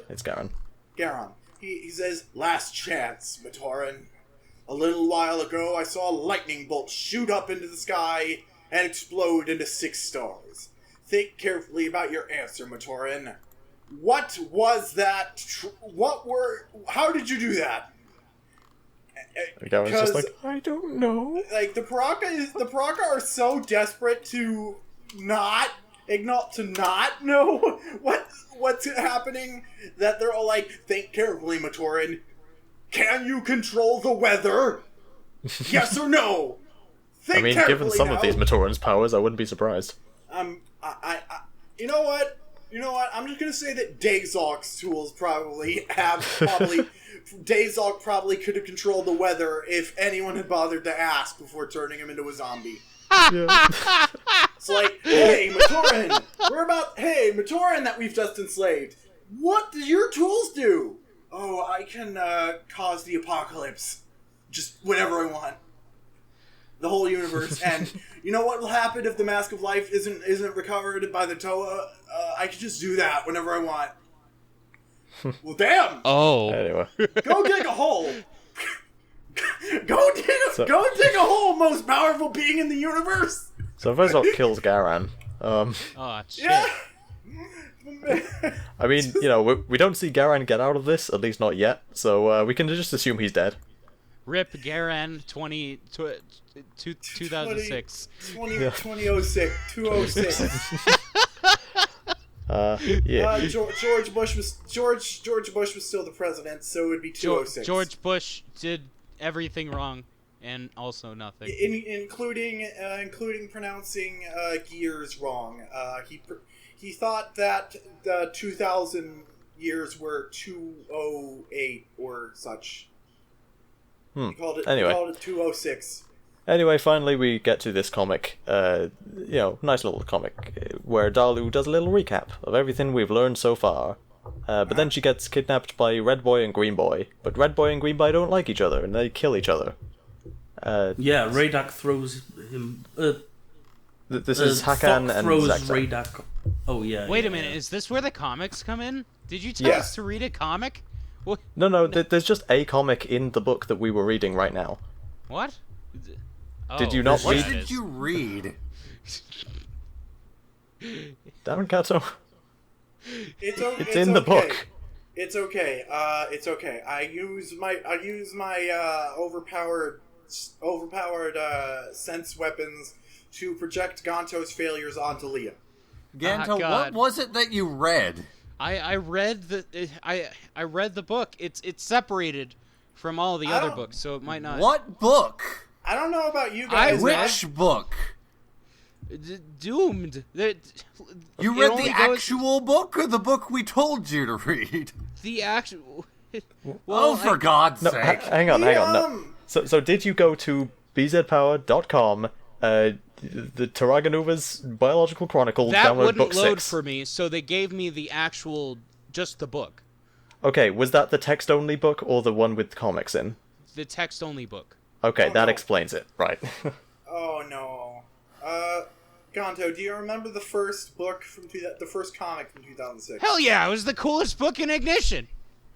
It's Garan. Garan. He says, "Last chance, Matoran. A little while ago, I saw a lightning bolt shoot up into the sky and explode into 6 stars. Think carefully about your answer, Matoran. What was that? How did you do that?" Garan's just like, Because, I don't know. like, the Piraka are so desperate to not know what's happening that they're all like, "Think carefully, Matoran. Can you control the weather? Yes or no? Think I mean, carefully given some now." of these Matoran's powers, I wouldn't be surprised. You know what? I'm just gonna say that Dazok's tools probably Dazok probably could have controlled the weather if anyone had bothered to ask before turning him into a zombie. It's like, hey, Matoran, Matoran that we've just enslaved. What do your tools do? Oh, I can cause the apocalypse. Just whenever I want. The whole universe. And you know what will happen if the Mask of Life isn't recovered by the Toa? I can just do that whenever I want. Well, damn! Oh. Anyway. Go dig a hole! Go dig a hole, most powerful being in the universe! So Vizok kills Garan. Oh, shit. Yeah! I mean, we don't see Garan get out of this, at least not yet, so we can just assume he's dead. Rip Garan 2006. 2006. 206. Yeah. George Bush was still the president, so it would be 206. George Bush did everything wrong and also nothing. Including pronouncing gears wrong. He thought that the 2000 years were 208 or such. He called it 206. Anyway, finally we get to this comic, nice little comic, where Dalu does a little recap of everything we've learned so far. But then she gets kidnapped by Red Boy and Green Boy, but Red Boy and Green Boy don't like each other, and they kill each other. Raydak throws him... this is Hakan and throws Zagzag. Raydak... Oh, yeah. Wait yeah, a minute, yeah. is this where the comics come in? Did you tell us to read a comic? What? No, there's just a comic in the book that we were reading right now. What? Did you not What read? did you read? Damn it, Kato. It's in the book. It's okay. It's okay. I use my overpowered sense weapons to project Ganto's failures onto Leah. Ganto, God. what was it that you read? I read the book. It's separated from all the other books, so it might not. What book? I don't know about you guys. Which book? Doomed. You read the actual book or the book we told you to read? The actual. Well, for God's sake! Hang on. No. So did you go to bzpower.com? The TuragaNuva's Biological Chronicle. That download wouldn't book load 6. for me, so they gave me the actual, just the book. Okay, was that the text-only book or the one with comics in? The text-only book. Okay, that explains it. Right. Oh no. Ganto, do you remember the first book from the first comic from 2006? Hell yeah, it was the coolest book in Ignition.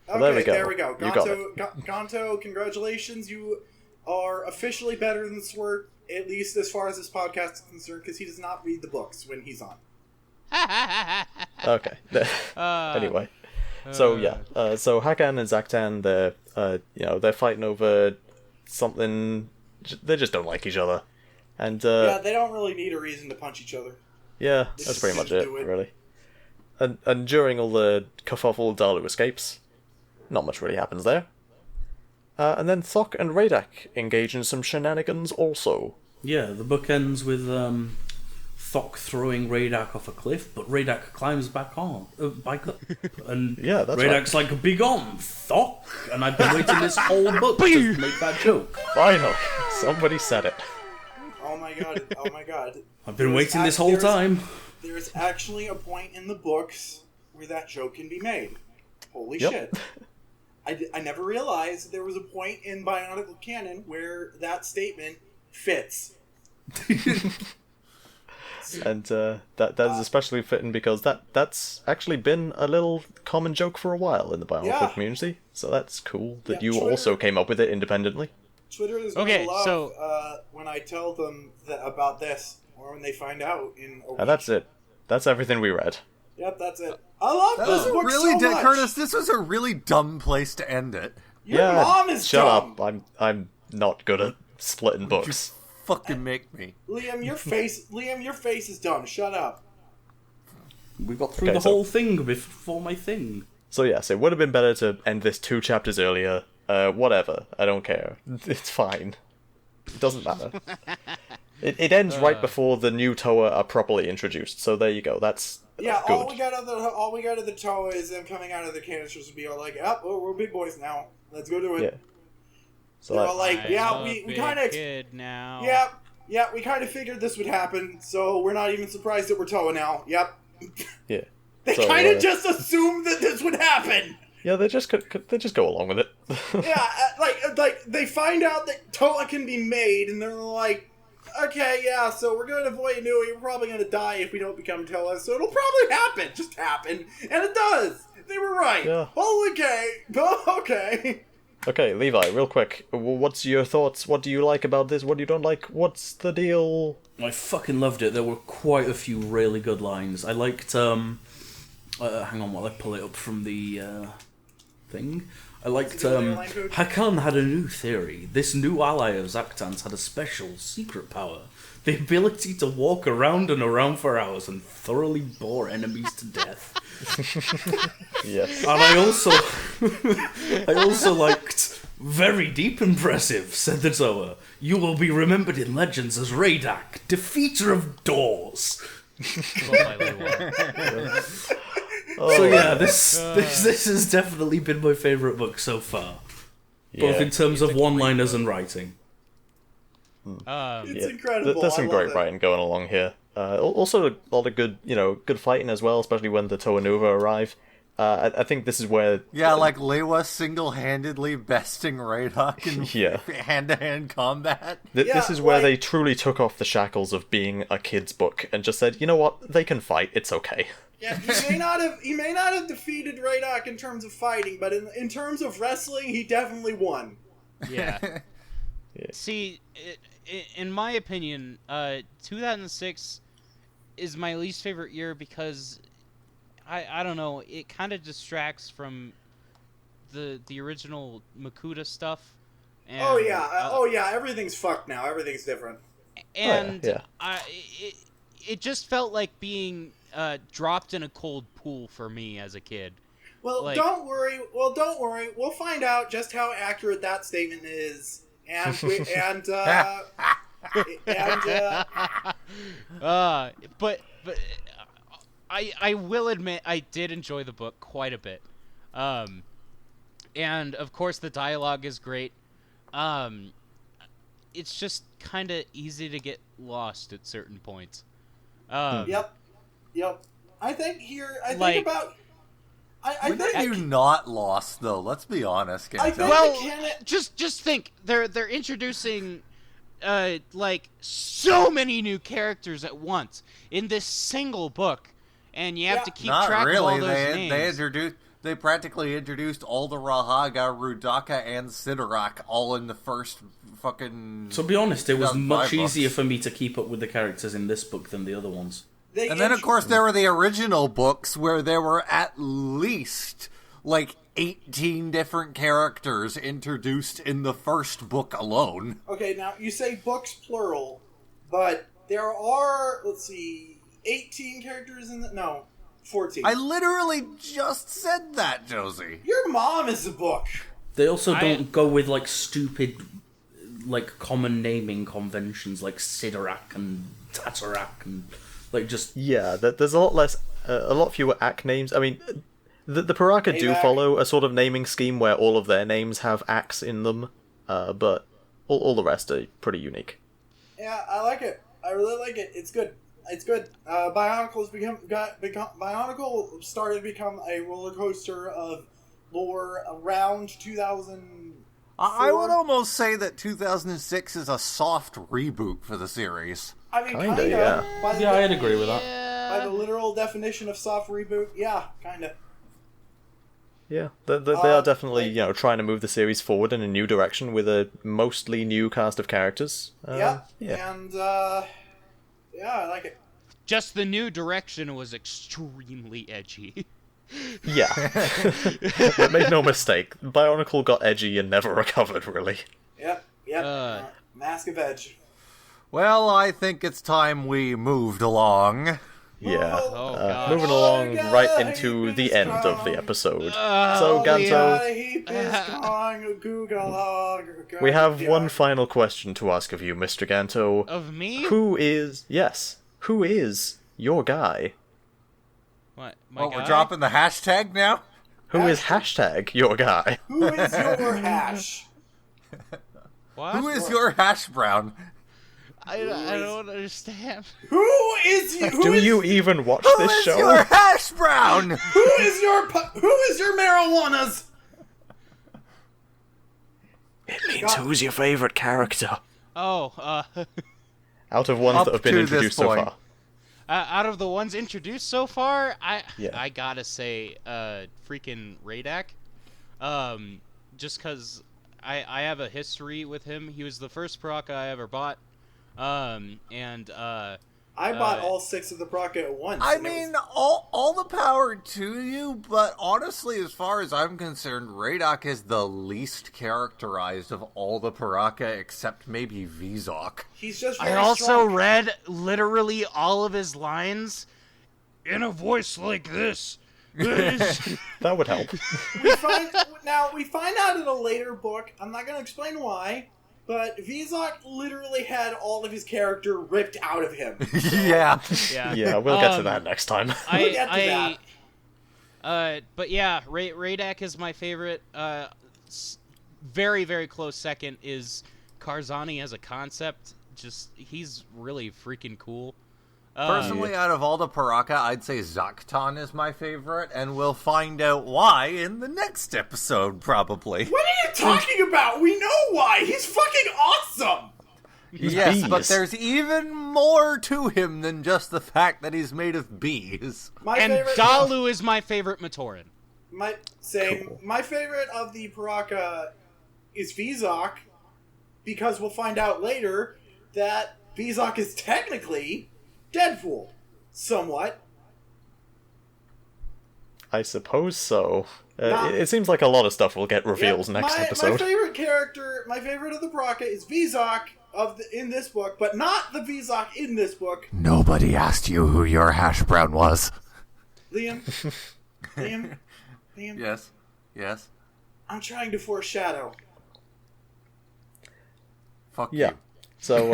Well, Okay, there we go. You got it. Ganto, congratulations. You are officially better than Swirt, at least as far as this podcast is concerned, because he does not read the books when he's on. Okay. Anyway. So yeah. So Hakan and Zaktan, they're fighting over something. They just don't like each other. And yeah, they don't really need a reason to punch each other. Yeah, that's pretty much it, really. And during all the kerfuffle, Dalu escapes. Not much really happens there. And then Thok and Radak engage in some shenanigans also. Yeah, the book ends with Thok throwing Radak off a cliff, but Radak climbs back on, back up. And yeah, that's Radak's right. like, "Begone, Thok!" And I've been waiting this whole book to make that joke. Finally, somebody said it. Oh my god. I've been waiting this whole time. There's actually a point in the books where that joke can be made. Holy shit. I never realized there was a point in Bionicle canon where that statement fits. And that is especially fitting because that's actually been a little common joke for a while in the Bionicle community. So that's cool that you Twitter also came up with it independently. Twitter is going to love when I tell them about this, or when they find out in a week. And that's it. That's everything we read. Yep, that's it. I love this book really so much. Curtis, this was a really dumb place to end it. Your mom is shut dumb. up. I'm not good at splitting books. Just fucking make me. Liam, your face is dumb. Shut up. We got through the whole thing before my thing. So yes, it would have been better to end this 2 chapters earlier. Whatever. I don't care. It's fine. It doesn't matter. It ends right before the new Toa are properly introduced, so there you go. That's good. All we got of the Toa is them coming out of the canisters and be all like, we're big boys now. Let's go do it. Yeah. So they're all like, we kind of kid now. Yeah, we kind of figured this would happen, so we're not even surprised that we're Toa now. Yep. Yeah. They kind of just assumed that this would happen. Yeah, they just go along with it. Yeah, like they find out that Toa can be made, and they're like, okay, yeah, so we're going to Voya Nui. We're probably going to die if we don't become Toa, so it'll probably happen. Just happen. And it does. They were right. Yeah. Okay. Okay, Levi, real quick. What's your thoughts? What do you like about this? What do you don't like? What's the deal? I fucking loved it. There were quite a few really good lines. I liked, hang on while I pull it up from the, thing. I liked, Hakan had a new theory. This new ally of Zaktan's had a special secret power. The ability to walk around and around for hours and thoroughly bore enemies to death. Yes. And I also liked, very deep impressive, said the Toa. You will be remembered in legends as Radak, defeater of doors. So yeah, this has definitely been my favourite book so far. Both in terms of one-liners and writing. It's incredible. There's some great writing going along here. Also, a lot of good, good fighting as well, especially when the Toa Nuva arrive. I think this is where... Yeah, like Lewa single-handedly besting Radak in hand-to-hand combat. This is where they truly took off the shackles of being a kid's book and just said, you know what, they can fight, it's okay. Yeah, he may not have defeated Radak in terms of fighting, but in terms of wrestling, he definitely won. Yeah. See, in my opinion, 2006 is my least favorite year because I don't know, it kind of distracts from the original Makuta stuff. And, oh yeah, everything's fucked now. Everything's different. And it just felt like being dropped in a cold pool for me as a kid. Well, Like- don't worry. Well, don't worry. We'll find out just how accurate that statement is, and but I will admit I did enjoy the book quite a bit, and of course the dialogue is great. It's just kind of easy to get lost at certain points. Yep. I think Like- about. I When think are you not lost, though? Let's be honest, I Ganto. think Well, the canon. just think they're introducing like so many new characters at once in this single book, and you have Yeah. to keep Not track really. of all those names. They practically introduced all the Rahaga, Brutaka, and Sidorak all in the first fucking... To be honest, it was 2005 much easier books. for me to keep up with the characters in this book than the other ones. And then, of course, there were the original books where there were at least, like, 18 different characters introduced in the first book alone. Okay, now you say books plural, but there are, let's see, 18 characters in the... No, 14. I literally just said that, Josie. Your mom is a book. They also don't go with, like, stupid, like, common naming conventions like Sidorak and Tatarak and, like, just... Yeah, there's a lot fewer act names. I mean, the Piraka do Payback. follow a sort of naming scheme where all of their names have acts in them, but all the rest are pretty unique. Yeah, I like it. I really like it. It's good. It's good. Bionicle started to become a roller coaster of lore around 2000. I would almost say that 2006 is a soft reboot for the series. I mean, Kinda, yeah. Yeah, I'd agree with that. By the literal definition of soft reboot, yeah, kinda. Yeah, they are definitely trying to move the series forward in a new direction with a mostly new cast of characters. Yeah, yeah. and yeah, I like it. Just the new direction was extremely edgy. Yeah. But make no mistake, Bionicle got edgy and never recovered, really. Yep. Mask of Edge. Well, I think it's time we moved along. Yeah. Oh, gosh. Moving along right into the end of the episode. So, Ganto, we have one final question to ask of you, Mr. Ganto. Of me? Who is your guy? What? My Oh, guy? we're dropping the hashtag now? Who is hashtag your guy? Who is your hash? What? Who is your hash brown? I don't understand. Who is you? Do you even watch Who this is show? your hash brown? Who is your marijuanas? It means who's your favorite character? Oh, Out of ones Up that have been to this introduced so point. far. out of the ones introduced so far, Yeah. I gotta say, freaking Radak. Just cause I have a history with him. He was the first Piraka I ever bought. I bought all 6 of the Piraka at once. I and it mean, was- all the power to you, but honestly, as far as I'm concerned, Radak is the least characterized of all the Piraka, except maybe Vizok. he's just. I very also strong. read literally all of his lines in a voice like this. That would help. We find out in a later book. I'm not going to explain why, but Vizok literally had all of his character ripped out of him. Yeah. Yeah. Yeah, we'll get to that next time. We'll get to But yeah, Radak is my favorite. Very, very close second is Karzani as a concept. Just, he's really freaking cool. Personally, out of all the Piraka, I'd say Zaktan is my favorite, and we'll find out why in the next episode, probably. What are you talking about? We know why. He's fucking awesome. Yes, but bees. there's even more to him than just the fact that he's made of bees. My And favorite. Dalu is my favorite Matoran. My favorite of the Piraka is Vizok, because we'll find out later that Vizok is technically Deadpool, somewhat. I suppose so. Nah. It seems like a lot of stuff will get reveals Yeah, next my episode. favorite character, my favorite of the Piraka is Vizok in this book, but not the Vizok in this book. Nobody asked you who your hash brown was. Liam, Liam? Yes. Yes. I'm trying to foreshadow. Fuck Yeah. you. So,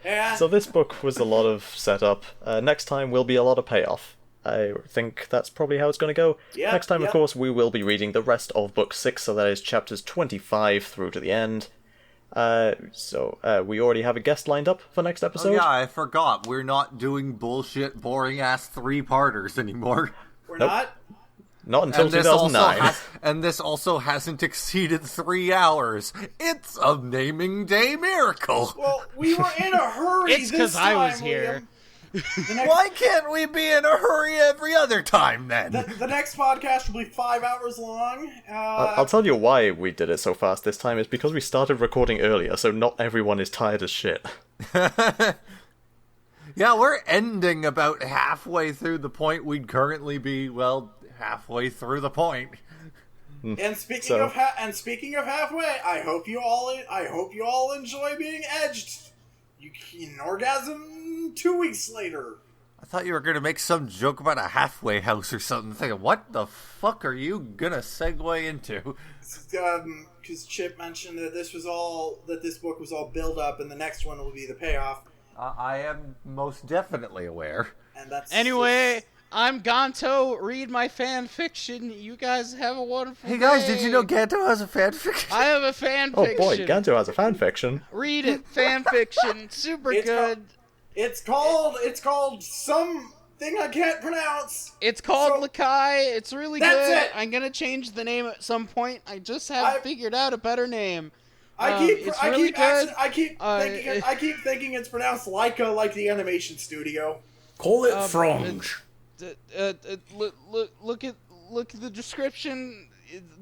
Yeah. so this book was a lot of setup. Next time will be a lot of payoff. I think that's probably how it's going to go. Yep, Next time, yep. of course, we will be reading the rest of Book 6, so that is chapters 25 through to the end. We already have a guest lined up for next episode. Oh yeah, I forgot. We're not doing bullshit, boring-ass 3-parters anymore. We're Nope. not? Not until 2009. And this also hasn't exceeded 3 hours. It's a naming day miracle. Well, we were in a hurry It's this 'cause I time, was here. Liam. The next, Why can't we be in a hurry every other time, then? the next podcast will be 5 hours long. I'll tell you why we did it so fast this time. It's because we started recording earlier, so not everyone is tired as shit. Yeah, we're ending about halfway through the point we'd currently be, well, halfway through the point. And speaking So- of halfway, I hope you all enjoy being edged. You can orgasm 2 weeks later. I thought you were going to make some joke about a halfway house or something. Thinking, what the fuck are you going to segue into? Because Chip mentioned that this book was all build up, and the next one will be the payoff. I am most definitely aware. And that's Anyway, I'm Ganto. Read my fan fiction. You guys have a wonderful Hey guys, day. did you know Ganto has a fanfic? I have a fan Oh fiction. boy, Ganto has a fanfiction. Read it. Fan fiction. Super It's good. It's called something I can't pronounce. It's called So- Lakai. It's really That's good. it! I'm gonna change the name at some point. I just haven't figured out a better name. It's really good. I keep thinking it's pronounced Leica, like the animation studio. Call it Frange. Look at the description.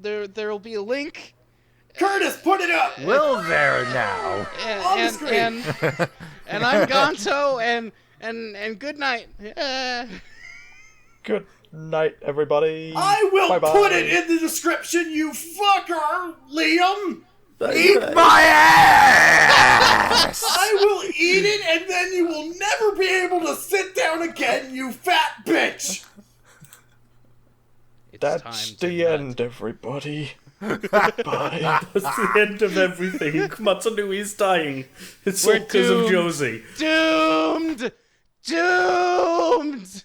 There'll be a link. Curtis, put it up. Will there now? On the screen. And I'm Ganto, and good night. Good night, everybody. I will Bye-bye. put it in the description, you fucker, Liam. Eat my ass! I will eat it, and then you will never be able to sit down again, you fat bitch. It's That's time to the nut. end, everybody. Bye. That's the end of everything. Metru Nui is dying. It's We're all because of doomed. Josie. Doomed.